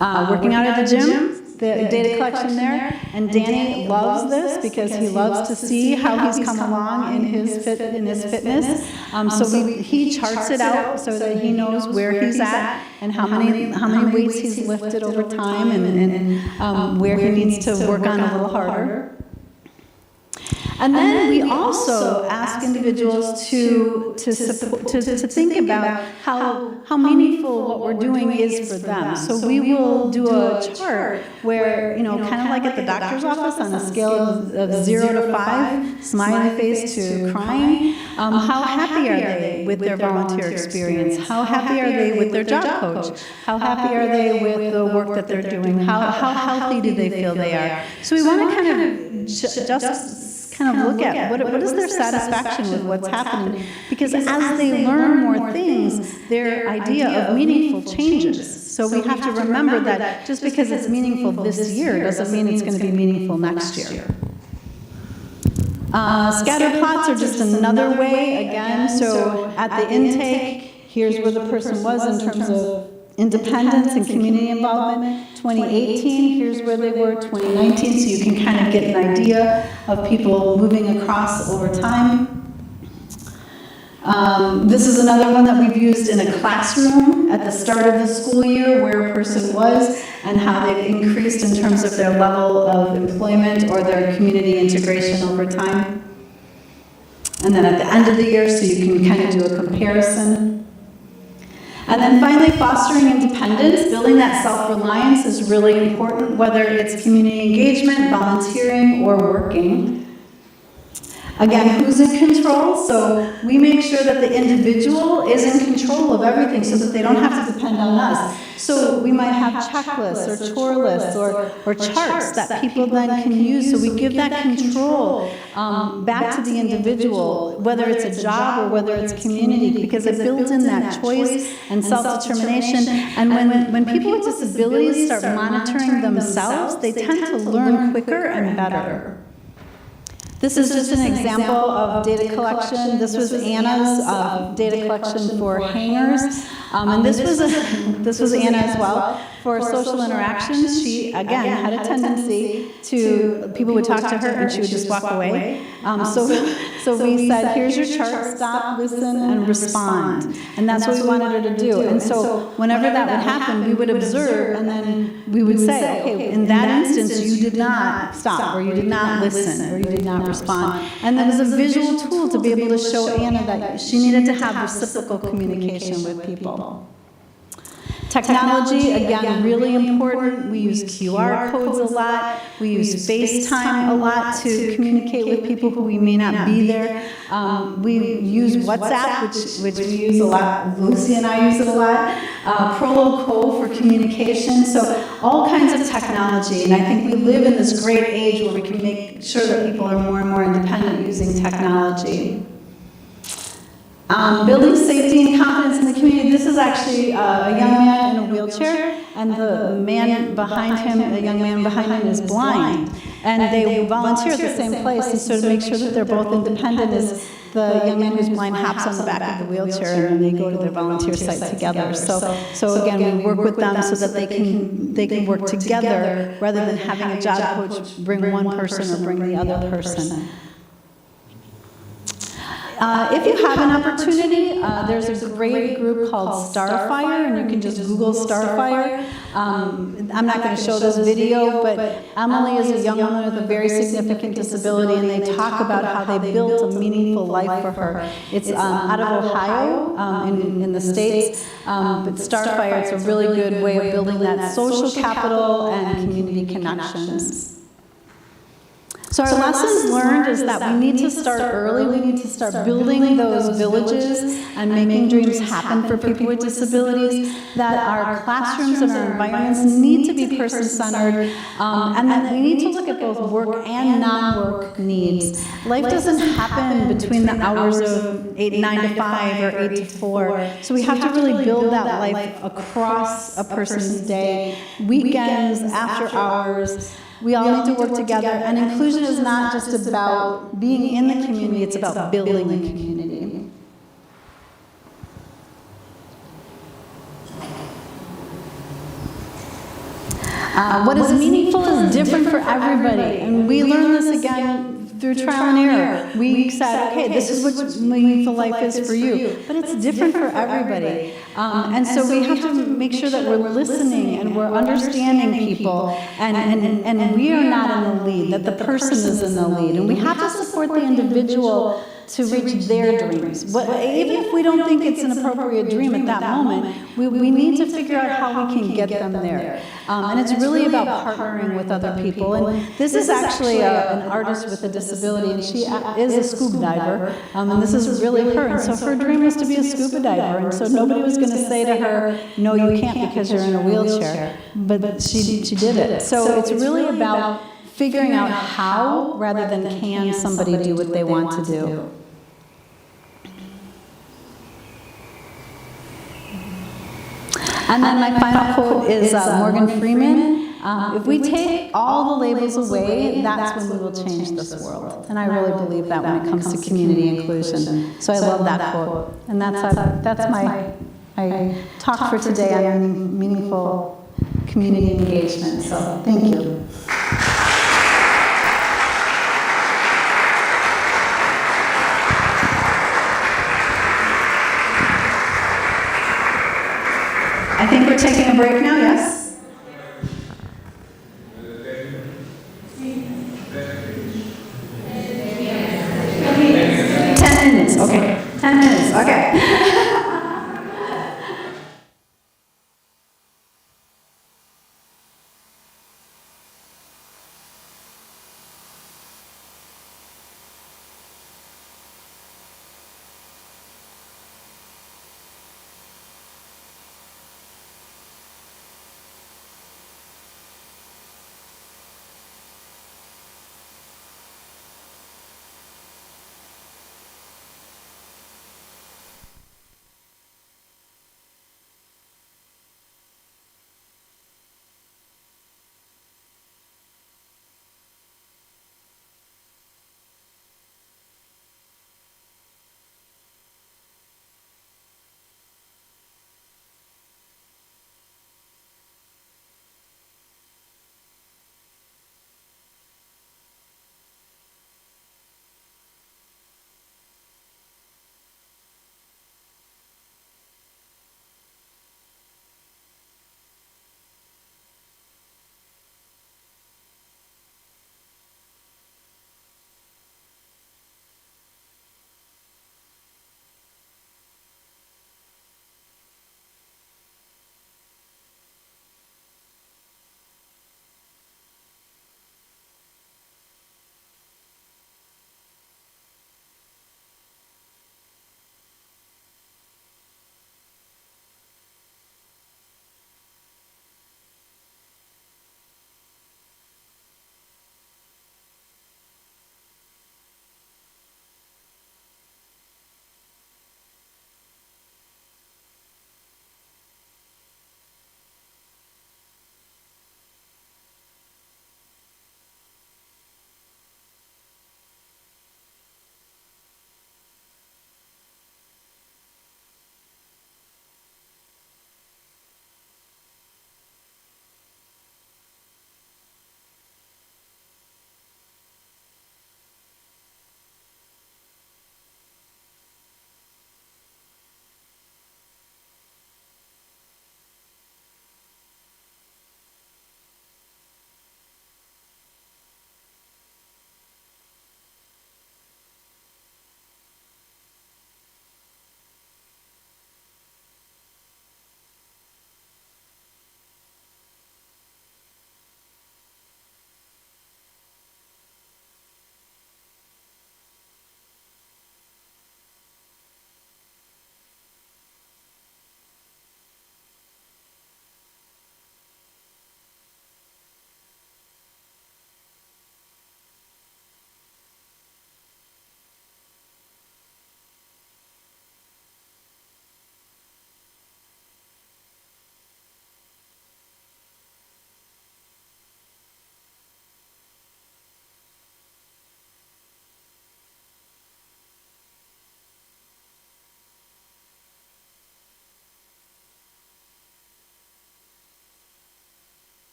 Working out at the gym, the data collection there, and Danny loves this because he loves to see how he's come along in his fitness. So he charts it out so that he knows where he's at and how many weights he's lifted over time and where he needs to work on a little harder. And then we also ask individuals to think about how meaningful what we're doing is for them. So we will do a chart where, kind of like at the doctor's office on a scale of 0 to 5, smiley face to crying, how happy are they with their volunteer experience? How happy are they with their job coach? How happy are they with the work that they're doing? How healthy do they feel they are? So we want to kind of just look at what is their satisfaction with what's happening, because as they learn more things, their idea of meaningful changes. So we have to remember that just because it's meaningful this year doesn't mean it's going to be meaningful next year. Scatter plots are just another way, again, so at the intake, here's where the person was in terms of independence and community involvement. 2018, here's where they were. 2019, so you can kind of get an idea of people moving across over time. This is another one that we've used in a classroom at the start of the school year, where a person was and how they've increased in terms of their level of employment or their community integration over time. And then at the end of the year, so you can kind of do a comparison. And then finally, fostering independence, building that self-reliance is really important, whether it's community engagement, volunteering, or working. Again, who's in control? So we make sure that the individual is in control of everything so that they don't have to depend on us. So we might have checklists or chore lists or charts that people then can use. So we give that control back to the individual, whether it's a job or whether it's community, because it builds in that choice and self-determination. And when people with disabilities start monitoring themselves, they tend to learn quicker and better. This is just an example of data collection. This was Anna's data collection for hangers. And this was Anna as well. For social interactions, she, again, had a tendency to, people would talk to her and she would just walk away. So we said, here's your chart, stop, listen, and respond. And that's what we wanted her to do. And so whenever that would happen, we would observe, and then we would say, okay, in that instance, you did not stop, or you did not listen, or you did not respond. And that was a visual tool to be able to show Anna that she needed to have reciprocal communication with people. Technology, again, really important. We use QR codes a lot. We use FaceTime a lot to communicate with people who we may not be there. We use WhatsApp, which we use a lot. Lucy and I use it a lot. Proloco for communication. So all kinds of technology. And I think we live in this great age where we can make sure that people are more and more independent using technology. Building safety and confidence in the community. This is actually a young man in a wheelchair, and the man behind him, the young man behind him, is blind. And they volunteer at the same place and sort of make sure that they're both independent as the young man who's blind hops on the back of the wheelchair, and then they go to their volunteer site together. So again, we work with them so that they can work together rather than having a job coach bring one person or bring the other person. If you have an opportunity, there's a great group called Starfire, and you can just Google Starfire. I'm not going to show this video, but Emily is a young woman with a very significant disability, and they talk about how they built a meaningful life for her. It's out of Ohio, in the States, but Starfire, it's a really good way of building that social capital and community connections. So our lessons learned is that we need to start early. We need to start building those villages and making dreams happen for people with disabilities, that our classrooms and our environments need to be person-centered, and that we need to look at both work and non-work needs. Life doesn't happen between the hours of 9 to 5 or 8 to 4. So we have to really build that life across a person's day, weekends, after hours. We all need to work together, and inclusion is not just about being in the community, it's about building the community. What is meaningful is different for everybody, and we learn this again through trial and error. We said, okay, this is what meaningful life is for you, but it's different for everybody. And so we have to make sure that we're listening and we're understanding people, and we are not in the lead, that the person is in the lead. And we have to support the individual to reach their dreams. Even if we don't think it's an appropriate dream at that moment, we need to figure out how we can get them there. And it's really about partnering with other people. And this is actually an artist with a disability, and she is a scuba diver. And this is really her. And so her dream was to be a scuba diver. And so nobody was going to say to her, no, you can't because you're in a wheelchair. But she did it. So it's really about figuring out how rather than can somebody do what they want to do. And then my final quote is Morgan Freeman. If we take all the labels away, that's when we will change this world. And I really believe that when it comes to community inclusion. So I love that quote. And that's my talk for today on meaningful community engagement. So thank you. I think we're taking a break now, yes? 10 minutes, okay. 10 minutes, okay.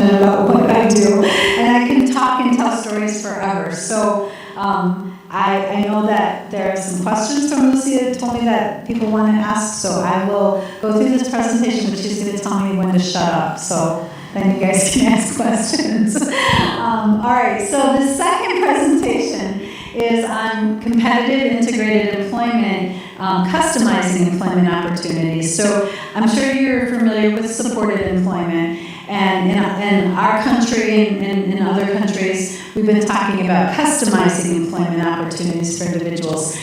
passionate about what I do, and I can talk and tell stories forever. So I know that there are some questions from Lucy that told me that people want to ask, so I will go through this presentation, but she's going to tell me when to shut up, so then you guys can ask questions. All right, so the second presentation is on competitive integrated employment, customizing employment opportunities. So I'm sure you're familiar with supported employment, and in our country and in other countries, we've been talking about customizing employment opportunities for individuals.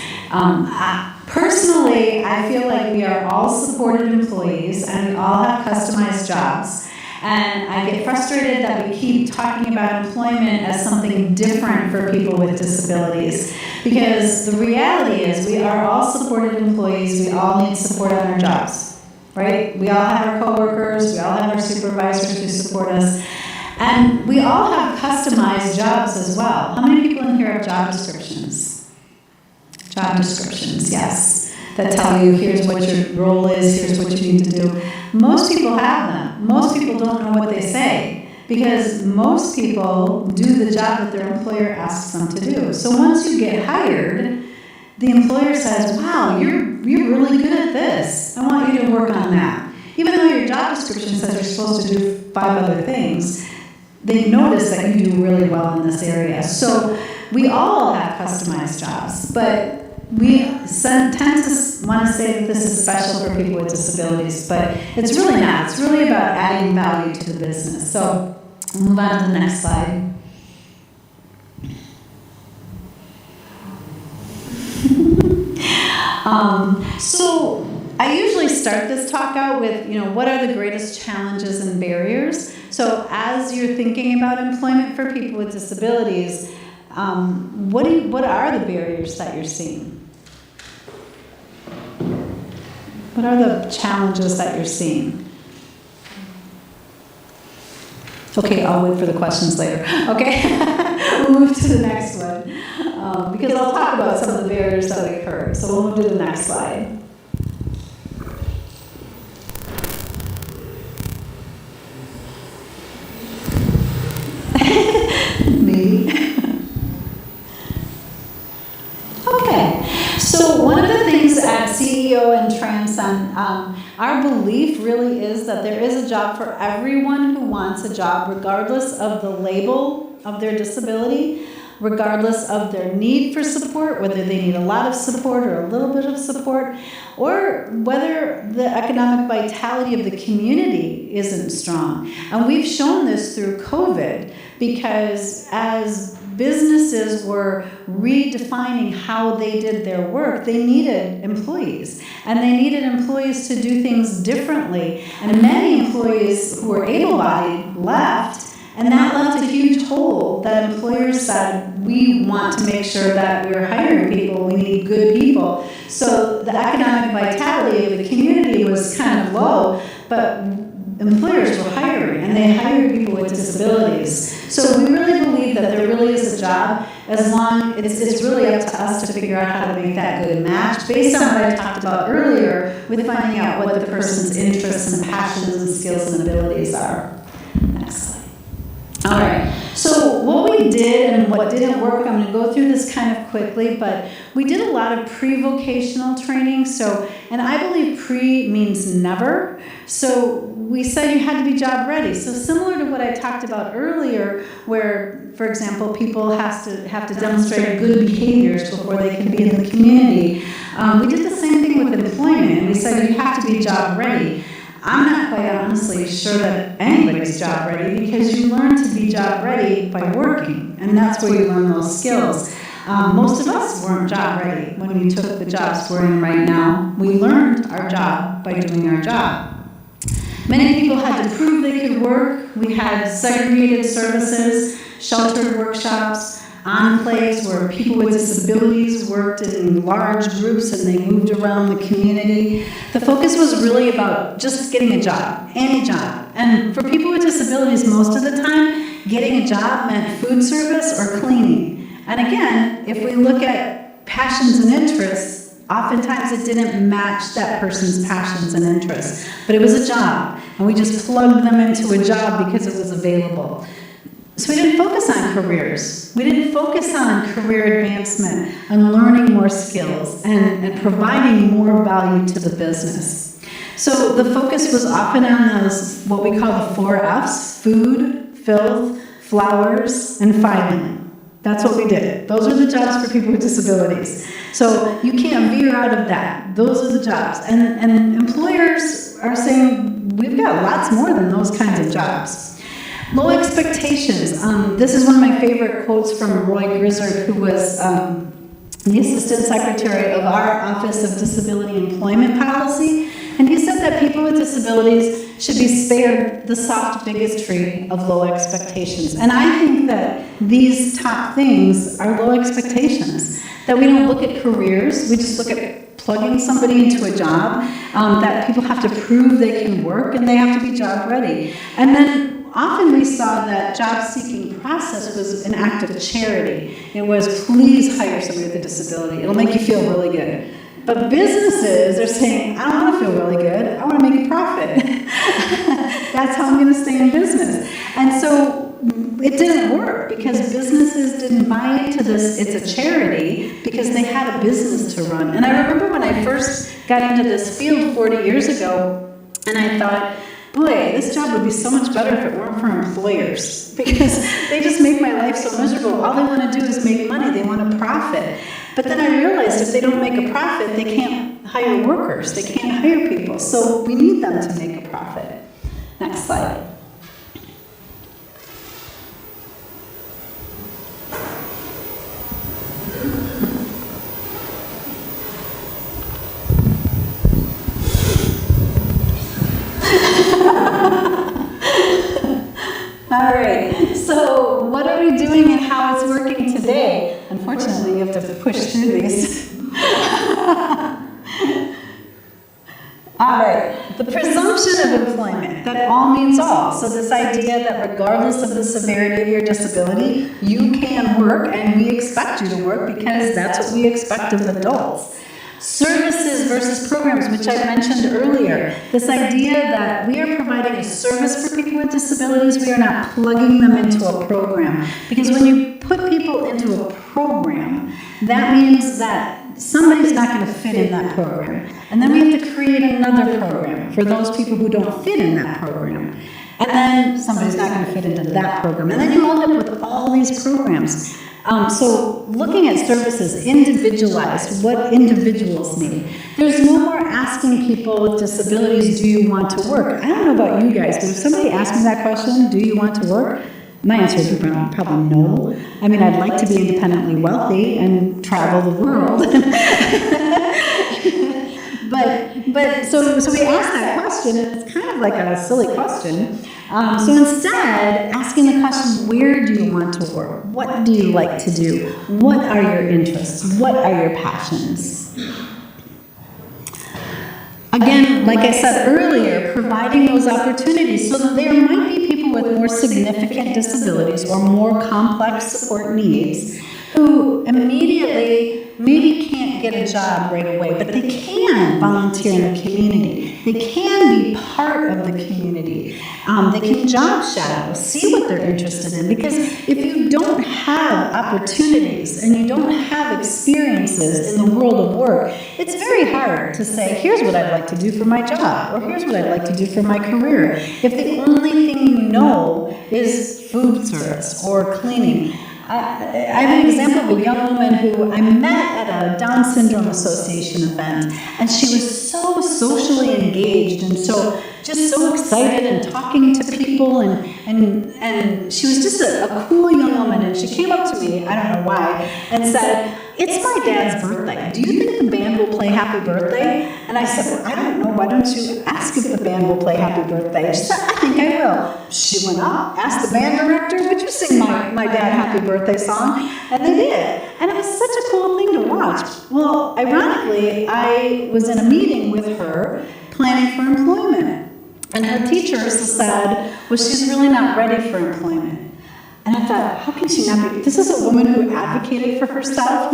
Personally, I feel like we are all supported employees and we all have customized jobs. And I get frustrated that we keep talking about employment as something different for people with disabilities. Because the reality is we are all supported employees, we all need support on our jobs, right? We all have our coworkers, we all have our supervisors who support us. And we all have customized jobs as well. How many people in here have job descriptions? Job descriptions, yes. That tell you, here's what your role is, here's what you need to do. Most people have them. Most people don't know what they say because most people do the job that their employer asks them to do. So once you get hired, the employer says, wow, you're really good at this. I want you to work on that. Even though your job description says you're supposed to do 5 other things, they notice that you do really well in this area. So we all have customized jobs, but we tend to want to say that this is special for people with disabilities, but it's really not. It's really about adding value to the business. So we'll move on to the next slide. So I usually start this talk out with, what are the greatest challenges and barriers? So as you're thinking about employment for people with disabilities, what are the barriers that you're seeing? What are the challenges that you're seeing? Okay, I'll wait for the questions later. Okay, we'll move to the next one. Because I'll talk about some of the barriers that occur. So we'll move to the next slide. Maybe. Okay, so one of the things at CEO and Transcend, our belief really is that there is a job for everyone who wants a job, regardless of the label of their disability, regardless of their need for support, whether they need a lot of support or a little bit of support, or whether the economic vitality of the community isn't strong. And we've shown this through COVID, because as businesses were redefining how they did their work, they needed employees. And they needed employees to do things differently. And many employees who were able-bodied left, and that left a huge hole that employers said, we want to make sure that we're hiring people, we need good people. So the economic vitality of the community was kind of low, but employers were hiring, and they hired people with disabilities. So we really believe that there really is a job, as long it's really up to us to figure out how to make that good match based on what I talked about earlier with finding out what the person's interests and passions and skills and abilities are. Next slide. All right, so what we did and what didn't work, I'm going to go through this kind of quickly, but we did a lot of pre-vocational training. So, and I believe pre means never. So we said you had to be job ready. So similar to what I talked about earlier, where, for example, people have to demonstrate good behaviors before they can be in the community. We did the same thing with employment. We said you have to be job ready. I'm not quite honestly sure that anybody's job ready, because you learn to be job ready by working, and that's where you learn those skills. Most of us weren't job ready when we took the jobs we're in right now. We learned our job by doing our job. Many people had to prove they could work. We had segregated services, sheltered workshops, enclaves where people with disabilities worked in large groups and they moved around the community. The focus was really about just getting a job, any job. And for people with disabilities, most of the time, getting a job meant food service or cleaning. And again, if we look at passions and interests, oftentimes it didn't match that person's passions and interests, but it was a job, and we just plugged them into a job because it was available. So we didn't focus on careers. We didn't focus on career advancement and learning more skills and providing more value to the business. So the focus was often on those, what we call the 4 F's: food, filth, flowers, and filing. That's what we did. Those are the jobs for people with disabilities. So you can't veer out of that. Those are the jobs. And employers are saying, we've got lots more than those kinds of jobs. Low expectations. This is one of my favorite quotes from Roy Grizzard, who was the Assistant Secretary of our Office of Disability Employment Policy. And he said that people with disabilities should be spared the soft bigotry of low expectations. And I think that these top things are low expectations. That we don't look at careers, we just look at plugging somebody into a job, that people have to prove they can work and they have to be job ready. And then often we saw that job-seeking process was an act of charity. It was, please hire somebody with a disability. It'll make you feel really good. But businesses are saying, I don't want to feel really good. I want to make a profit. That's how I'm going to stay in business. And so it didn't work because businesses didn't buy into this, it's a charity, because they had a business to run. And I remember when I first got into this field 40 years ago, and I thought, boy, this job would be so much better if it weren't for employers, because they just make my life so miserable. All they want to do is make money. They want to profit. But then I realized if they don't make a profit, they can't hire workers. They can't hire people. So we need them to make a profit. Next slide. All right, so what are we doing and how it's working today? Unfortunately, you have to push through these. All right, the presumption of employment, that all means all. So this idea that regardless of the severity of your disability, you can work and we expect you to work because that's what we expect of adults. Services versus programs, which I mentioned earlier. This idea that we are providing a service for people with disabilities, we are not plugging them into a program. Because when you put people into a program, that means that somebody's not going to fit in that program. And then we have to create another program for those people who don't fit in that program. And then somebody's not going to fit into that program. And then you end up with all these programs. So looking at services, individualized, what individuals need. There's no more asking people with disabilities, do you want to work? I don't know about you guys, but if somebody asked me that question, do you want to work? My answer would be probably no. I mean, I'd like to be independently wealthy and travel the world. But so we asked that question, and it's kind of like a silly question. So instead, asking the question, where do you want to work? What do you like to do? What are your interests? What are your passions? Again, like I said earlier, providing those opportunities so that there might be people with more significant disabilities or more complex support needs who immediately maybe can't get a job right away, but they can volunteer in the community. They can be part of the community. They can job shadow, see what they're interested in. Because if you don't have opportunities and you don't have experiences in the world of work, it's very hard to say, here's what I'd like to do for my job, or here's what I'd like to do for my career, if the only thing you know is food service or cleaning. I have an example of a young woman who I met at a Down Syndrome Association event, and she was so socially engaged and so excited and talking to people, and she was just a cool young woman, and she came up to me, I don't know why, and said, it's my dad's birthday. Do you think the band will play Happy Birthday? And I said, well, I don't know. Why don't you ask if the band will play Happy Birthday? She said, I think I will. She went up, asked the band director, would you sing my dad Happy Birthday song? And they did. And it was such a cool thing to watch. Well, ironically, I was in a meeting with her planning for employment. And her teacher said, well, she's really not ready for employment. And I thought, how can she not be? This is a woman who advocated for herself,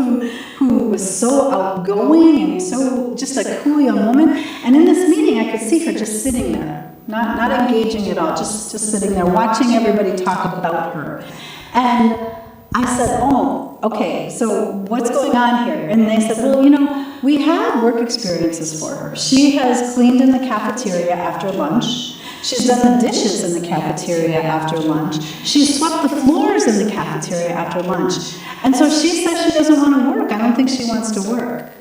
who was so outgoing and so just a cool young woman. And in this meeting, I could see her just sitting there, not engaging at all, just sitting there, watching everybody talk about her. And I said, oh, okay, so what's going on here? And they said, well, you know, we had work experiences for her. She has cleaned in the cafeteria after lunch. She's done the dishes in the cafeteria after lunch. She's swept the floors in the cafeteria after lunch. And so she says she doesn't want to work. I don't think she wants to work.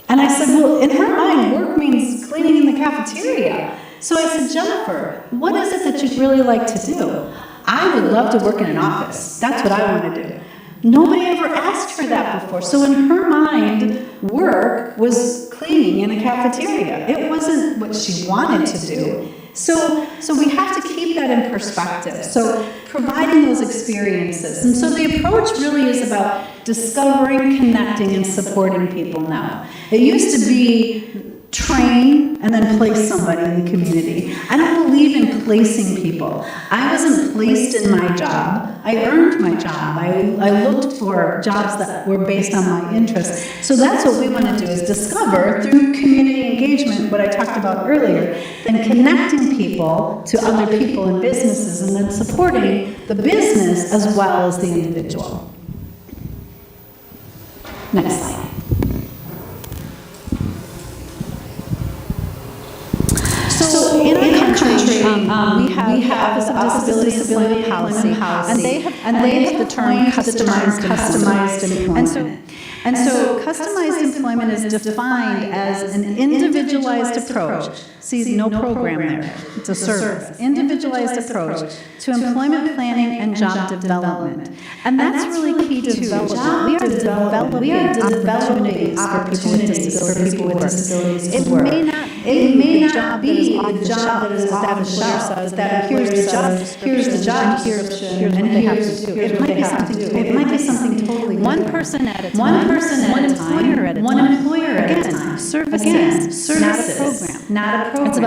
And I said, well, in her mind, work means cleaning in the cafeteria. So I said, Jennifer, what is it that you'd really like to do? I would love to work in an office. That's what I want to do. Nobody ever asked her that before. So in her mind, work was cleaning in a cafeteria. It wasn't what she wanted to do. So we have to keep that in perspective. So providing those experiences. And so the approach really is about discovering, connecting, and supporting people now. It used to be train and then place somebody in the community. I don't believe in placing people. I wasn't placed in my job. I earned my job. I looked for jobs that were based on my interests. So that's what we want to do, is discover through community engagement, what I talked about earlier, and connecting people to other people and businesses, and then supporting the business as well as the individual. Next slide. So in our country, we have the Office of Disability Policy, and they have the term customized employment. And so customized employment is defined as an individualized approach. See, no program there. It's a service. Individualized approach to employment planning and job development. And that's really key to development. We are developing opportunities for people with disabilities to work. It may not be the job that is established ourselves, that here's the job description, and they have to do. It might be something totally different. One person at a time. One employer at a time. Services. Not a program. It's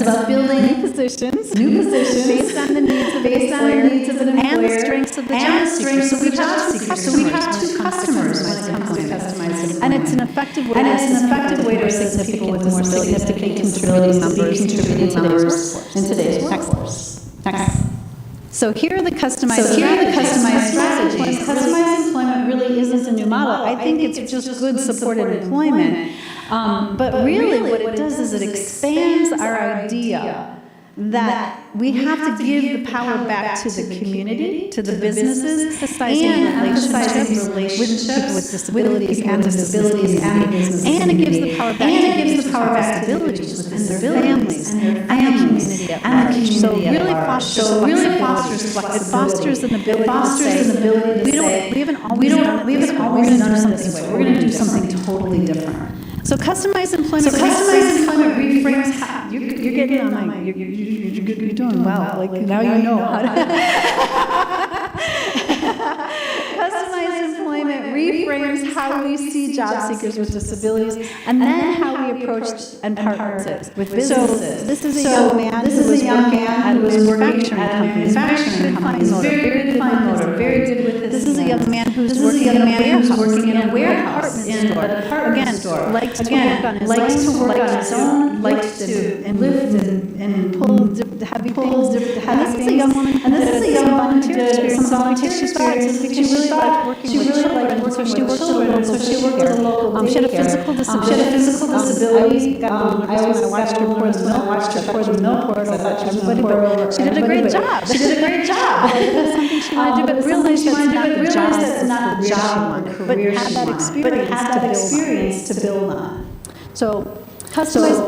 about building new positions based on the needs of an employer and the strengths of the job seeker. So we have two customers when it comes to customized employment. And it's an effective way to assist people with more significant contributing members in today's workforce. Next. So here are the customized strategies. Customized employment really isn't a new model. I think it's just good supported employment. But really what it does is it expands our idea that we have to give the power back to the community, to the businesses, and emphasizing relationships with disabilities and businesses. And it gives the power back to villages within their families and the community at large. So it really fosters flexibility. It fosters an ability to say, we haven't always done something this way. We're going to do something totally different. So customized employment reframes how you're getting on my you're doing well. Like now you know how to. Customized employment reframes how we see job seekers with disabilities, and then how we approach and partner with businesses. So this is a young man who was working at a manufacturing company. Very good motor, very good with this. This is a young man who's working in a warehouse store. Likes to work on his own, likes to lift and pull heavy things. And this is a young woman who did some volunteer experiences because she really liked working with children. So she worked at a local She had a physical disability. I always watched her pour the milk. I thought she did a great job. That's something she wanted to do, but realized that's not the job, but had that experience to build on. So customized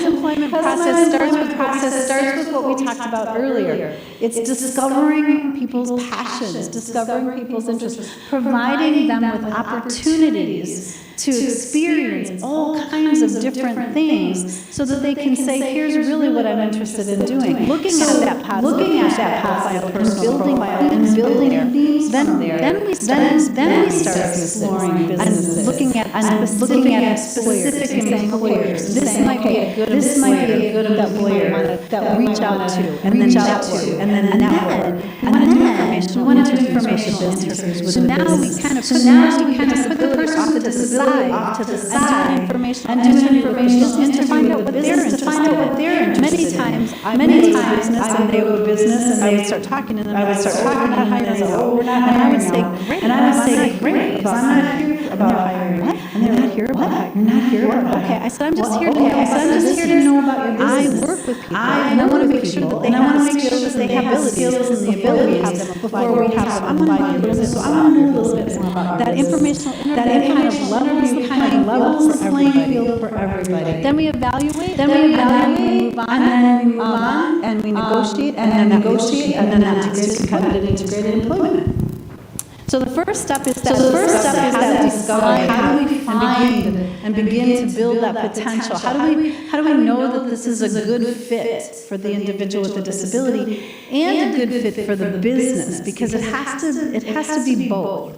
employment process starts with what we talked about earlier. It's discovering people's passions, discovering people's interests, providing them with opportunities to experience all kinds of different things so that they can say, here's really what I'm interested in doing. Looking at that positive personal profile and building themes from there, then we start exploring businesses and looking at specific employers. This might be a good employer that reach out to and then network. We want to do informational interviews with the business. So now we kind of put the person off to the side, and do an informational interview to find out what they're interested. Many times, they go to business and they would start talking to them. I would start talking about hiring. And I would say, great, because I'm not here about hiring. And they're not here about hiring. You're not here about hiring. Okay, I said, I'm just here to know about your business. I work with people, and I want to make sure that they have the skills and the abilities before we have them apply to your business. So I want to know a little bit more about that information. That kind of levels the playing field for everybody. Then we evaluate, and then we move on, and we negotiate, and then that integrated employment. So the first step is that discovery. How do we find and begin to build that potential? How do we know that this is a good fit for the individual with a disability and a good fit for the business? Because it has to be both.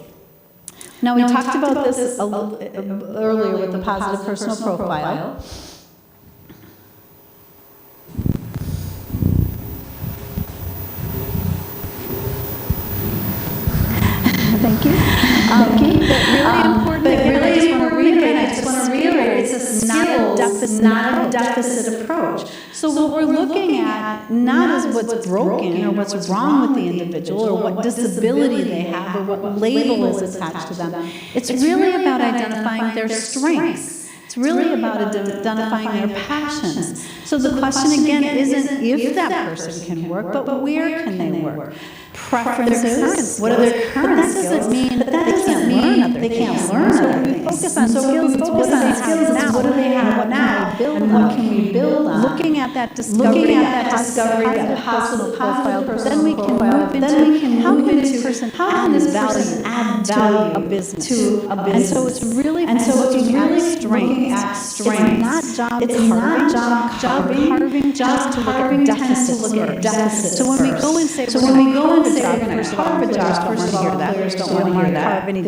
Now, we talked about this earlier with the positive personal profile. Thank you. But really, I just want to reiterate, it's not a deficit approach. So what we're looking at not is what's broken or what's wrong with the individual or what disability they have or what label is attached to them. It's really about identifying their strengths. It's really about identifying their passions. So the question again isn't if that person can work, but where can they work? Preferences. What are their current skills? That doesn't mean they can't learn other things. We focus on skills now. What do they have now? And what can we build on? Looking at that discovery, that positive profile, then we can move into how can this person add value to a business. And so it's really looking at strengths. It's not job carving, just to look at deficits. So when we go and say we're going to carve a job, first of all, employers don't want to hear that. Carve any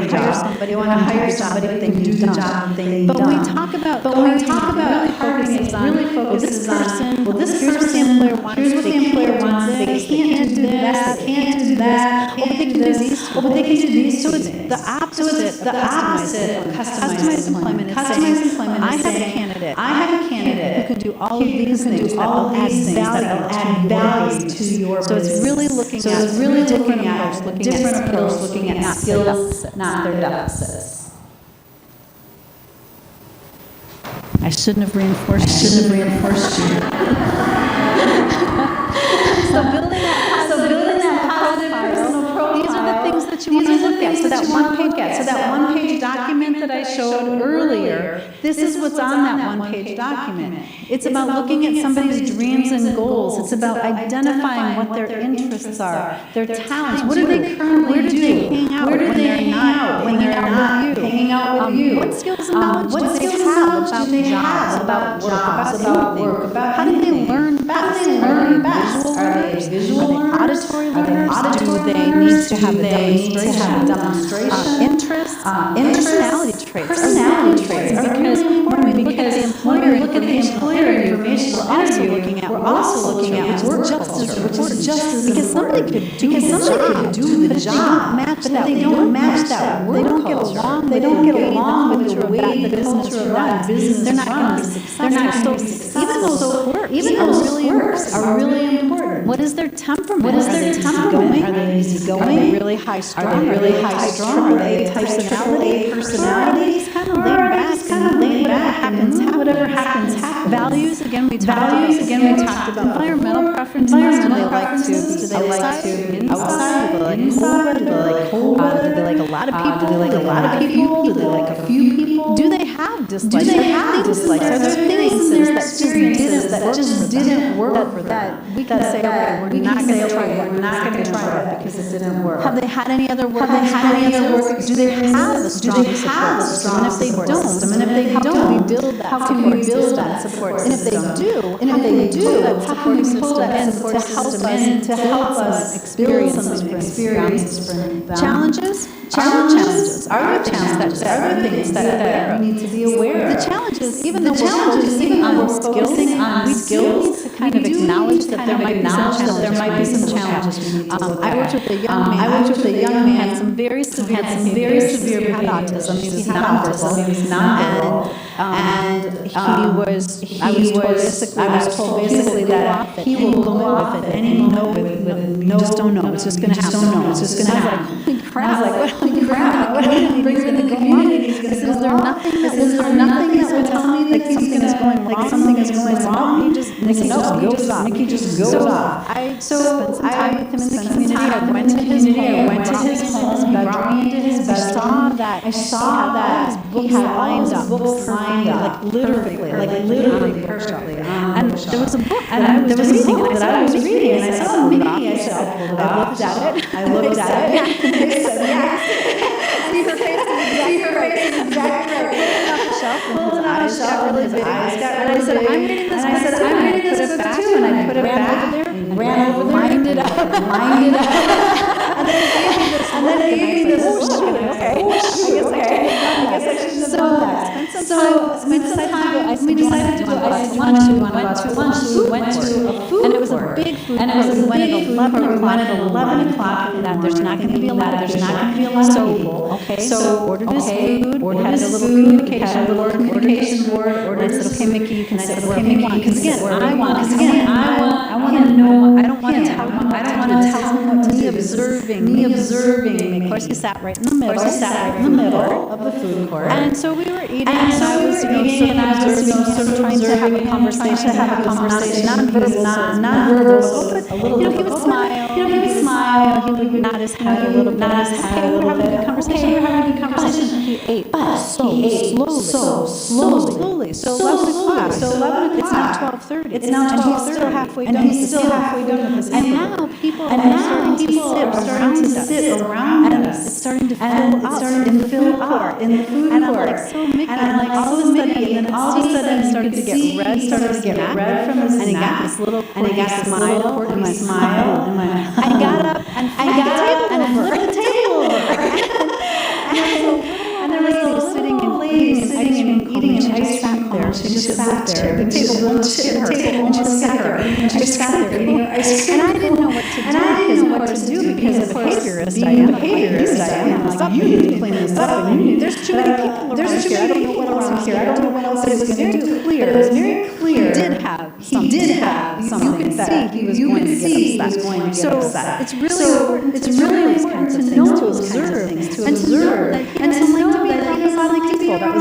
job. They want to hire somebody that can do the job. But when we talk about carving, it really focuses on, here's what the employer wants. They can't do that. But they can do these. So it's the opposite of customized employment. I have a candidate who can do all of these things that will add value to your business. So it's really looking at different approach, looking at skills, not their deficits. I shouldn't have reinforced you. So building that positive personal profile, these are the things that you want to look at. So that one-page document that I showed earlier, this is what's on that one-page document. It's about looking at somebody's dreams and goals. It's about identifying what their interests are, their talents. What do they currently do? Where do they hang out when they're not hanging out with you? What skills and knowledge do they have about work? How do they learn best? Are they visual learners? Auditory learners? Do they need to have a demonstration? Interests? Personality traits are really important because the employer information we're also looking at work culture, which is just as because somebody could do the job, but they don't match that work culture. They don't get along with the way the culture of that business they're not going to be successful. Even those works are really important. What is their temperament? Are they easygoing? Are they really high strung? Are they personality? It's kind of laid back. Whatever happens. Values again. We talked about environmental preferences. Do they like to inside? Do they like inside? Do they like cold? Do they like a lot of people? Do they like a few people? Do they have dislikes? Are there things in their experiences that just didn't work for them. We can say, okay, we're not going to try it. We're not going to try it because it didn't work. Have they had any other work? Do they have a strong support system? And if they don't, how can we build that support system? And if they do, how can we pull that support system to help us experience some challenges? Challenges. Are there challenges? Are there things that we need to be aware of? The challenges, even though we're focusing on skills, we need to kind of acknowledge that there might be some challenges. I worked with a young man, had some very severe autism. He was nonverbal, and I was told basically that he will go off at any moment with you just don't know. It's just going to happen. It's just going to happen. I was like, holy crap, what brings me to the community? Is there nothing that would tell me that something is going wrong? Nikki just goes off. I spent some time with him in the community. I went to his home, he brought me into his bedroom. I saw that his books lined up, like literally perfectly. And there was a book that I was reading, and I saw Nikki. I looked at it. See her face is exactly right. Pulled it off the shelf, really big. And I said, I'm reading this book too. And I put it back over there, and ran over there, lined it up. And then they gave me this book. Okay. I guess I shouldn't have done that. So we decided to go. I said, went to lunch. We went to a food court. And it was a big food court. We went at 11 o'clock. And there's not going to be a lot of people. Okay. So ordered his food. Had a little communication board. Ordered. I said, okay, Mickey, you can sit wherever you want. Because again, I want to know. I don't want to tell him what to do. Me observing. Of course, he sat right in the middle of the food court. And so we were eating, and I was sort of trying to have a conversation, non-verbal, but a little bit. He would smile, he would nod his head a little bit. Hey, we're having a good conversation. He ate, but so slowly. So 11 o'clock. It's now 12:30. And he's still halfway done with his And now people are starting to sit around us. It's starting to fill up in the food court. And I'm like, so Mickey, all of a sudden it started to get red from his neck. And he got smile, and my smile, and I got up and flipped the table over. And there was a lady sitting and eating an ice cream cone. She just sat there. The table won't sit her. And she just sat there eating her ice cream. And I didn't know what to do because of behaviorist I am. Like, you need to clean this up. There's too many people around here. I don't know what else it was very clear. It was very clear. He did have something that he was going to get upset. So it's really important to know, to observe, and to know to be around other people. That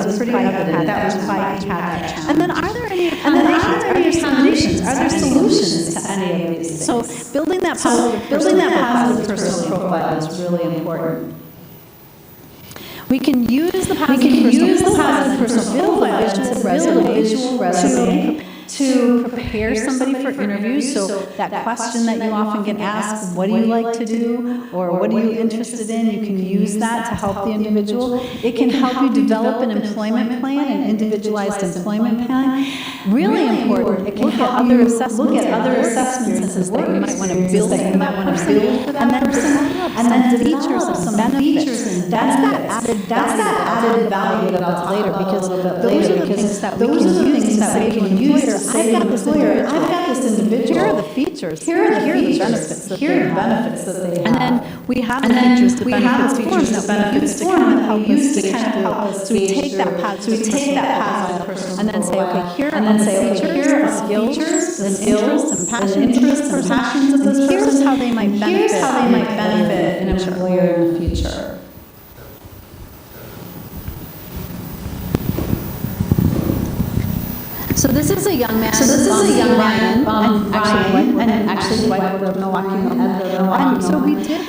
was pretty evident. That was why he had that challenge. And then are there any accommodations? Are there solutions to any of these things? So building that positive personal profile is really important. We can use the positive personal profile, visual resume, to prepare somebody for interviews. So that question that you often get asked, what do you like to do, or what are you interested in, you can use that to help the individual. It can help you develop an employment plan, an individualized employment plan. Really important, it can help you look at other assessments that you might want to build for that person, and then features of some benefits. That's that added value that I'll later, because those are the things that we can use. I've got this lawyer, I've got this individual. Here are the features. Here are the benefits that they have. And then we have the features, the benefits to kind of help us. So we take that positive personal and then say, okay, here are the skills and interests and passions of this person. Here's how they might benefit an employer in the future. So this is a young man. Ryan, actually white of Milwaukee. And so we did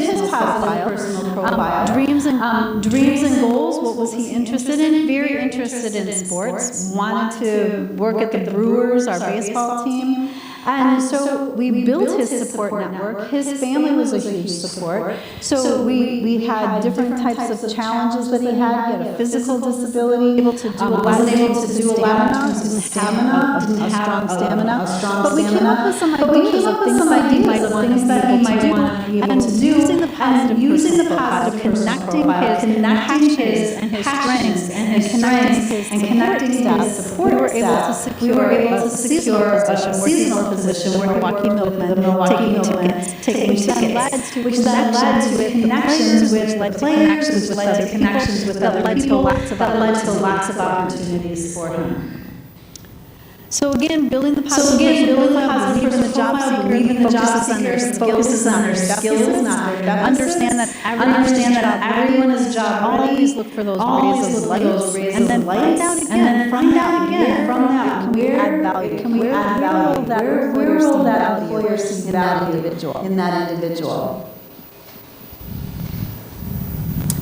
his personal profile. Dreams and goals. What was he interested in? Very interested in sports. Wanted to work at the Brewers, our baseball team. And so we built his support network. His family was a huge support. So we had different types of challenges that he had. He had a physical disability, wasn't able to do a lot of stamina, a strong stamina. But we came up with some ideas of things that he might want to be able to do, using the positive, connecting his strengths and connecting his support staff. We were able to secure a seasonal position where Milwaukee Milkmen taking tickets, which then led to connections with other connections with other people that led to lots of opportunities for him. So again, building the positive profile, believe in the job seeker, believe in the job seeker, focuses on their skills, not their deficits. Understand that everyone has a job. Always look for those rays of light, and then find out again. From that, can we add value? Where will that employer see value in that individual?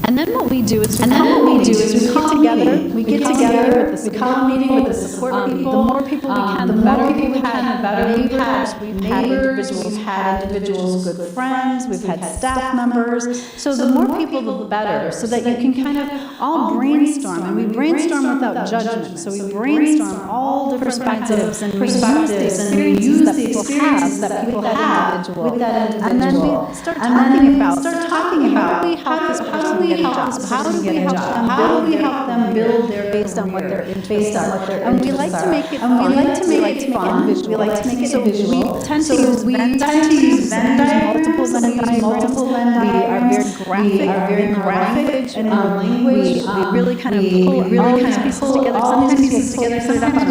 And then what we do is we get together with the support people. The more people we can, the better we've had neighbors, we've had individuals, good friends, we've had staff members. So the more people, the better, so that you can kind of all brainstorm. And we brainstorm without judgment. So we brainstorm all different perspectives and we use the experiences that people have with that individual. And then we start talking about how do we help them build their based on what they're interested in. And we like to make it fun. We like to make it visual. We tend to use Venn diagrams, multiple Venn diagrams. We are very graphic in our language. We really kind of pull all these pieces together. Sometimes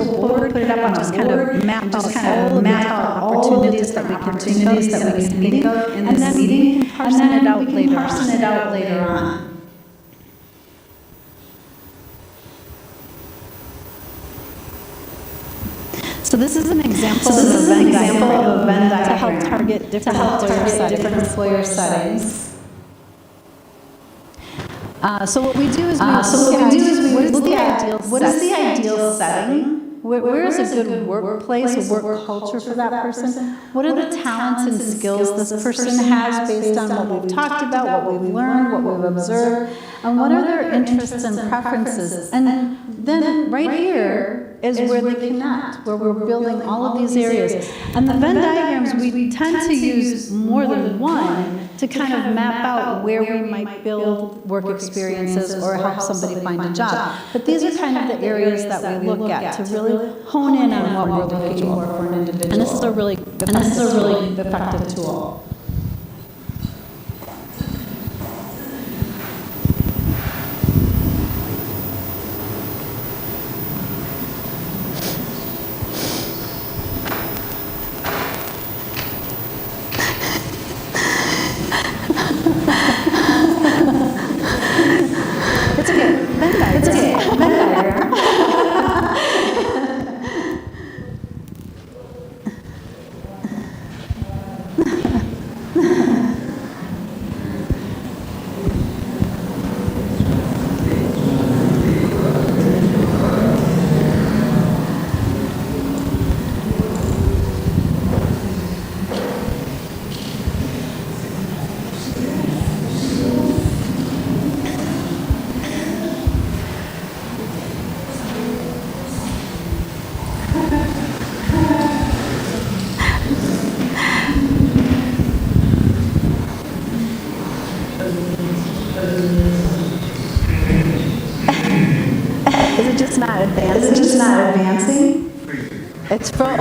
put it up on a board, just kind of map out opportunities that we can think of in this meeting, and parson it out later on. So this is an example of a Venn diagram to help target different employer settings. So what we do is we look at what is the ideal setting. Where is a good workplace, a work culture for that person? What are the talents and skills this person has based on what we've talked about, what we've learned, what we've observed, and what are their interests and preferences? And then right here is where they connect, where we're building all of these areas. And the Venn diagrams, we tend to use more than one to kind of map out where we might build work experiences or help somebody find a job. But these are kind of the areas that we look at to really hone in on what we're looking for an individual. And this is a really effective tool. Is it just not advancing? It's okay.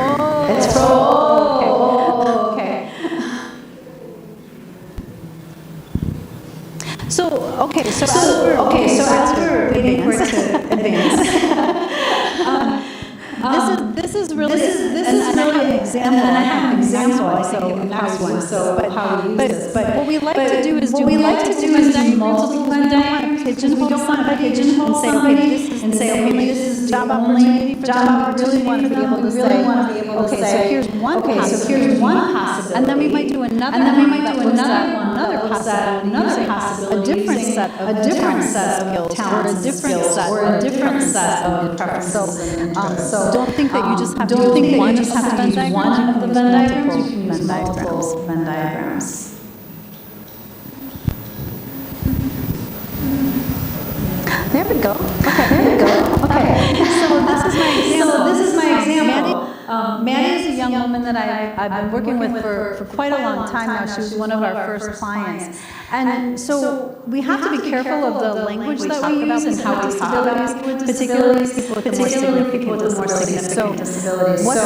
So as we're waiting for it to advance, this is really an example. And I have an example. I think in the next one. But what we like to do is do multiple Venn diagrams. pigeonhole somebody and say, okay, maybe this is job opportunity for them. We really want to be able to say, so here's one possibility, and then we might do another possibility, a different set of skills, or a different set of preferences. So don't think that you just have to use one of the Venn diagrams. You can use multiple Venn diagrams. There we go. Okay. So this is my example. Maddie is a young woman that I've been working with for quite a long time now. She was one of our first clients. And so we have to be careful of the language that we use and how we talk about people with disabilities, people with more significant disabilities. What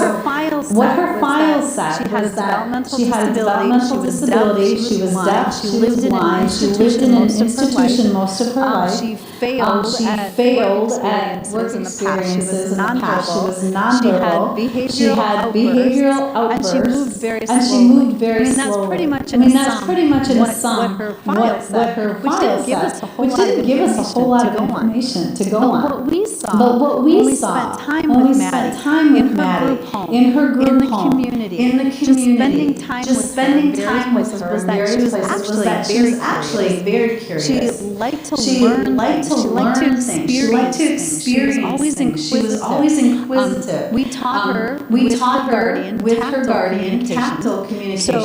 her file said she had a developmental disability, she was deaf, she lived in an institution most of her life. She failed at work experiences in the past. She was nonverbal. She had behavioral outbursts. And she moved very slowly. That's pretty much in a sum what her file said, which didn't give us a whole lot of information to go on. But what we saw when we spent time with Maddie in her group home, in the community, just spending time with her in various places, was that she was actually very curious. She liked to learn things. She liked to experience things. She was always inquisitive. We taught her with her guardian tactile communication.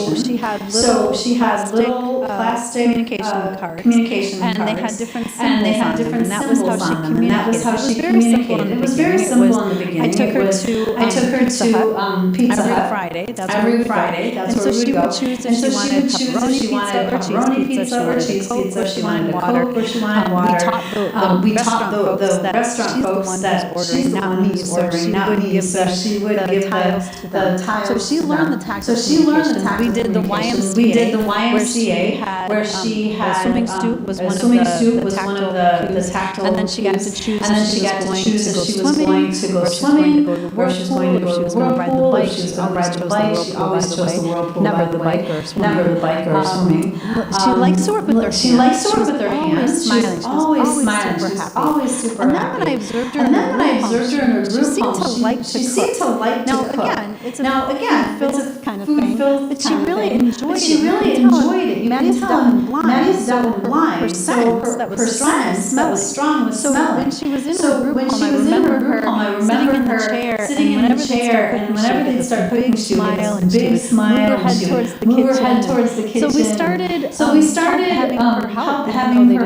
So she had little plastic communication cards. And they had different symbols on them. And that was how she communicated. It was very simple in the beginning. I took her to Pizza Hut every Friday. That's where we would go. And so she would choose if she wanted pepperoni pizza or cheese pizza, she wanted Coke or she wanted water. We taught the restaurant folks that she's the one who's ordering, not me. So she would give the tiles. So she learned the tactile communication. We did the YMCA, where she had a swimming suit was one of the tactile. And then she got to choose if she was going to go swimming, where she was going to go to the whirlpool, if she was going to ride the bike. She always chose the whirlpool, never the bike or swimming. She likes to work with her hands. She was always smiling. She was always super happy. And then when I observed her in her group home, she seemed to like to cook. Now again, it's a kind of thing, but she really enjoyed it. You can tell Maddie's deaf and blind, so her sense that was strong was smelling. So when she was in her group home, I remember her sitting in the chair, and whenever they'd start cooking, she would get this big smile, and she would move her head towards the kitchen. So we started having her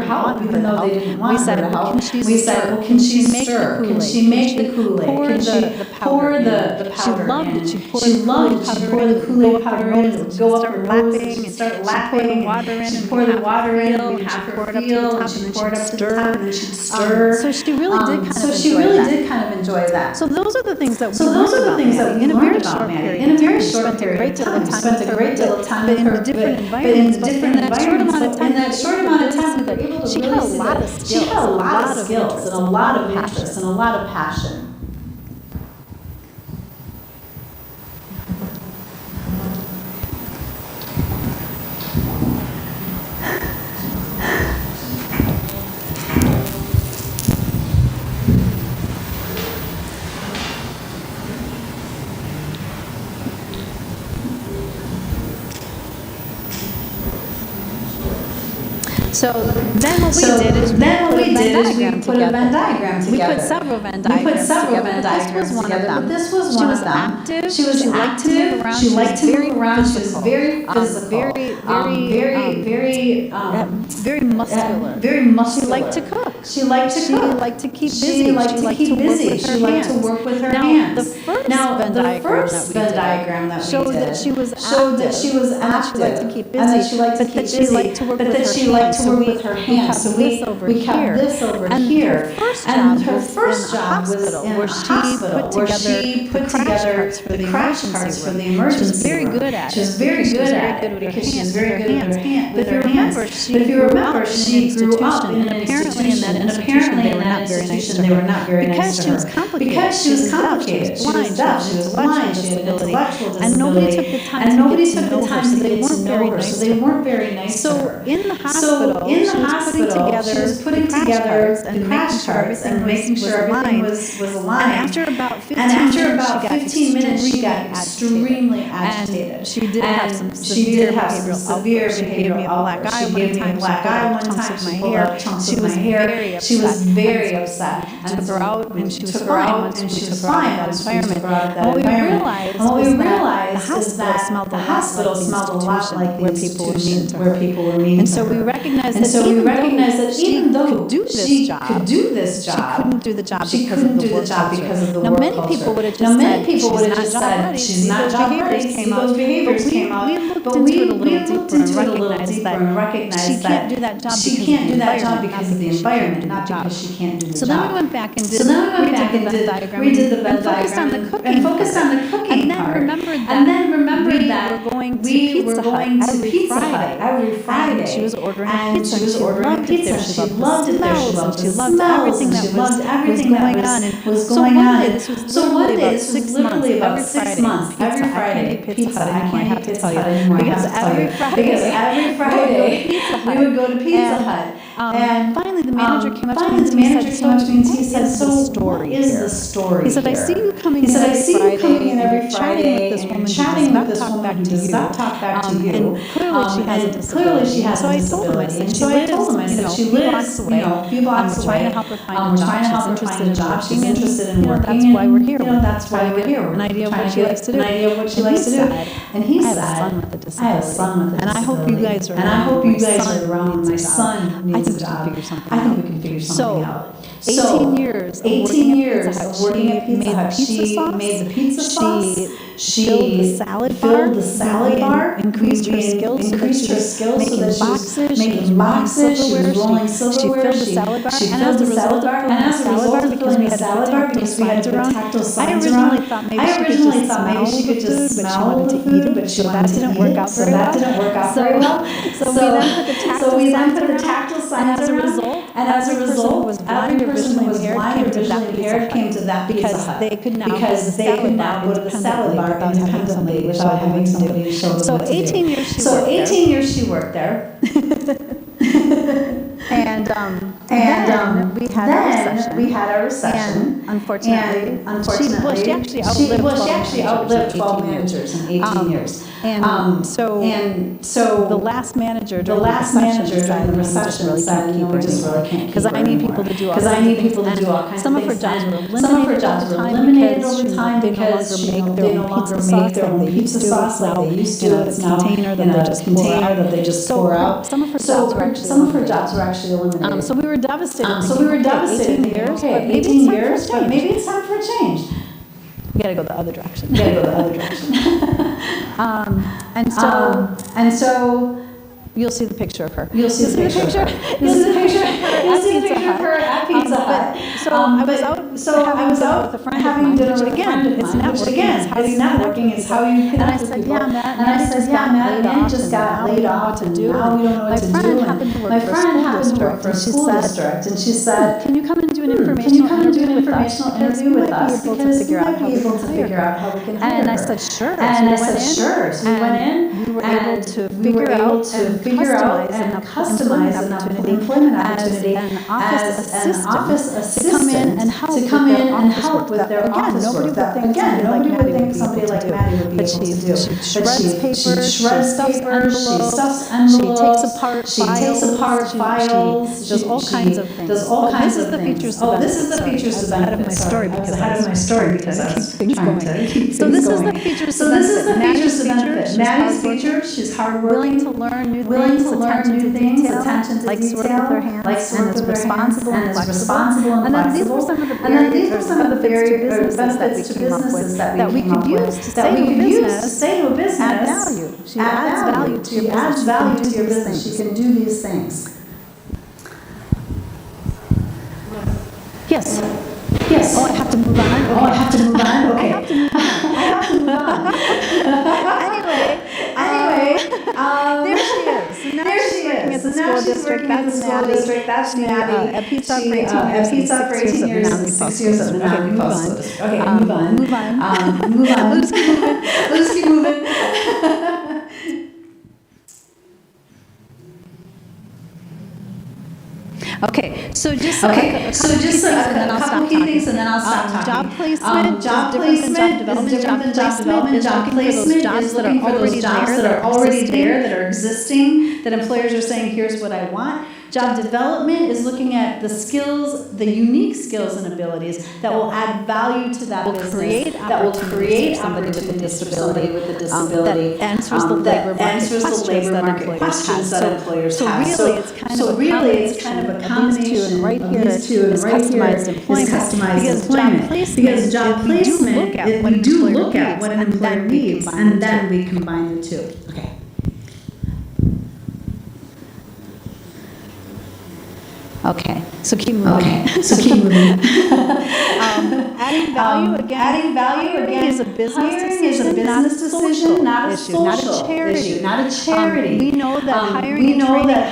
help, even though they didn't want her to help. We said, well, can she stir? Can she make the Kool-Aid? Can she pour the powder in? She loved to pour the Kool-Aid powder in, and it would go up her nose, and she'd start lapping, she'd pour the water in, and we'd have her feel, and she'd pour it up to the top, and she'd stir. So she really did kind of enjoy that. So those are the things that we learned about Maddie in a very short period of time. We spent a great deal of time with her, but in different environments. In that short amount of time, we were able to really see that she had a lot of skills and a lot of interest and a lot of passion. So then what we did is we put a Venn diagram together. We put several Venn diagrams together. This was one of them. She was active. She liked to move around. She was very physical. Very muscular. She liked to cook. She liked to keep busy. She liked to work with her hands. Now, the first Venn diagram that we did showed that she was active. She liked to keep busy. And that she liked to keep busy. She liked to work with her hands. So we kept this over here. And her first job was in a hospital where she put together the crash carts for the emergency room. She was very good at it. She was very good at it because she was very good with her hands. But if you remember, she grew up in an institution, and apparently in that institution they were not very nice to her. Because she was complicated. She was deaf. She was blind. She had an intellectual disability. And nobody took the time to get to know her, so they weren't very nice to her. So in the hospital, hospital, she was putting together the crash carts and making sure everything was aligned. And after about 15 minutes, she got extremely agitated. And she did have some severe behavioral. She gave me a black eye one time. She pulled out chunks of my hair. She was very upset. And took her out, and she was fine. That environment. And what we realized is that the hospital smelled a lot like where people were mean. And so we recognized that even though she could do this job, she couldn't do the job because of the work culture. Now, many people would have just said, she's not job ready. Those behaviors came out. But we looked into it a little deeper and recognized she can't do that job because of the environment, not because she can't do the job. So then we went back and did the Venn diagram and focused on the cooking part. And then remembered that we were going to Pizza Hut every Friday. And she was ordering pizza. She loved it there. She loved the smells. Everything that was going on. So one day, this was literally about 6 months. Every Friday, Pizza Hut. I can't eat Pizza Hut anymore. Because every Friday, we would go to Pizza Hut. And finally, the manager came up to me and he said, "So what is the story?" He said, "I see you coming in every Friday with this woman who does not talk back to you. And clearly she has a disability." So I told him, I said, "She lives a few blocks away. I'm trying to help her find a job. She's interested in working. That's why we're here. That's why we're here. An idea of what she likes to do." And he said, "I have a son with a disability. I have a son with a disability. And I hope you guys are around my son needs a job. I think we can figure something out." 18 years of working at Pizza Hut. She made the pizza sauce. She filled the salad bar. Increased her skills. Making boxes. She was rolling silverware. She filled the salad bar. And as a result of filling the salad bar, because we had to put tactile signs around, I originally thought maybe she could just smell the food, but she wanted to eat it. But that didn't work out very well. So we then put the tactile signs around. And as a result, every person who was blind or visually impaired came to that Pizza Hut. Because they could now go to the salad bar independently without having somebody show them what to do. 18 years she worked there. And then we had our recession. And unfortunately, she actually outlived 12 managers in 18 years. So the last manager during the recession said, we just really can't keep her. Because I need people to do all kinds of things. Some of her jobs were eliminated over time because they no longer make their own pizza sauce like they used to. It's now in a container that they just pour out. Some of her jobs were actually eliminated. So we were devastated. 18 years, but maybe it's time for a change. You gotta go the other direction. And so you'll see the picture of her. You'll see the picture of her at Pizza Hut. So I was out with a friend having dinner with a friend of mine. It's networking. It's how you connect with people. And I said, Matt just got laid off, and now we don't know what to do. My friend happened to work for a school district, and she said, "Can you come and do an informational interview with us? Because we might be able to figure out how we can hire her." And I said, "Sure." So we went in. We were able to figure out and customize an employment opportunity as an office assistant to come in and help with their office work. Nobody would think somebody like Maddie would be able to do. But she shreds papers, she stuffs envelopes, she takes apart files, she does all kinds of things. This is the features of the benefit. I was ahead of my story because I was trying to keep things going. So this is the features of benefit. Maddie's feature, she's hardworking, willing to learn new things, attention to detail, likes to work with her hands, and is responsible and flexible. And then these were some of the benefits to businesses that we could use to say to a business, add value. She adds value to your business. She can do these things. Yes. Oh, I have to move on. Okay. I have to move on. Anyway, there she is. Now she's working at the school district. That's Maddie. A pizza for 18 years, 6 years at the Mountain Post. Okay, move on. Let's keep moving. So just a couple key things, and then I'll stop talking. Job placement is different than job development. Job placement is looking for those jobs that are already there, that are existing, that employers are saying, here's what I want. Job development is looking at the skills, the unique skills and abilities that will add value to that business, that will create somebody with a disability, that answers the labor market questions that employers have. So really, it's kind of a combination of these two, and right here is customized employment. Because job placement, we do look at what an employer needs, and then we combine the two. Okay. Okay, so keep moving. Adding value again is a business decision, not a social issue, not a charity. We know that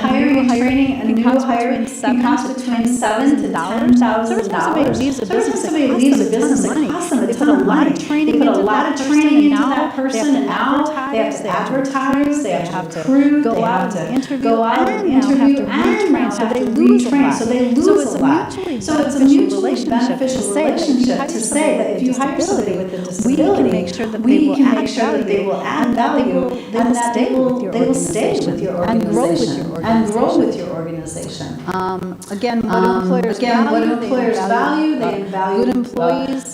hiring and training a new hire can cost between $7,000 to $10,000. So somebody leaves a business, it costs them a ton of money. They put a lot of training into that person, and now they have to advertise, they have to recruit, they have to go out and interview, and now have to retrain. So they lose a lot. So it's a mutually beneficial relationship to say that if you hire somebody with a disability, we can make sure that they will add value, and that they will stay with your organization and grow with your organization. Again, what employers value, they value good employees,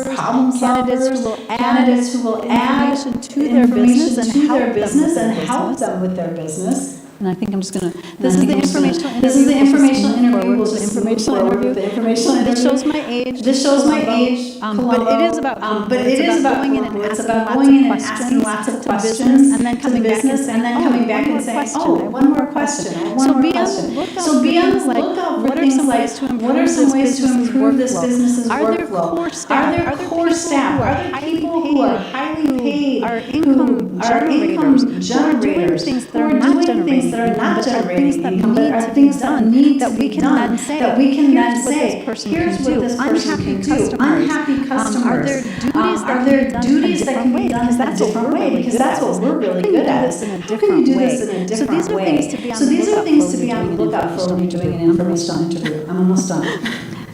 problem solvers, candidates who will add information to their business and help them with their business. And I think I'm just going to. This is the informational interview. We'll just move forward with the informational interview. This shows my age. But it is about going in and asking lots of questions, and then coming back and saying, oh, one more question. So be on the lookout for things like, what are some ways to improve this business's workflow? Are there core staff? Are there people who are highly paid, are income generators, things that are not generating income, but are things that need to be done, that we can then say, here's what this person can do. Unhappy customers. Are there duties that can be done in a different way? Because that's what we're really good at. How can you do this in a different way? So these are things to be on the lookout for when you're doing an informational interview. I'm almost done.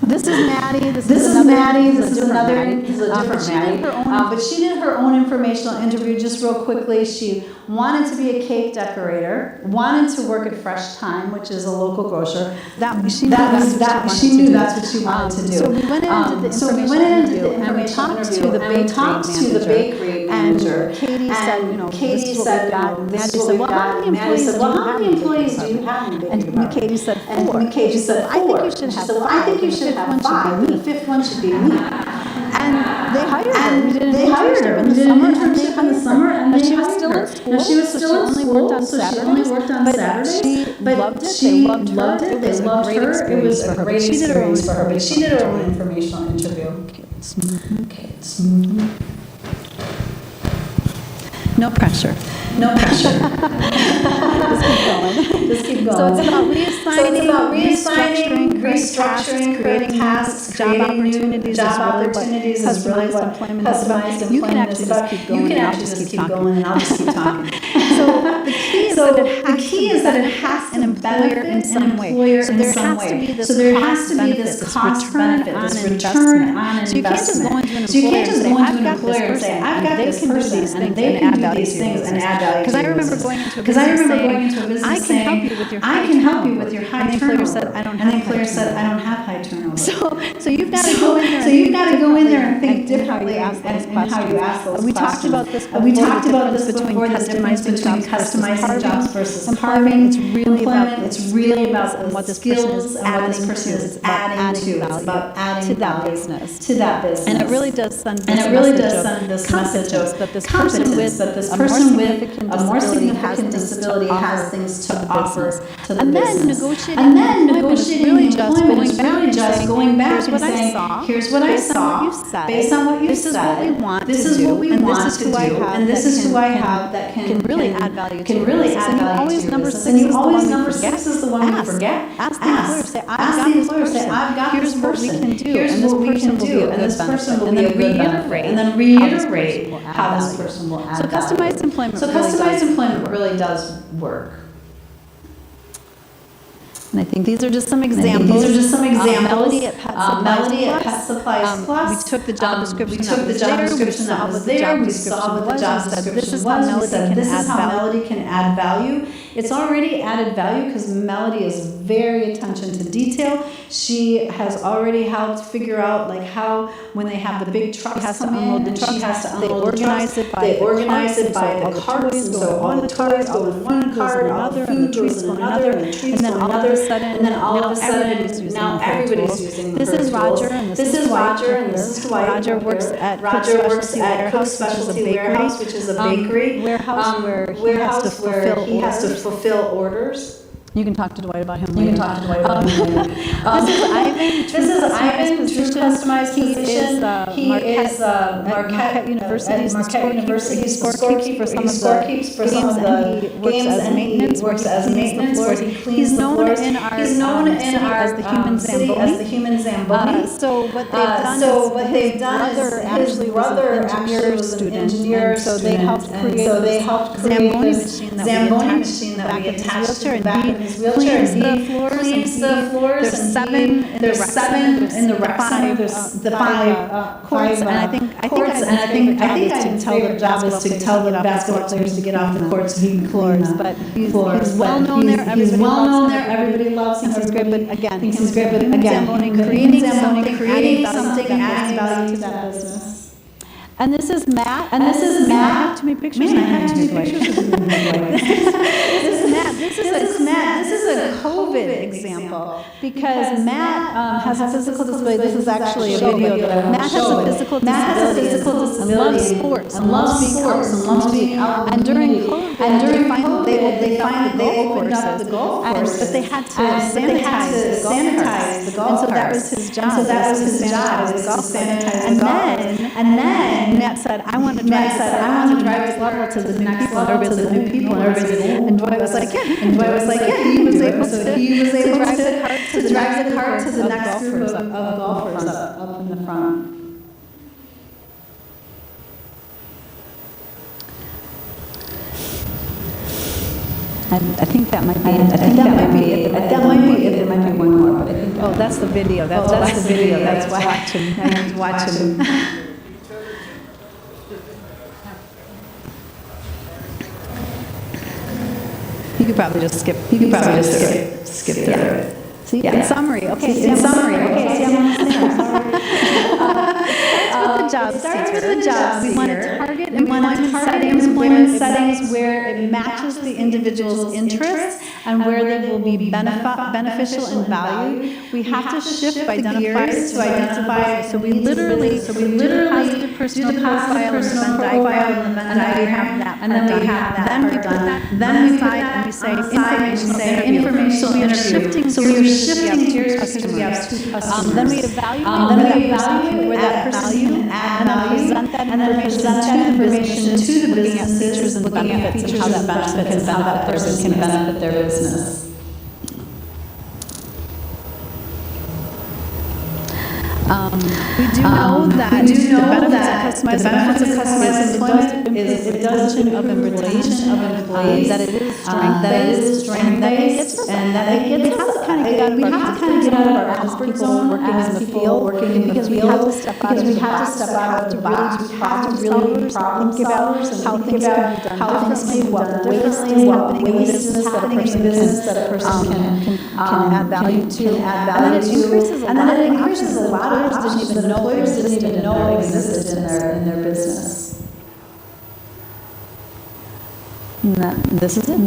This is Maddie. This is Maddie. This is a different Maddie. But she did her own informational interview just real quickly. She wanted to be a cake decorator, wanted to work at Fresh Time, which is a local grocer. She knew that's what she wanted to do. So we went into the informational interview and we talked to the bakery manager. And Katie said, this is what we've got. Maddie said, well, how many employees do you have in the bakery department? And Katie said 4. And Katie said 4. I think you should have 5. The 5th one should be me. And they hired her. We did an internship in the summer, and she was still in school. She was still in school, so she only worked on Saturdays. But she loved it. They loved her. It was a great experience for her. But she did her own informational interview. Okay, let's move. No pressure. Just keep going. So it's about reassigning, restructuring, creating tasks, job opportunities is really what customized employment. You can actually just keep going, and I'll just keep going, and I'll just keep talking. So the key is that it has to benefit an employer in some way. So there has to be this cost benefit, this return on investment. So you can't just go into an employer and say, I've got this person, and they can do these things and add value. Because I remember going into a business saying, I can help you with your high turnover. And the employer said, I don't have high turnover. So you've got to go in there. So you've got to go in there and think differently and how you ask those questions. We talked about this before. We talked about this before, the difference between customizing jobs versus carving. It's really about what the skills and what this person is adding to. It's about adding to that business. And it really does send this message of that this person with a more significant disability has things to offer to the business. And then negotiating employment is really just going back and saying, here's what I saw, based on what you said, this is what we want to do, and this is who I have that can really add value to your business. And you always number 6 is the one we forget. Ask the employer, say, I've got this person, here's what we can do, and this person will be a good benefit. And then reiterate how this person will add value. So customized employment really does work. And I think these are just some examples. Melody at Pet Supplies Plus. We took the job description that was there. We saw what the job description was. This is how Melody can add value. It's already added value because Melody is very attention to detail. She has already helped figure out like how when they have the big trucks come in and she has to unload the trucks, they organize it by the carts, and so all the toys go in one cart, all the food goes in another, and then all of a sudden now everybody's using This is Roger and this is Dwight. Roger works at Cook Specialty Warehouse, which is a bakery warehouse where he has to fulfill orders. You can talk to Dwight about him later. This is Ivan, true customized position. He is Marquette University's scorekeeper for some of the games, and he works as maintenance. He's known in our city as the human Zamboni. So what they've done is his brother actually was an engineer student, so they helped create this Zamboni machine that we attached to the back of his wheelchair, and he cleans the floors. There's seven in the rec center. There's the five courts, and I think Ivan's favorite job is to tell the basketball players to get off the court so he can clean but he's well known there. Everybody loves him. He's great, but again, creating something, adding value to that business. And this is Matt. I have too many pictures. This is a COVID example because Matt has a physical disability. This is actually a video that I Matt has a physical disability and loves sports and loves being out. And during COVID, they opened up the golf courses, but they had to sanitize the golf courses. And so that was his job. And then Matt said, I want to drive this level to the next level to the new people. And Dwight was like, yeah. He was able to drive the cart to the next group of golfers up in the front. I think that might be it. There might be one more, but I think that's the video. That's the video. That's watching. You could probably just skip through it. See, in summary. See, I'm Start with the jobs. We want to target employment settings where it matches the individual's interests and where they will be beneficial and value. We have to shift by gears to identify. So we literally do the personal profile and the Venn diagram, and then we have that. Then we find and we say information. So we are shifting gears because we have two customers. Then we evaluate where that person can add value, and then present that information to the business features and benefits and how that person can benefit their business. We do know that the benefits of customized employment is a reduction of employees, that it is strength-based, and that we have to kind of get out of our comfort zone working in the field, because we have to step out of the box. We have to really think about how things can be done differently, what ways is happening in business that a person can add value to, and then it increases a lot of employers didn't even know existed in their business. This is it.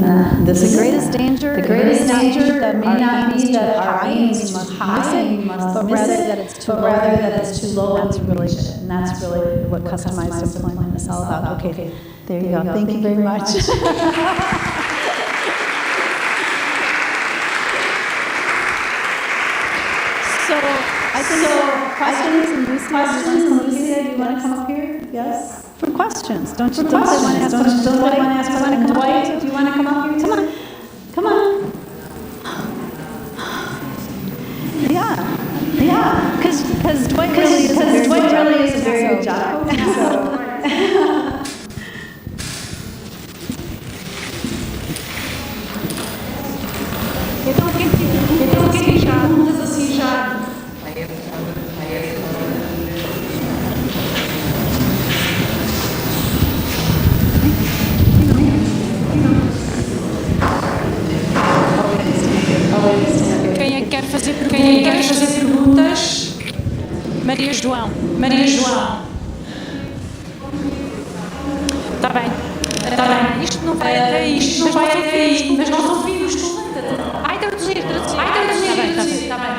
The greatest danger that may not be that our aims must high, but rather that it's too low. That's really what customized employment is all about. Okay, there you go. Thank you very much. Questions and Lucia, do you want to come up here? Yes? For questions. Don't they want to ask questions? Dwight, do you want to come up here? Come on. Yeah. Because Dwight really is a very good job. João. Está bem. Isto não vai até isto, mas vai até aí. Mas nós ouvimos tu. Ai, traduzir. Está bem.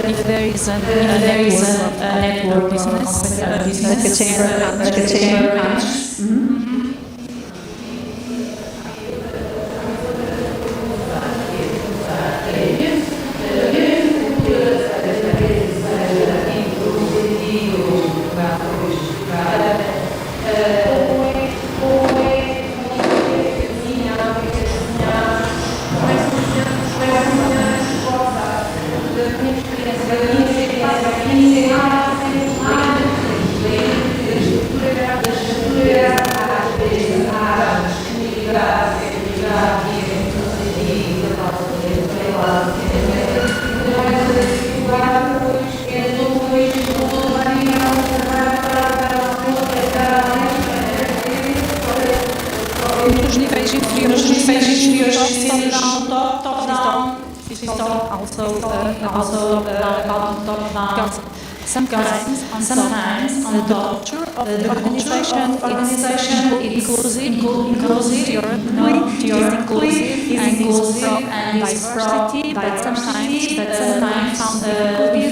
If there is a network business, like a chamber of commerce. Nos níveis inferiores, top down, also top-down. Sometimes on the culture of the organization inclusive, and diversity, but sometimes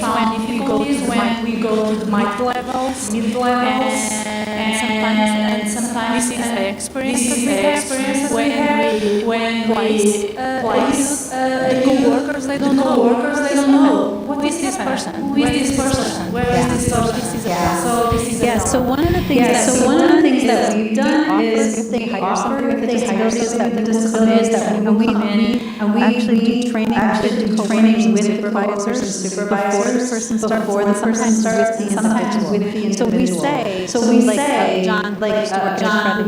found difficulties when we go to the mid levels, and sometimes this is the experience when we place the co-workers, they don't know what is this person, where is this person. So one of the things that we've done is if they hire somebody with a disability is that we come in and we actually do training with supervisors before the person starts, sometimes with the individual. So we say John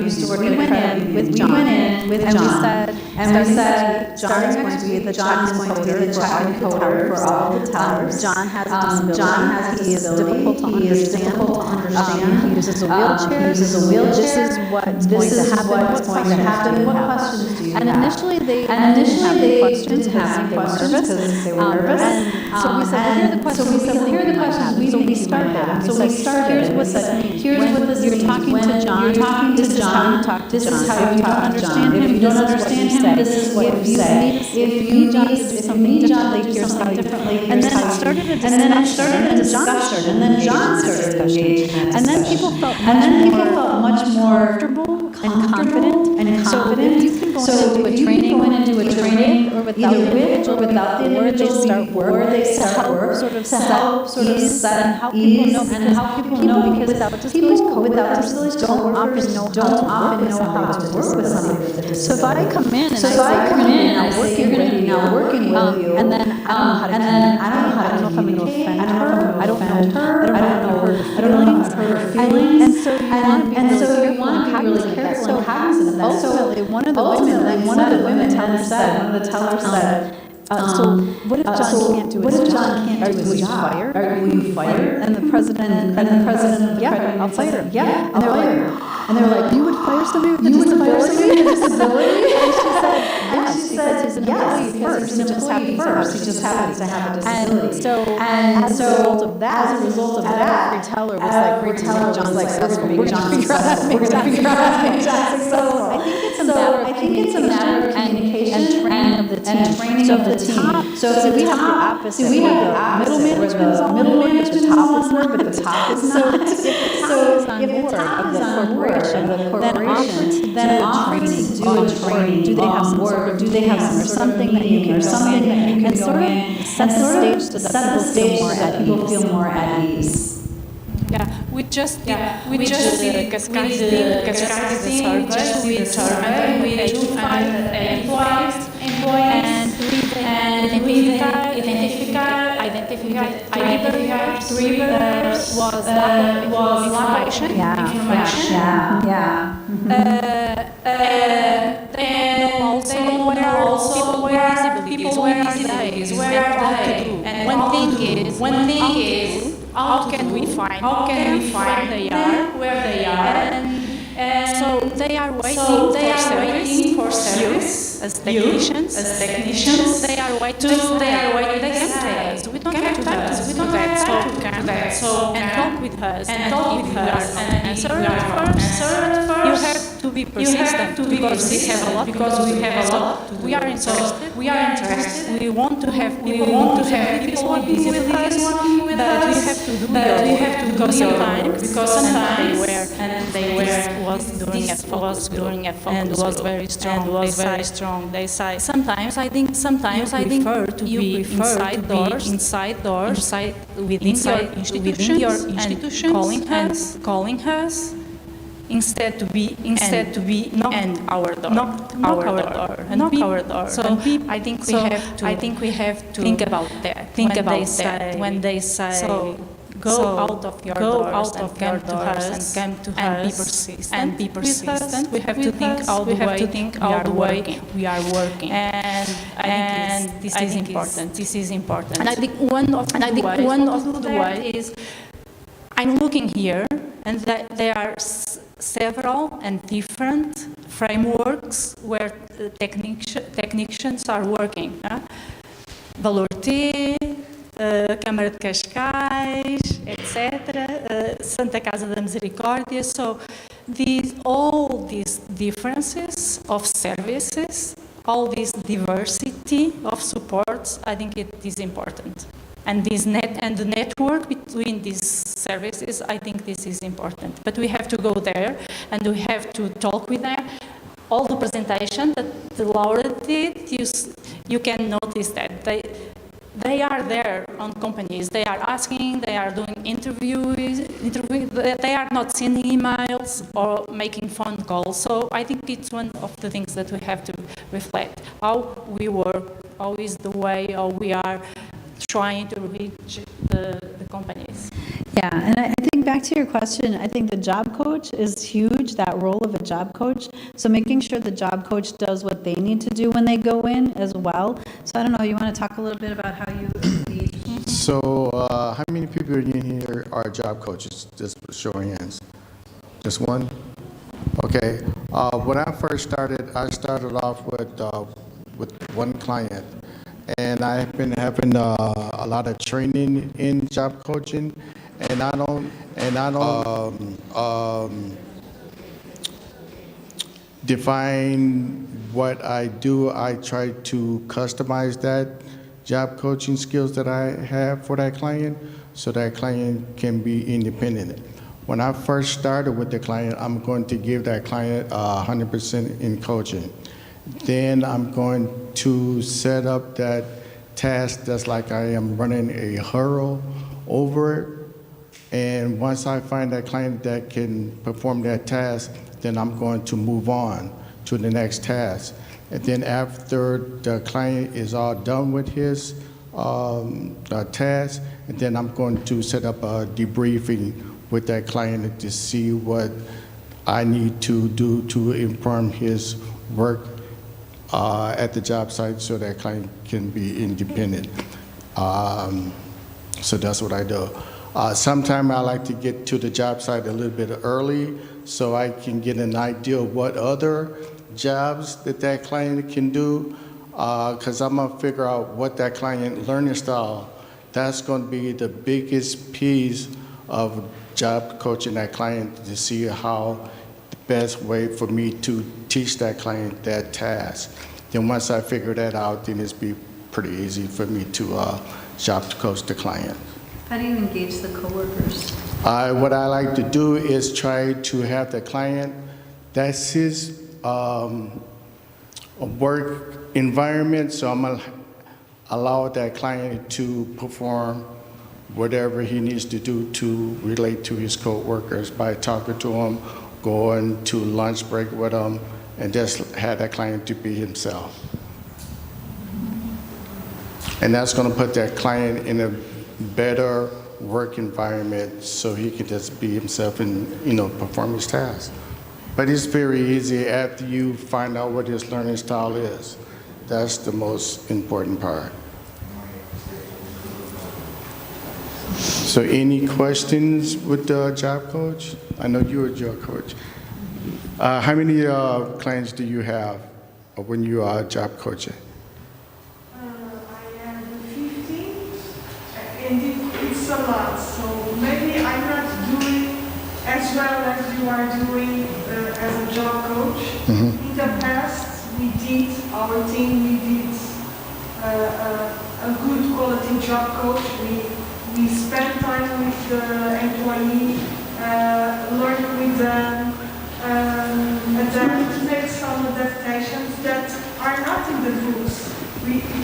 used to work at Academy with John, and we said John is going to be the child encoder for all the tellers. John has a disability. He is difficult to understand. He uses a wheelchair. This is what's going to happen. What questions do you have? And initially they didn't have any questions because they were nervous. So we said, here are the questions. So we started. Here's what this means. You're talking to John. This is how you talk to John. This is how you talk to John. If you don't understand him, this is what you say. If you need John to do something differently, here's how you differently. And then it started a discussion. And then John started to engage in that discussion. And then people felt much more comfortable and confident. So if you can go into a training or without the individual, or they start work, sort of set and how people know because without disabilities don't often know how to work with somebody with a disability. So if I come in and I'm working with you, and then I don't know how to communicate. I don't know her feelings. And so you want to be really careful. So ultimately, one of the women tellers said, so what if John can't do his job? Will you fire? And the president, yeah, I'll fire him. Yeah, and they're like, you would fire somebody with a disability? And she said, he's an employee first. He just happens to have a disability. And so as a result of that, every teller was like, successful. We're going to figure out how to make John successful. I think it's a matter of communication and training of the team. So we have the opposite. We have the middle management, but the top is not. So if the top is on board of the corporation, then often do a training. Do they have some something that you can go in and sort of set the stage so that people feel more at ease. Yeah, we just did Cascades the survey with 85 employees, and we identified triggers was information. And also people were disabilities, where are they? And one thing is how can we find they are, where they are, And so they are waiting for service as technicians. They are waiting. They can tell us. We don't have to tell us. We don't have to come that. So and talk with us. And talk with us. And answer first. You have to be persistent. Because we have a lot. We are interested. We want to have people working with us. But we have to do it. Because sometimes they was doing a focus and was very strong. They say sometimes I think prefer to be inside doors within your institution calling us instead to be knock our door. So I think we have to think about that when they say go out of your doors and come to us and be persistent. We have to think all the way we are working. And this is important. And I think one of the ways is I'm looking here, and that there are several and different frameworks where technicians are working. Valor T, Câmara de Cascais, etc., Santa Casa da Misericórdia. So all these differences of services, all this diversity of supports, I think it is important. And the network between these services, I think this is important. But we have to go there and we have to talk with them. All the presentation that Laura did, you can notice that they are there on companies. They are asking, they are doing interviews. They are not sending emails or making phone calls. So I think it's one of the things that we have to reflect. How we work, how is the way, how we are trying to reach the companies. Yeah, and I think back to your question, I think the job coach is huge, that role of a job coach. So making sure the job coach does what they need to do when they go in as well. So I don't know, you want to talk a little bit about how you engage? So how many people in here are job coaches? Just showing hands. Just one? Okay. When I first started, I started off with one client. And I've been having a lot of training in job coaching, and I don't define what I do. I try to customize that job coaching skills that I have for that client, so that client can be independent. When I first started with the client, I'm going to give that client 100% in coaching. Then I'm going to set up that task that's like I am running a hurdle over it. And once I find that client that can perform that task, then I'm going to move on to the next task. And then after the client is all done with his task, and then I'm going to set up a debriefing with that client to see what I need to do to improve his work at the job site so that client can be independent. So that's what I do. Sometimes I like to get to the job site a little bit early so I can get an idea of what other jobs that client can do, because I'm going to figure out what that client learning style, that's going to be the biggest piece of job coaching that client to see how the best way for me to teach that client that task. Then once I figure that out, then it's be pretty easy for me to job coach the client. How do you engage the coworkers? What I like to do is try to have the client, that's his work environment, so I'm going to allow that client to perform whatever he needs to do to relate to his co-workers by talking to him, going to lunch break with him, and just have that client to be himself. And that's going to put that client in a better work environment so he can just be himself and, perform his tasks. But it's very easy after you find out what his learning style is. That's the most important part. So any questions with the job coach? I know you're a job coach. How many clients do you have when you are job coaching? I have 50, and it's a lot. So maybe I'm not doing as well as you are doing as a job coach. Mm-hmm. In the past, our team did a good quality job coach. We spent time with the employee, learning with them, make some adaptations that are not in the rules.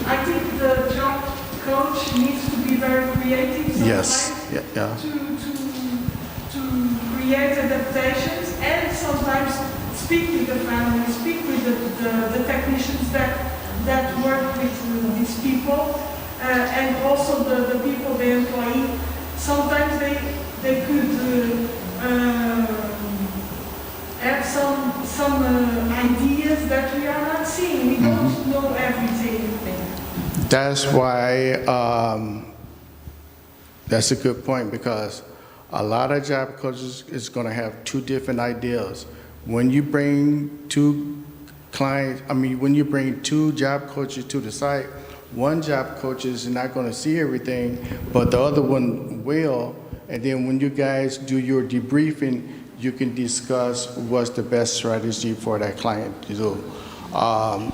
I think the job coach needs to be very creative sometimes. Yes. Yeah. To create adaptations and sometimes speak with the family, speak with the technicians that work with these people, and also the people, the employee. Sometimes they could have some ideas that we are not seeing. We don't know everything. That's why that's a good point, because a lot of job coaches is going to have two different ideas. When you bring two job coaches to the site, one job coach is not going to see everything, but the other one will. And then when you guys do your debriefing, you can discuss what's the best strategy for that client to do.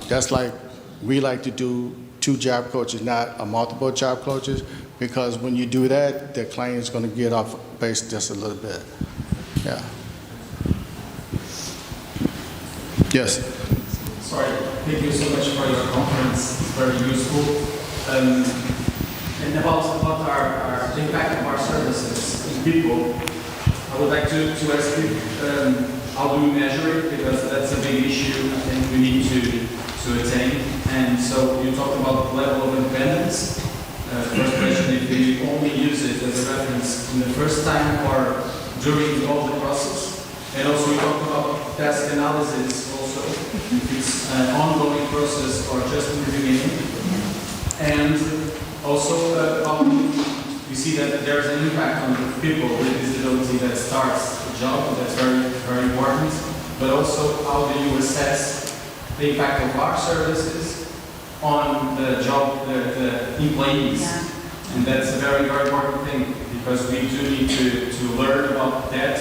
That's like we like to do two job coaches, not a multiple job coaches, because when you do that, the client is going to get off base just a little bit. Yeah. Yes. Sorry, thank you so much for your conference. It's very useful. And about our impact of our services in people, I would like to ask you how do we measure it, because that's a big issue I think we need to attain. And so you talked about level of independence. First question, if we only use it as a reference in the first time or during all the process. And also we talked about task analysis also, if it's an ongoing process or just in the beginning. And also we see that there's an impact on the people with disability that starts the job, that's very, very important. But also how do you assess the impact of our services on the job, the employees? Yeah. And that's a very, very important thing, because we do need to learn about that.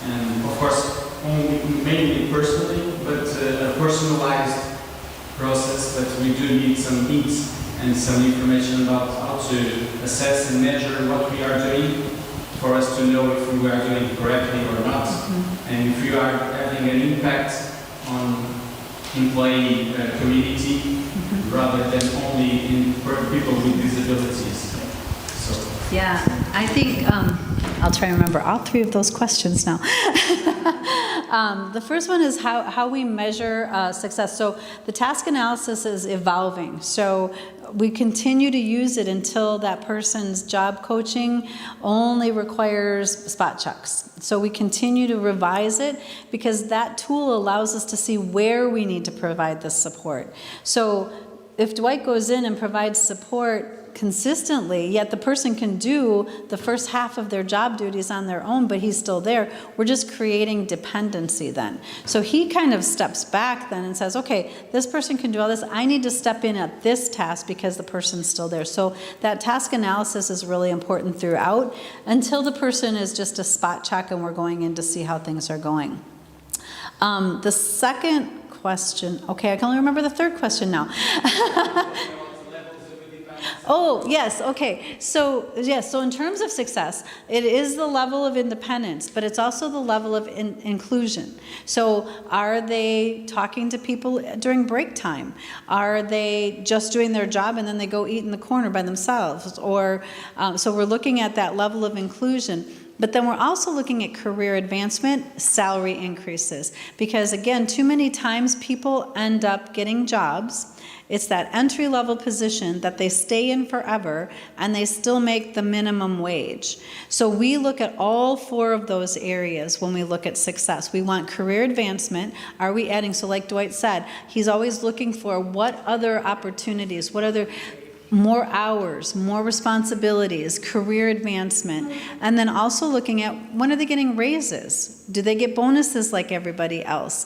And of course, mainly personally, but a personalized process, but we do need some hints and some information about how to assess and measure what we are doing for us to know if we are doing it correctly or not, and if we are having an impact on employee community rather than only in people with disabilities. So. Yeah, I think I'll try and remember all three of those questions now. The first one is how we measure success. So the task analysis is evolving. So we continue to use it until that person's job coaching only requires spot checks. So we continue to revise it, because that tool allows us to see where we need to provide this support. So if Dwight goes in and provides support consistently, yet the person can do the first half of their job duties on their own, but he's still there, we're just creating dependency then. So he kind of steps back then and says, okay, this person can do all this, I need to step in at this task because the person's still there. So that task analysis is really important throughout until the person is just a spot check and we're going in to see how things are going. The second question, okay, I can only remember the third question now. Oh, yes, okay. So, yes, so in terms of success, it is the level of independence, but it's also the level of inclusion. So are they talking to people during break time? Are they just doing their job and then they go eat in the corner by themselves? Or, so we're looking at that level of inclusion. But then we're also looking at career advancement, salary increases. Because again, too many times people end up getting jobs. It's that entry-level position that they stay in forever and they still make the minimum wage. So we look at all four of those areas when we look at success. We want career advancement. Are we adding, so like Dwight said, he's always looking for what other opportunities, what other, more hours, more responsibilities, career advancement, and then also looking at when are they getting raises? Do they get bonuses like everybody else?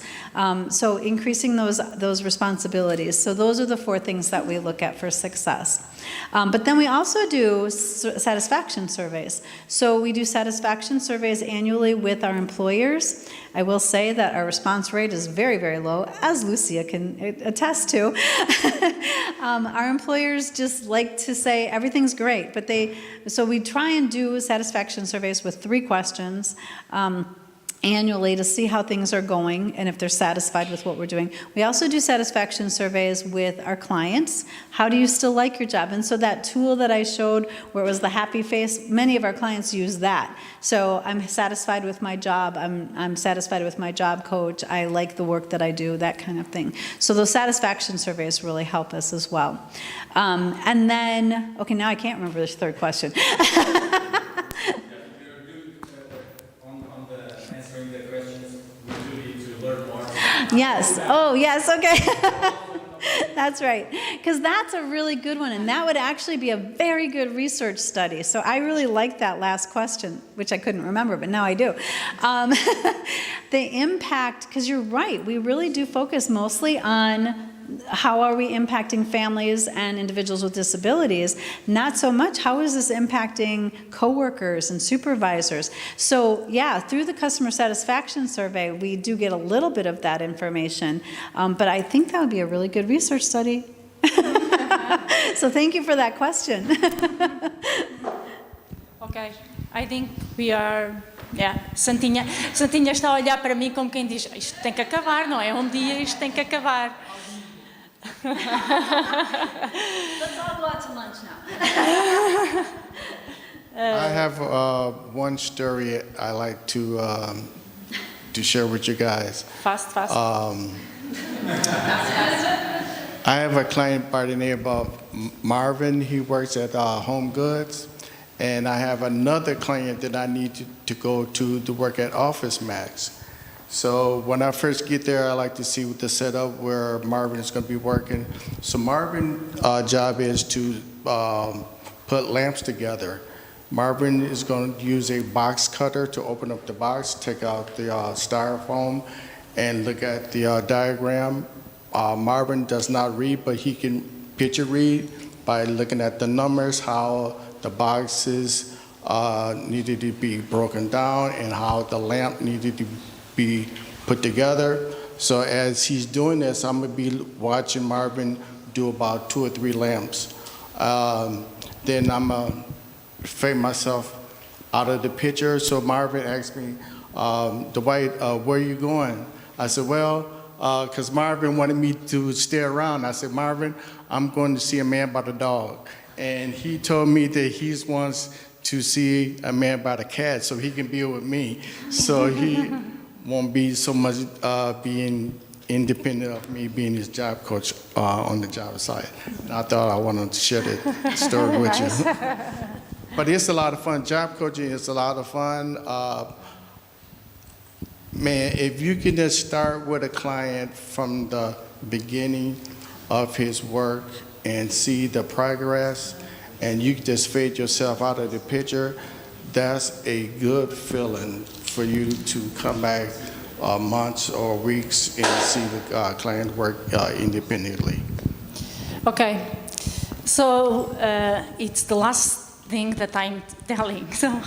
So increasing those responsibilities. So those are the 4 things that we look at for success. But then we also do satisfaction surveys. So we do satisfaction surveys annually with our employers. I will say that our response rate is very, very low, as Lucia can attest to. Our employers just like to say everything's great, but so we try and do satisfaction surveys with 3 questions. Annually to see how things are going and if they're satisfied with what we're doing. We also do satisfaction surveys with our clients. How do you still like your job? And so that tool that I showed where it was the happy face, many of our clients use that. So I'm satisfied with my job. I'm satisfied with my job coach. I like the work that I do, that kind of thing. So those satisfaction surveys really help us as well. And then, okay, now I can't remember the 3rd question. Yes. Oh, yes. Okay. That's right. Because that's a really good one. And that would actually be a very good research study. So I really like that last question, which I couldn't remember, but now I do. The impact, because you're right, we really do focus mostly on how are we impacting families and individuals with disabilities, not so much how is this impacting coworkers and supervisors. So yeah, through the customer satisfaction survey, we do get a little bit of that information, but I think that would be a really good research study. So thank you for that question. Ok, I think we are... Yeah. Santinha está a olhar para mim como quem diz, isto tem que acabar, não é? Um dia isto tem que acabar. Let's all go out to lunch now. I have one story I like to share with you guys. Fast. I have a client by the name of Marvin. He works at Home Goods. And I have another client that I need to go to work at Office Max. So when I first get there, I like to see what the setup where Marvin is going to be working. So Marvin's job is to put lamps together. Marvin is going to use a box cutter to open up the box, take out the styrofoam, and look at the diagram. Marvin does not read, but he can picture read by looking at the numbers, how the boxes needed to be broken down and how the lamp needed to be put together. So as he's doing this, I'm gonna be watching Marvin do about 2 or 3 lamps. Then I'm gonna fade myself out of the picture. So Marvin asked me, Dwight, where are you going? I said, well, because Marvin wanted me to stay around. I said, Marvin, I'm going to see a man by the dog. And he told me that he wants to see a man by the cat so he can be with me. So he won't be so much being independent of me being his job coach on the job site. And I thought I wanted to share that story with you. But it's a lot of fun. Job coaching is a lot of fun. Man, if you can just start with a client from the beginning of his work and see the progress, and you just fade yourself out of the picture, that's a good feeling for you to come back months or weeks and see the client work independently. Okay, so it's the last thing that I'm telling. So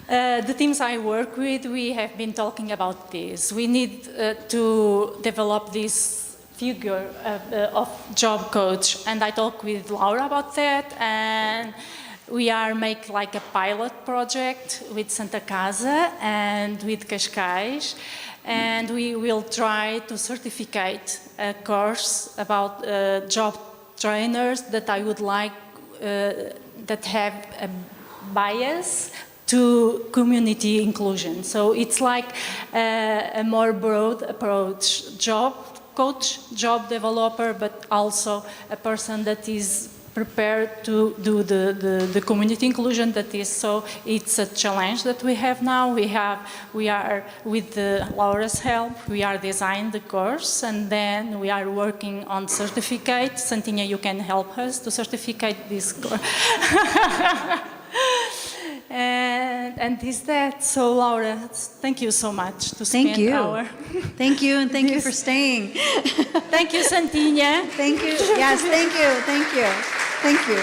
the teams I work with, we have been talking about this. We need to develop this figure of job coach, and I talked with Laura about that, and we are make like a pilot project with Santa Casa and with Cascais, and we will try to certificate a course about job trainers that I would like that have a bias to community inclusion. So it's like a more broad approach, job coach, job developer, but also a person that is prepared to do the community inclusion that is. So it's a challenge that we have now. We are with Laura's help, we are designing the course, and then we are working on certificate. Santinha, you can help us to certificate this course. And is that so, Laura? Thank you so much to spend our. Thank you, and thank you for staying. Thank you, Santinha. Thank you. Yes, thank you. Thank you. Thank you.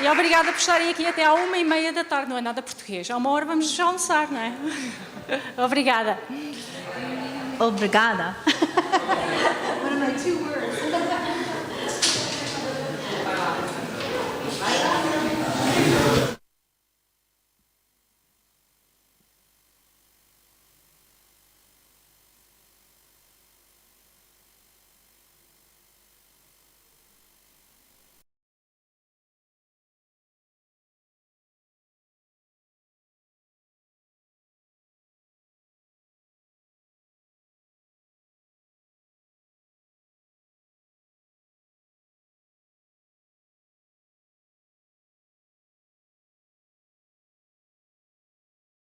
E obrigada por estarem aqui até à 1h30 da tarde. Não é nada português. À 1h vamos já almoçar, não é? Obrigada. Obrigada. One of my 2 words.